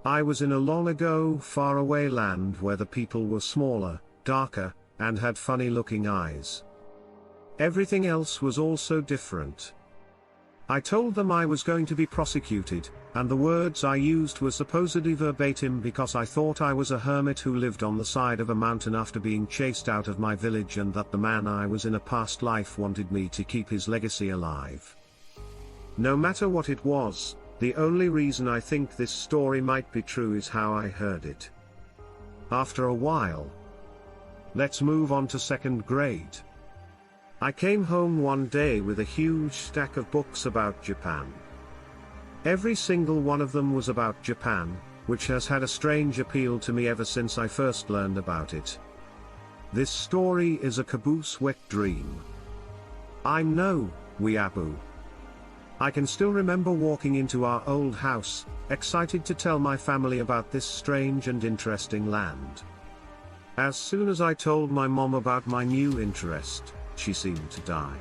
I was in a long ago, far away land where the people were smaller, darker, and had funny looking eyes. Everything else was also different. I told them I was going to be prosecuted, and the words I used were supposedly verbatim because I thought I was a hermit who lived on the side of a mountain after being chased out of my village and that the man I was in a past life wanted me to keep his legacy alive. No matter what it was, the only reason I think this story might be true is how I heard it. After a while. Let's move on to 2nd grade. I came home one day with a huge stack of books about Japan. Every single one of them was about Japan, which has had a strange appeal to me ever since I first learned about it. This story is a caboose wet dream. I'm no weeaboo. I can still remember walking into our old house, excited to tell my family about this strange and interesting land. As soon as I told my mom about my new interest, she seemed to die.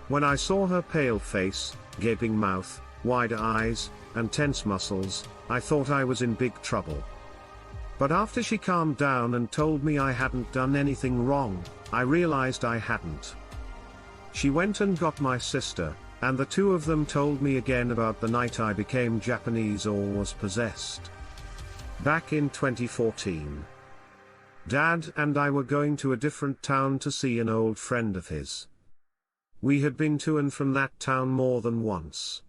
When I saw her pale face, gaping mouth, wide eyes, and tense muscles, I thought I was in big trouble. But after she calmed down and told me I hadn't done anything wrong, I realized I hadn't. She went and got my sister, and the two of them told me again about the night I became Japanese or was possessed. Back in 2014. Dad and I were going to a different town to see an old friend of his. We had been to and from that town more than once.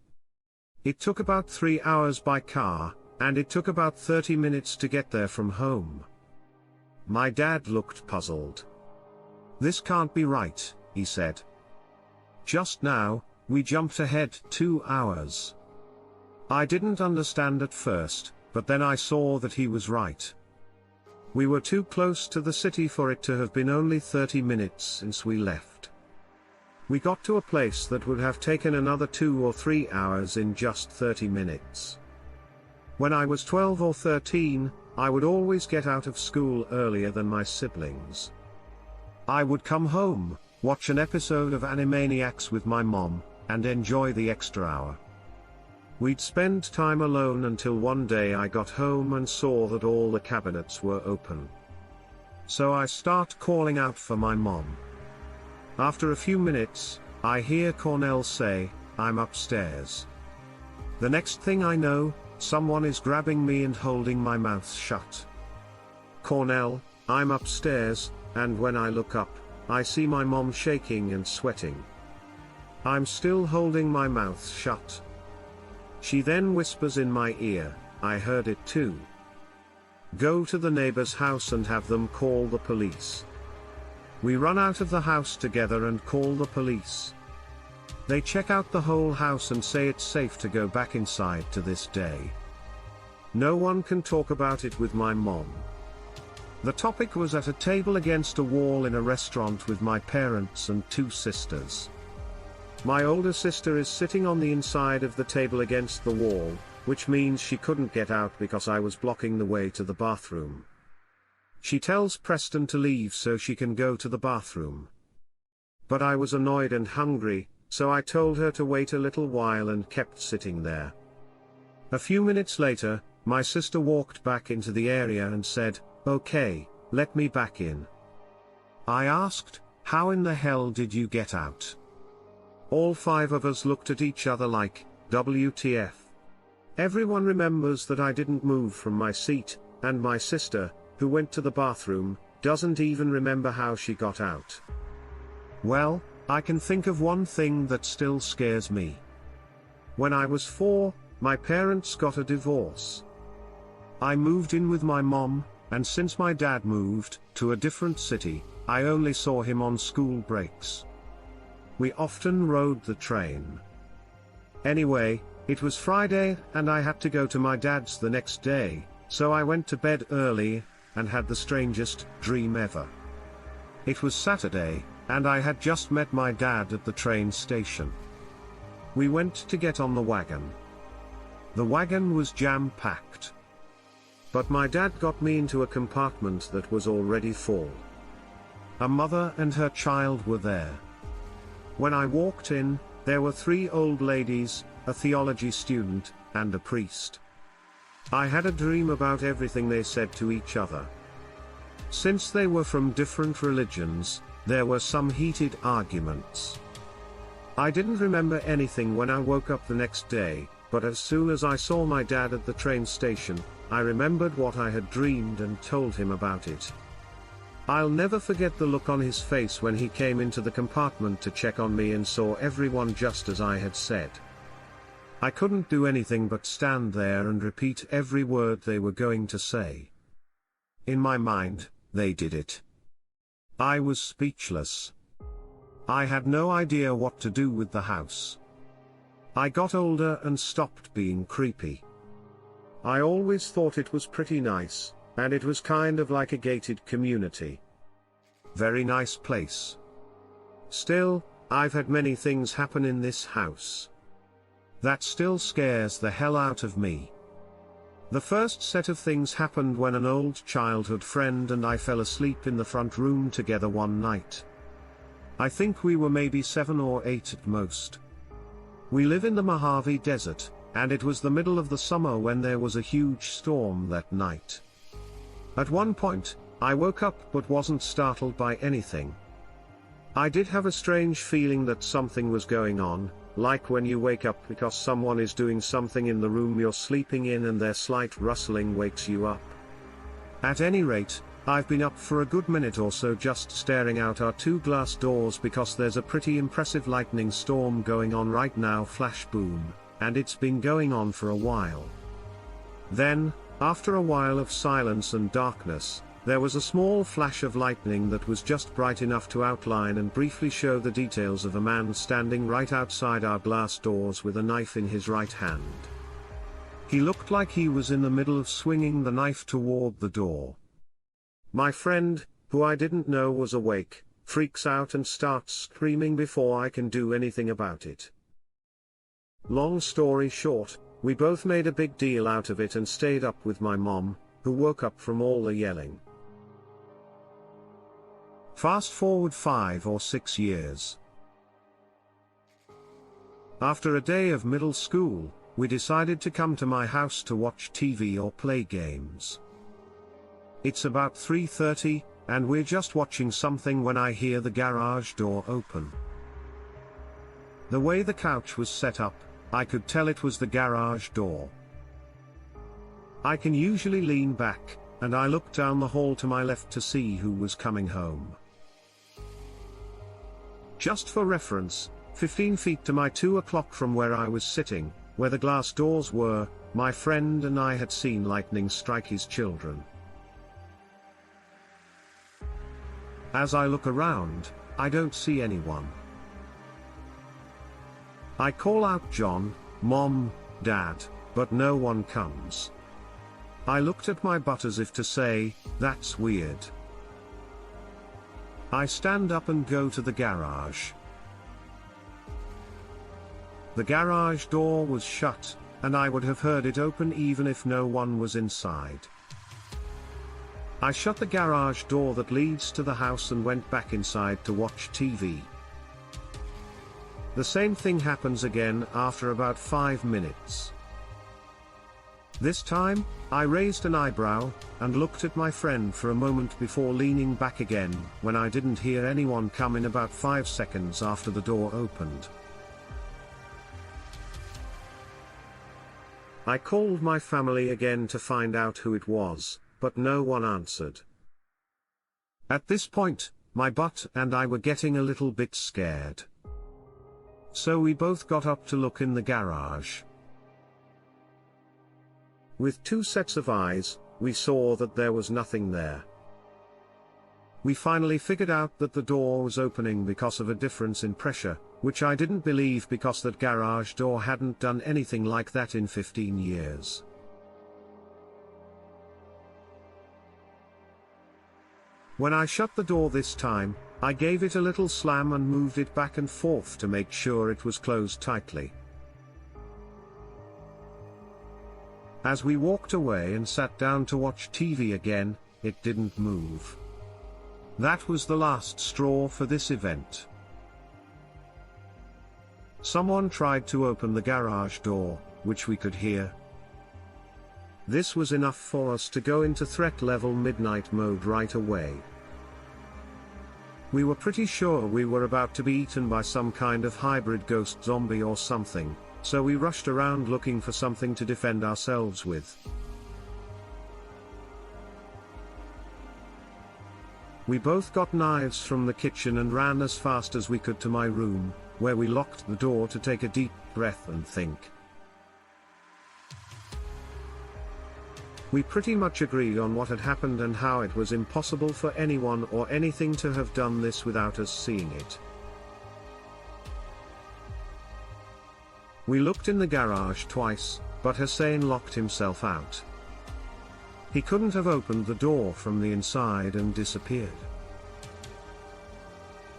It took about 3 hours by car, and it took about 30 minutes to get there from home. My dad looked puzzled. "This can't be right," he said. "Just now, we jumped ahead 2 hours." I didn't understand at first, but then I saw that he was right. We were too close to the city for it to have been only 30 minutes since we left. We got to a place that would have taken another 2 or 3 hours in just 30 minutes. When I was 12 or 13, I would always get out of school earlier than my siblings. I would come home, watch an episode of Animaniacs with my mom, and enjoy the extra hour. We'd spend time alone until one day I got home and saw that all the cabinets were open. So I start calling out for my mom. After a few minutes, I hear Cornell say, "I'm upstairs." The next thing I know, someone is grabbing me and holding my mouth shut. "Cornell, I'm upstairs," and when I look up, I see my mom shaking and sweating. I'm still holding my mouth shut. She then whispers in my ear, "I heard it too. Go to the neighbor's house and have them call the police." We run out of the house together and call the police. They check out the whole house and say it's safe to go back inside to this day. No one can talk about it with my mom. The topic was at a table against a wall in a restaurant with my parents and 2 sisters. My older sister is sitting on the inside of the table against the wall, which means she couldn't get out because I was blocking the way to the bathroom. She tells Preston to leave so she can go to the bathroom. But I was annoyed and hungry, so I told her to wait a little while and kept sitting there. A few minutes later, my sister walked back into the area and said, "Okay, let me back in." I asked, "How in the hell did you get out?" All 5 of us looked at each other like, WTF. Everyone remembers that I didn't move from my seat, and my sister, who went to the bathroom, doesn't even remember how she got out. Well, I can think of one thing that still scares me. When I was 4, my parents got a divorce. I moved in with my mom, and since my dad moved to a different city, I only saw him on school breaks. We often rode the train. Anyway, it was Friday and I had to go to my dad's the next day, so I went to bed early, and had the strangest dream ever. It was Saturday, and I had just met my dad at the train station. We went to get on the wagon. The wagon was jam-packed. But my dad got me into a compartment that was already full. A mother and her child were there. When I walked in, there were 3 old ladies, a theology student, and a priest. I had a dream about everything they said to each other. Since they were from different religions, there were some heated arguments. I didn't remember anything when I woke up the next day, but as soon as I saw my dad at the train station, I remembered what I had dreamed and told him about it. I'll never forget the look on his face when he came into the compartment to check on me and saw everyone just as I had said. I couldn't do anything but stand there and repeat every word they were going to say. In my mind, they did it. I was speechless. I had no idea what to do with the house. I got older and stopped being creepy. I always thought it was pretty nice, and it was kind of like a gated community. Very nice place. Still, I've had many things happen in this house. That still scares the hell out of me. The first set of things happened when an old childhood friend and I fell asleep in the front room together one night. I think we were maybe 7 or 8 at most. We live in the Mojave Desert, and it was the middle of the summer when there was a huge storm that night. At one point, I woke up but wasn't startled by anything. I did have a strange feeling that something was going on, like when you wake up because someone is doing something in the room you're sleeping in and their slight rustling wakes you up. At any rate, I've been up for a good minute or so just staring out our 2 glass doors because there's a pretty impressive lightning storm going on right now, flash boom, and it's been going on for a while. Then, after a while of silence and darkness, there was a small flash of lightning that was just bright enough to outline and briefly show the details of a man standing right outside our glass doors with a knife in his right hand. He looked like he was in the middle of swinging the knife toward the door. My friend, who I didn't know was awake, freaks out and starts screaming before I can do anything about it. Long story short, we both made a big deal out of it and stayed up with my mom, who woke up from all the yelling. Fast forward 5 or 6 years. After a day of middle school, we decided to come to my house to watch TV or play games. It's about 3:30, and we're just watching something when I hear the garage door open. The way the couch was set up, I could tell it was the garage door. I can usually lean back, and I looked down the hall to my left to see who was coming home. Just for reference, 15 feet to my 2 o'clock from where I was sitting, where the glass doors were, my friend and I had seen lightning strike his children. As I look around, I don't see anyone. I call out John, Mom, Dad, but no one comes. I looked at my butt as if to say, that's weird. I stand up and go to the garage. The garage door was shut, and I would have heard it open even if no one was inside. I shut the garage door that leads to the house and went back inside to watch TV. The same thing happens again after about 5 minutes. This time, I raised an eyebrow, and looked at my friend for a moment before leaning back again, when I didn't hear anyone come in about 5 seconds after the door opened. I called my family again to find out who it was, but no one answered. At this point, my butt and I were getting a little bit scared. So we both got up to look in the garage. With 2 sets of eyes, we saw that there was nothing there. We finally figured out that the door was opening because of a difference in pressure, which I didn't believe because that garage door hadn't done anything like that in 15 years. When I shut the door this time, I gave it a little slam and moved it back and forth to make sure it was closed tightly. As we walked away and sat down to watch TV again, it didn't move. That was the last straw for this event. Someone tried to open the garage door, which we could hear. This was enough for us to go into threat level midnight mode right away. We were pretty sure we were about to be eaten by some kind of hybrid ghost zombie or something, so we rushed around looking for something to defend ourselves with. We both got knives from the kitchen and ran as fast as we could to my room, where we locked the door to take a deep breath and think. We pretty much agreed on what had happened and how it was impossible for anyone or anything to have done this without us seeing it. We looked in the garage twice, but Hussein locked himself out. He couldn't have opened the door from the inside and disappeared.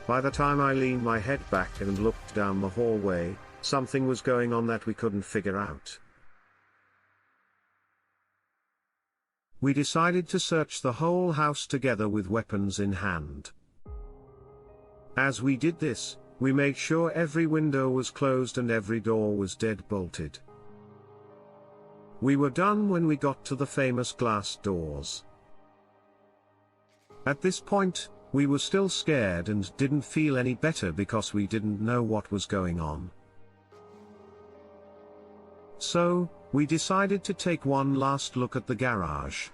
By the time I leaned my head back and looked down the hallway, something was going on that we couldn't figure out. We decided to search the whole house together with weapons in hand. As we did this, we made sure every window was closed and every door was dead bolted. We were done when we got to the famous glass doors. At this point, we were still scared and didn't feel any better because we didn't know what was going on. So, we decided to take one last look at the garage.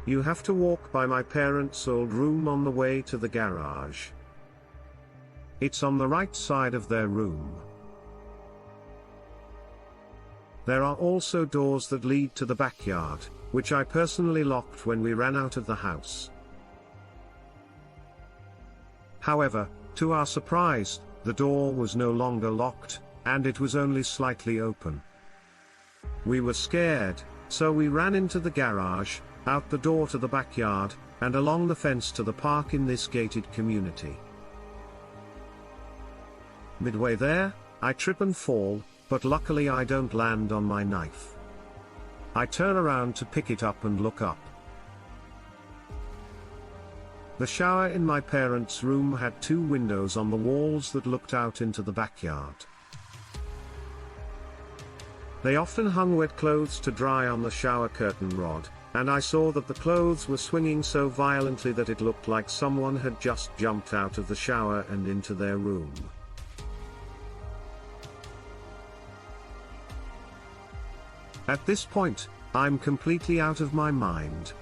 You have to walk by my parents' old room on the way to the garage. It's on the right side of their room. There are also doors that lead to the backyard, which I personally locked when we ran out of the house. However, to our surprise, the door was no longer locked, and it was only slightly open. We were scared, so we ran into the garage, out the door to the backyard, and along the fence to the park in this gated community. Midway there, I trip and fall, but luckily I don't land on my knife. I turn around to pick it up and look up. The shower in my parents' room had 2 windows on the walls that looked out into the backyard. They often hung wet clothes to dry on the shower curtain rod, and I saw that the clothes were swinging so violently that it looked like someone had just jumped out of the shower and into their room. At this point, I'm completely out of my mind.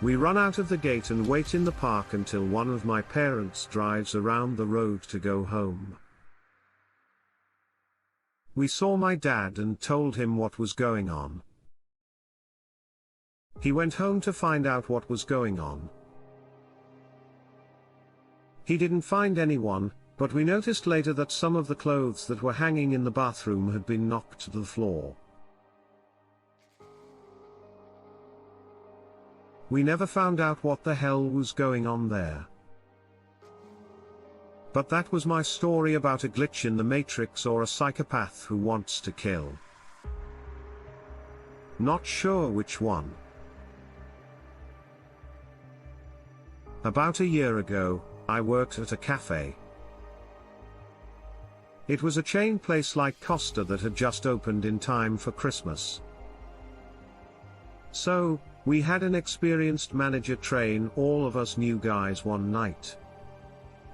We run out of the gate and wait in the park until one of my parents drives around the road to go home. We saw my dad and told him what was going on. He went home to find out what was going on. He didn't find anyone, but we noticed later that some of the clothes that were hanging in the bathroom had been knocked to the floor. We never found out what the hell was going on there. But that was my story about a glitch in the Matrix or a psychopath who wants to kill. Not sure which one. About a year ago, I worked at a cafe. It was a chain place like Costa that had just opened in time for Christmas. So, we had an experienced manager train all of us new guys one night.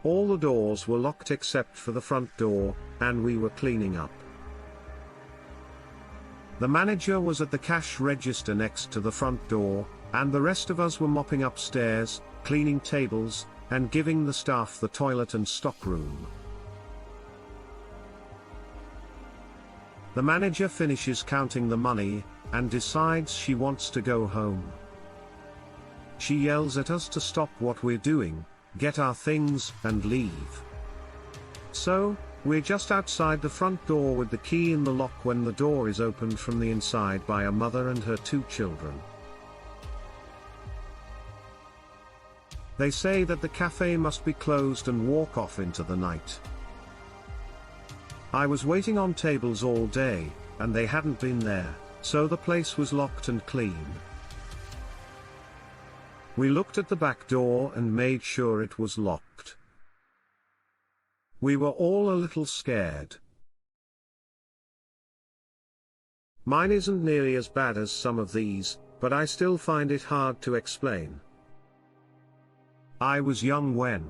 All the doors were locked except for the front door, and we were cleaning up. The manager was at the cash register next to the front door, and the rest of us were mopping upstairs, cleaning tables, and giving the staff the toilet and stockroom. The manager finishes counting the money, and decides she wants to go home. She yells at us to stop what we're doing, get our things, and leave. So, we're just outside the front door with the key in the lock when the door is opened from the inside by a mother and her 2 children. They say that the cafe must be closed and walk off into the night. I was waiting on tables all day, and they hadn't been there, so the place was locked and clean. We looked at the back door and made sure it was locked. We were all a little scared. Mine isn't nearly as bad as some of these, but I still find it hard to explain. I was young when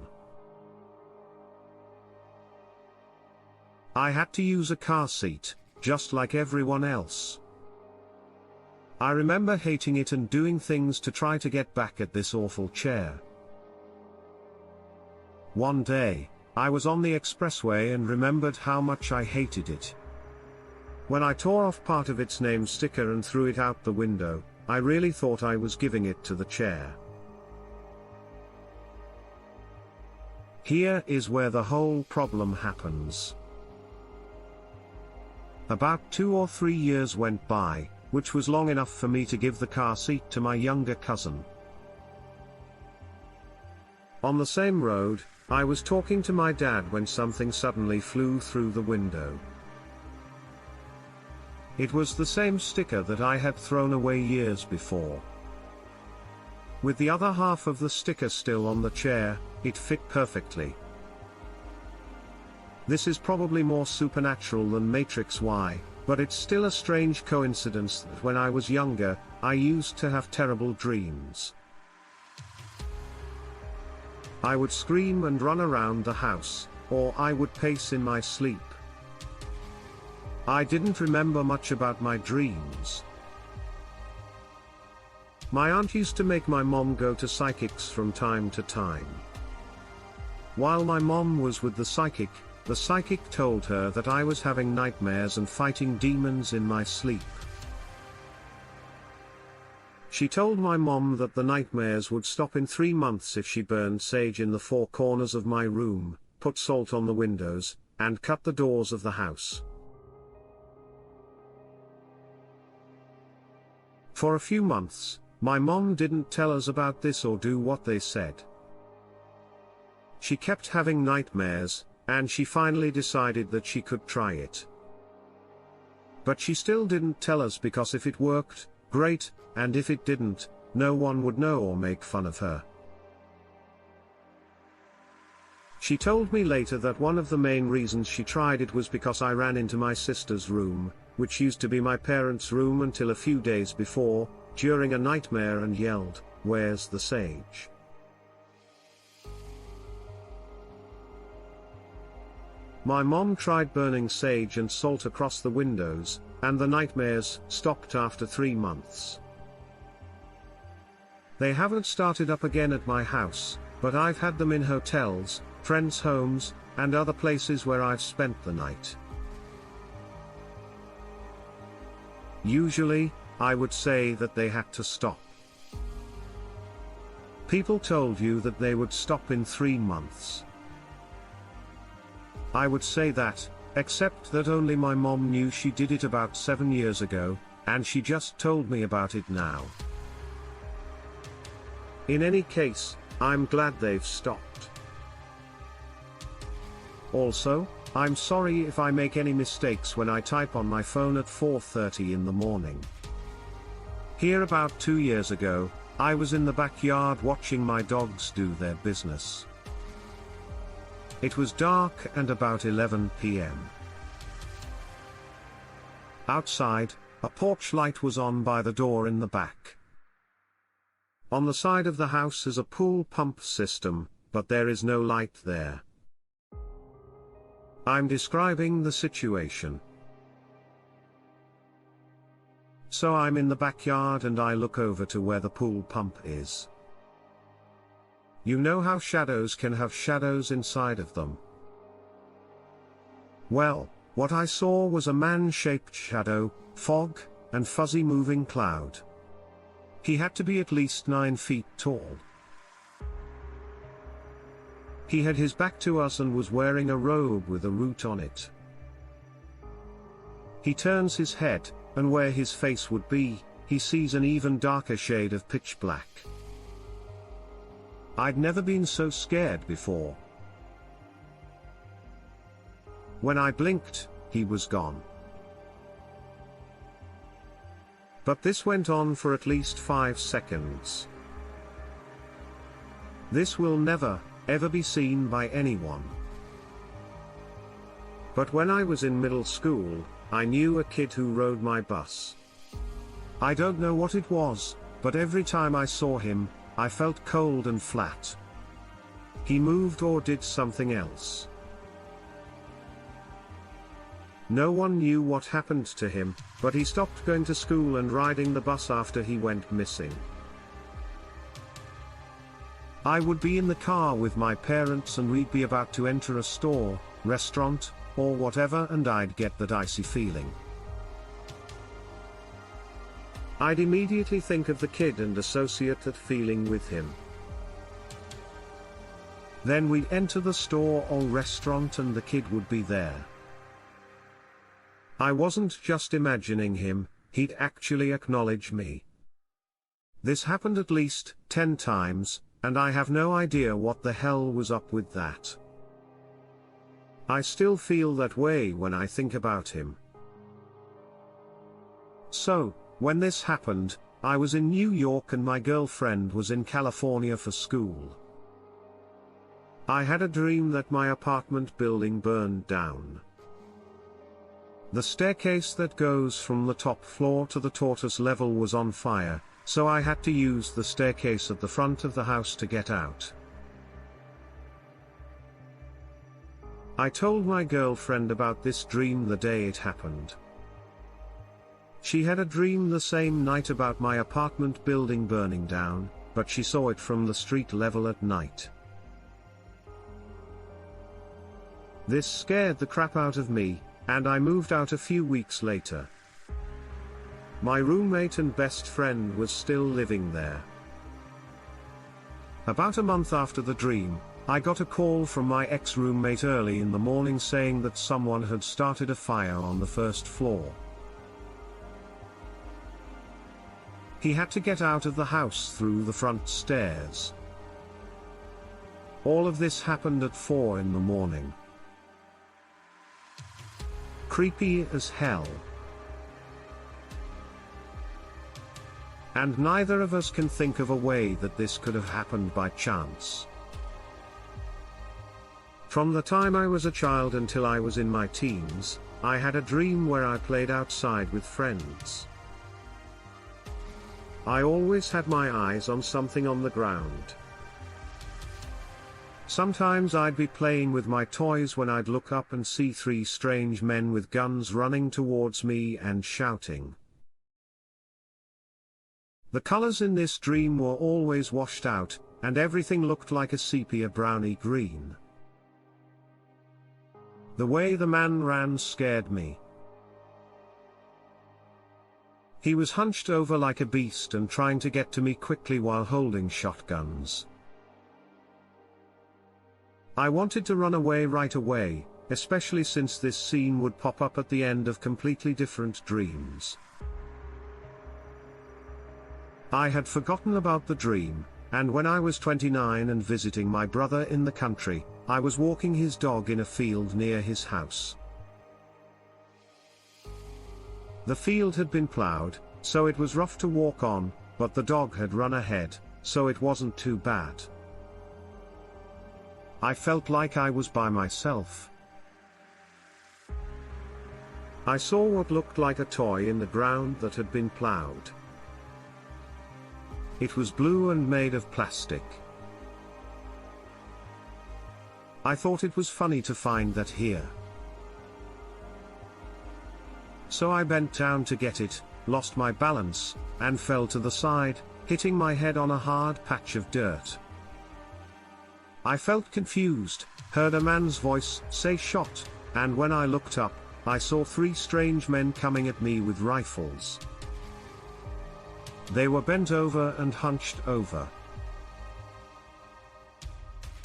I had to use a car seat, just like everyone else. I remember hating it and doing things to try to get back at this awful chair. One day, I was on the expressway and remembered how much I hated it. When I tore off part of its name sticker and threw it out the window, I really thought I was giving it to the chair. Here is where the whole problem happens. About 2 or 3 years went by, which was long enough for me to give the car seat to my younger cousin. On the same road, I was talking to my dad when something suddenly flew through the window. It was the same sticker that I had thrown away years before. With the other half of the sticker still on the chair, it fit perfectly. This is probably more supernatural than Matrix Y, but it's still a strange coincidence that when I was younger, I used to have terrible dreams. I would scream and run around the house, or I would pace in my sleep. I didn't remember much about my dreams. My aunt used to make my mom go to psychics from time to time. While my mom was with the psychic, the psychic told her that I was having nightmares and fighting demons in my sleep. She told my mom that the nightmares would stop in 3 months if she burned sage in the 4 corners of my room, put salt on the windows, and cut the doors of the house. For a few months, my mom didn't tell us about this or do what they said. She kept having nightmares, and she finally decided that she could try it. But she still didn't tell us because if it worked, great, and if it didn't, no one would know or make fun of her. She told me later that one of the main reasons she tried it was because I ran into my sister's room, which used to be my parents' room until a few days before, during a nightmare, and yelled, "Where's the sage?" My mom tried burning sage and salt across the windows, and the nightmares stopped after 3 months. They haven't started up again at my house, but I've had them in hotels, friends' homes, and other places where I've spent the night. Usually, I would say that they had to stop. People told you that they would stop in 3 months. I would say that, except that only my mom knew she did it about 7 years ago, and she just told me about it now. In any case, I'm glad they've stopped. Also, I'm sorry if I make any mistakes when I type on my phone at 4:30 in the morning. Here about 2 years ago, I was in the backyard watching my dogs do their business. It was dark and about 11 p.m. Outside, a porch light was on by the door in the back. On the side of the house is a pool pump system, but there is no light there. I'm describing the situation. So I'm in the backyard and I look over to where the pool pump is. You know how shadows can have shadows inside of them? Well, what I saw was a man-shaped shadow, fog, and fuzzy moving cloud. He had to be at least 9 feet tall. He had his back to us and was wearing a robe with a root on it. He turns his head, and where his face would be, he sees an even darker shade of pitch black. I'd never been so scared before. When I blinked, he was gone. But this went on for at least 5 seconds. This will never, ever be seen by anyone. But when I was in middle school, I knew a kid who rode my bus. I don't know what it was, but every time I saw him, I felt cold and flat. He moved or did something else. No one knew what happened to him, but he stopped going to school and riding the bus after he went missing. I would be in the car with my parents and we'd be about to enter a store, restaurant, or whatever, and I'd get that icy feeling. I'd immediately think of the kid and associate that feeling with him. Then we'd enter the store or restaurant and the kid would be there. I wasn't just imagining him, he'd actually acknowledge me. This happened at least 10 times, and I have no idea what the hell was up with that. I still feel that way when I think about him. So, when this happened, I was in New York and my girlfriend was in California for school. I had a dream that my apartment building burned down. The staircase that goes from the top floor to the tortoise level was on fire, so I had to use the staircase at the front of the house to get out. I told my girlfriend about this dream the day it happened. She had a dream the same night about my apartment building burning down, but she saw it from the street level at night. This scared the crap out of me, and I moved out a few weeks later. My roommate and best friend was still living there. About a month after the dream, I got a call from my ex-roommate early in the morning saying that someone had started a fire on the first floor. He had to get out of the house through the front stairs. All of this happened at 4 in the morning. Creepy as hell. And neither of us can think of a way that this could have happened by chance. From the time I was a child until I was in my teens, I had a dream where I played outside with friends. I always had my eyes on something on the ground. Sometimes I'd be playing with my toys when I'd look up and see 3 strange men with guns running towards me and shouting. The colors in this dream were always washed out, and everything looked like a sepia browny green. The way the man ran scared me. He was hunched over like a beast and trying to get to me quickly while holding shotguns. I wanted to run away right away, especially since this scene would pop up at the end of completely different dreams. I had forgotten about the dream, and when I was 29 and visiting my brother in the country, I was walking his dog in a field near his house. The field had been plowed, so it was rough to walk on, but the dog had run ahead, so it wasn't too bad. I felt like I was by myself. I saw what looked like a toy in the ground that had been plowed. It was blue and made of plastic. I thought it was funny to find that here. So I bent down to get it, lost my balance, and fell to the side, hitting my head on a hard patch of dirt. I felt confused, heard a man's voice say shot, and when I looked up, I saw 3 strange men coming at me with rifles. They were bent over and hunched over.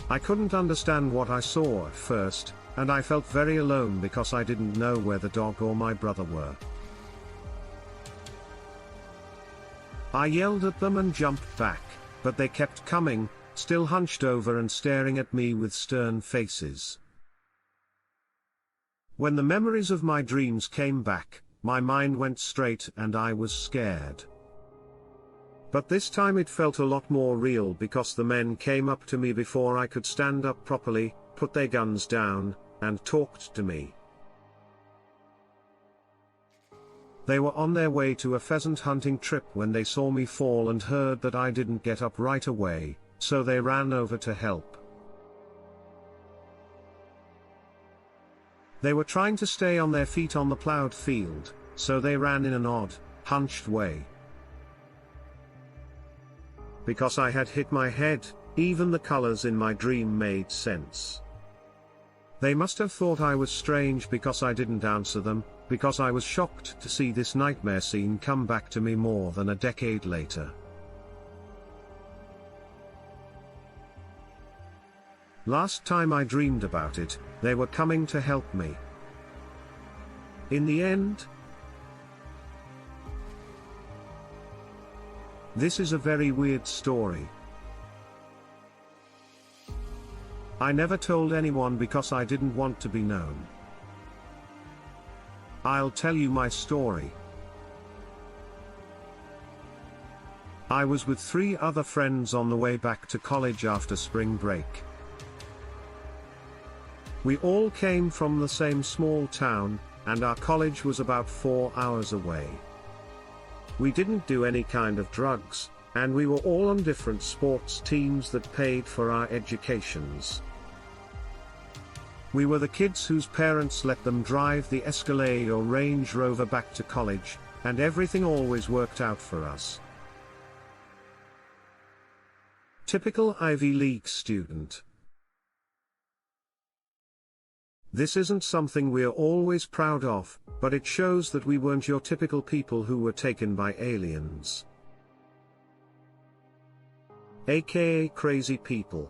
I couldn't understand what I saw at first, and I felt very alone because I didn't know where the dog or my brother were. I yelled at them and jumped back, but they kept coming, still hunched over and staring at me with stern faces. When the memories of my dreams came back, my mind went straight and I was scared. But this time it felt a lot more real because the men came up to me before I could stand up properly, put their guns down, and talked to me. They were on their way to a pheasant hunting trip when they saw me fall and heard that I didn't get up right away, so they ran over to help. They were trying to stay on their feet on the plowed field, so they ran in an odd, hunched way. Because I had hit my head, even the colors in my dream made sense. They must have thought I was strange because I didn't answer them, because I was shocked to see this nightmare scene come back to me more than a decade later. Last time I dreamed about it, they were coming to help me. In the end, this is a very weird story. I never told anyone because I didn't want to be known. I'll tell you my story. I was with 3 other friends on the way back to college after spring break. We all came from the same small town, and our college was about 4 hours away. We didn't do any kind of drugs, and we were all on different sports teams that paid for our educations. We were the kids whose parents let them drive the Escalade or Range Rover back to college, and everything always worked out for us. Typical Ivy League student. This isn't something we're always proud of, but it shows that we weren't your typical people who were taken by aliens. AKA crazy people.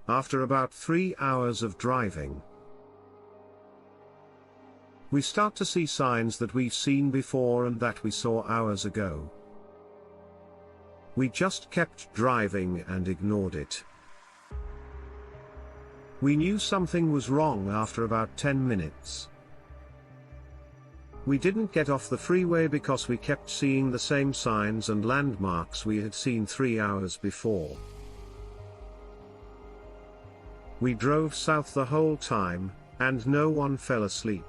After about 3 hours of driving, we start to see signs that we've seen before and that we saw hours ago. We just kept driving and ignored it. We knew something was wrong after about 10 minutes. We didn't get off the freeway because we kept seeing the same signs and landmarks we had seen 3 hours before. We drove south the whole time, and no one fell asleep.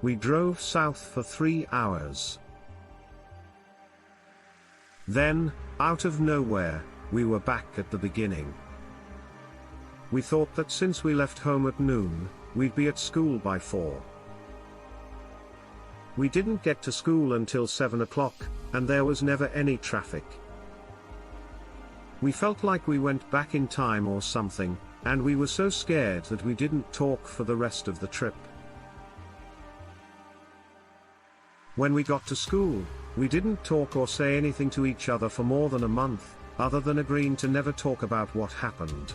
We drove south for 3 hours. Then, out of nowhere, we were back at the beginning. We thought that since we left home at noon, we'd be at school by 4. We didn't get to school until 7 o'clock, and there was never any traffic. We felt like we went back in time or something, and we were so scared that we didn't talk for the rest of the trip. When we got to school, we didn't talk or say anything to each other for more than a month, other than agreeing to never talk about what happened.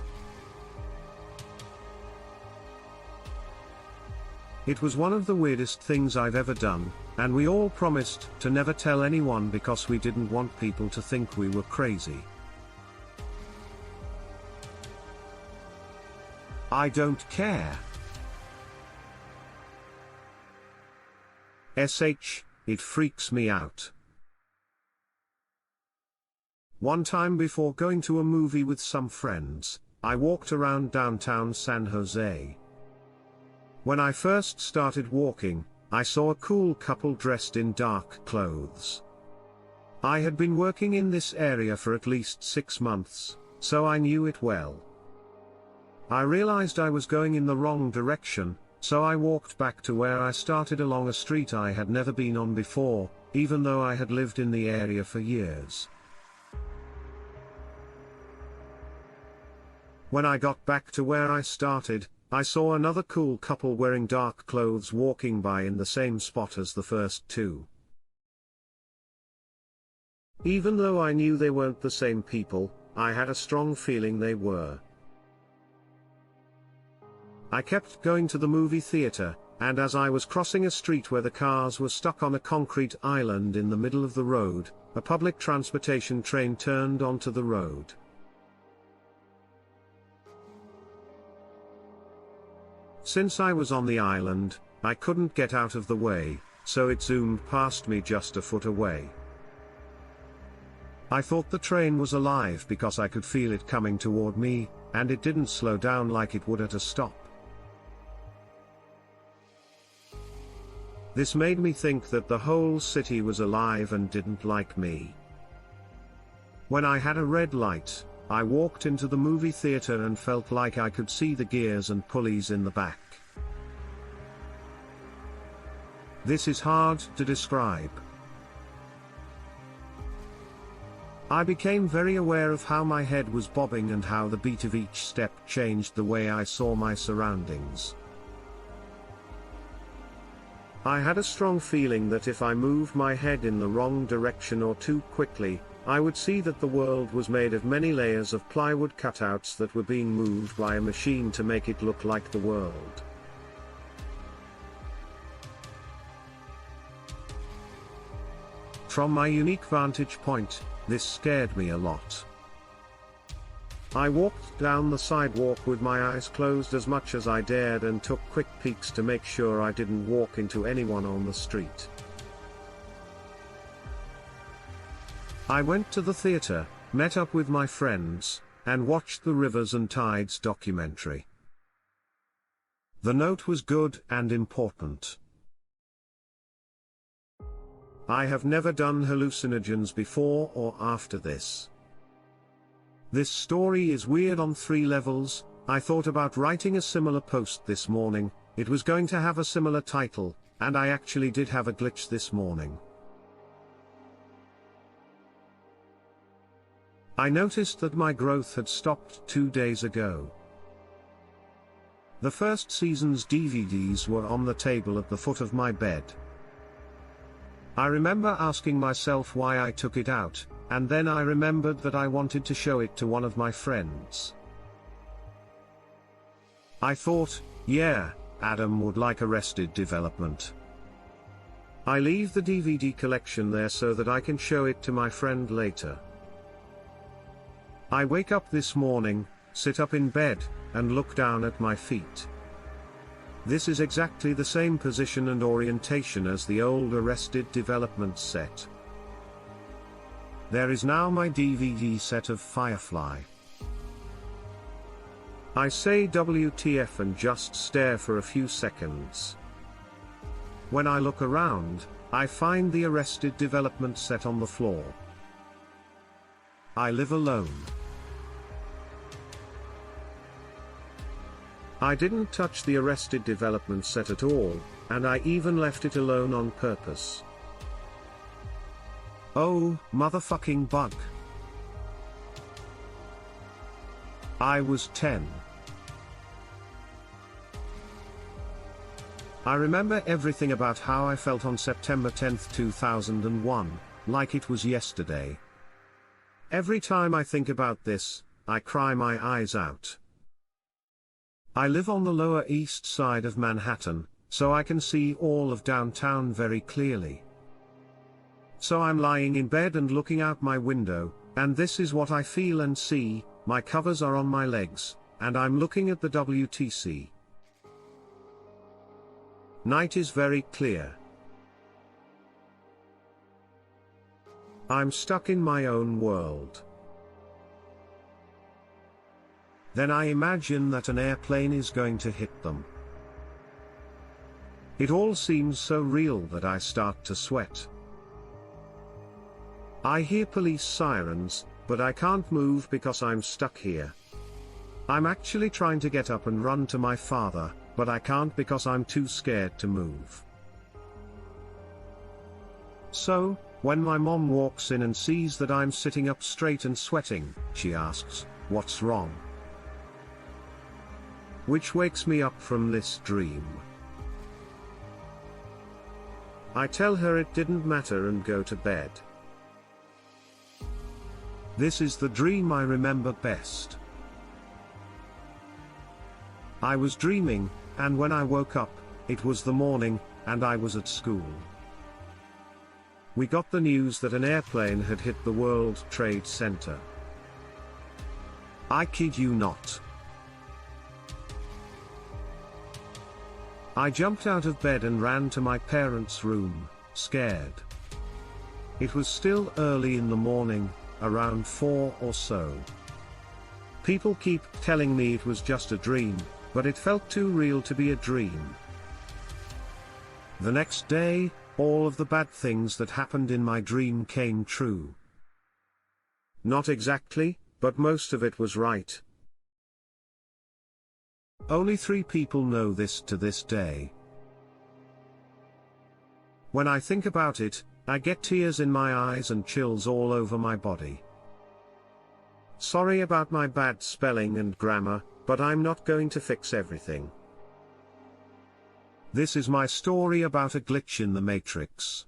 It was one of the weirdest things I've ever done, and we all promised to never tell anyone because we didn't want people to think we were crazy. I don't care. It freaks me out. One time before going to a movie with some friends, I walked around downtown San Jose. When I first started walking, I saw a cool couple dressed in dark clothes. I had been working in this area for at least 6 months, so I knew it well. I realized I was going in the wrong direction, so I walked back to where I started along a street I had never been on before, even though I had lived in the area for years. When I got back to where I started, I saw another cool couple wearing dark clothes walking by in the same spot as the first two. Even though I knew they weren't the same people, I had a strong feeling they were. I kept going to the movie theater, and as I was crossing a street where the cars were stuck on a concrete island in the middle of the road, a public transportation train turned onto the road. Since I was on the island, I couldn't get out of the way, so it zoomed past me just a foot away. I thought the train was alive because I could feel it coming toward me, and it didn't slow down like it would at a stop. This made me think that the whole city was alive and didn't like me. When I had a red light, I walked into the movie theater and felt like I could see the gears and pulleys in the back. This is hard to describe. I became very aware of how my head was bobbing and how the beat of each step changed the way I saw my surroundings. I had a strong feeling that if I moved my head in the wrong direction or too quickly, I would see that the world was made of many layers of plywood cutouts that were being moved by a machine to make it look like the world. From my unique vantage point, this scared me a lot. I walked down the sidewalk with my eyes closed as much as I dared and took quick peeks to make sure I didn't walk into anyone on the street. I went to the theater, met up with my friends, and watched the Rivers and Tides documentary. The note was good and important. I have never done hallucinogens before or after this. This story is weird on 3 levels. I thought about writing a similar post this morning. It was going to have a similar title, and I actually did have a glitch this morning. I noticed that my growth had stopped 2 days ago. The first season's DVDs were on the table at the foot of my bed. I remember asking myself why I took it out, and then I remembered that I wanted to show it to one of my friends. I thought, yeah, Adam would like Arrested Development. I leave the DVD collection there so that I can show it to my friend later. I wake up this morning, sit up in bed, and look down at my feet. This is exactly the same position and orientation as the old Arrested Development set. There is now my DVD set of Firefly. I say WTF and just stare for a few seconds. When I look around, I find the Arrested Development set on the floor. I live alone. I didn't touch the Arrested Development set at all, and I even left it alone on purpose. Oh, motherfucking bug. I was 10. I remember everything about how I felt on September 10, 2001, like it was yesterday. Every time I think about this, I cry my eyes out. I live on the Lower East Side of Manhattan, so I can see all of downtown very clearly. So I'm lying in bed and looking out my window, and this is what I feel and see. My covers are on my legs, and I'm looking at the WTC. Night is very clear. I'm stuck in my own world. Then I imagine that an airplane is going to hit them. It all seems so real that I start to sweat. I hear police sirens, but I can't move because I'm stuck here. I'm actually trying to get up and run to my father, but I can't because I'm too scared to move. So, when my mom walks in and sees that I'm sitting up straight and sweating, she asks, "What's wrong?" Which wakes me up from this dream. I tell her it didn't matter and go to bed. This is the dream I remember best. I was dreaming, and when I woke up, it was the morning, and I was at school. We got the news that an airplane had hit the World Trade Center. I kid you not. I jumped out of bed and ran to my parents' room, scared. It was still early in the morning, around 4 or so. People keep telling me it was just a dream, but it felt too real to be a dream. The next day, all of the bad things that happened in my dream came true. Not exactly, but most of it was right. Only 3 people know this to this day. When I think about it, I get tears in my eyes and chills all over my body. Sorry about my bad spelling and grammar, but I'm not going to fix everything. This is my story about a glitch in the Matrix.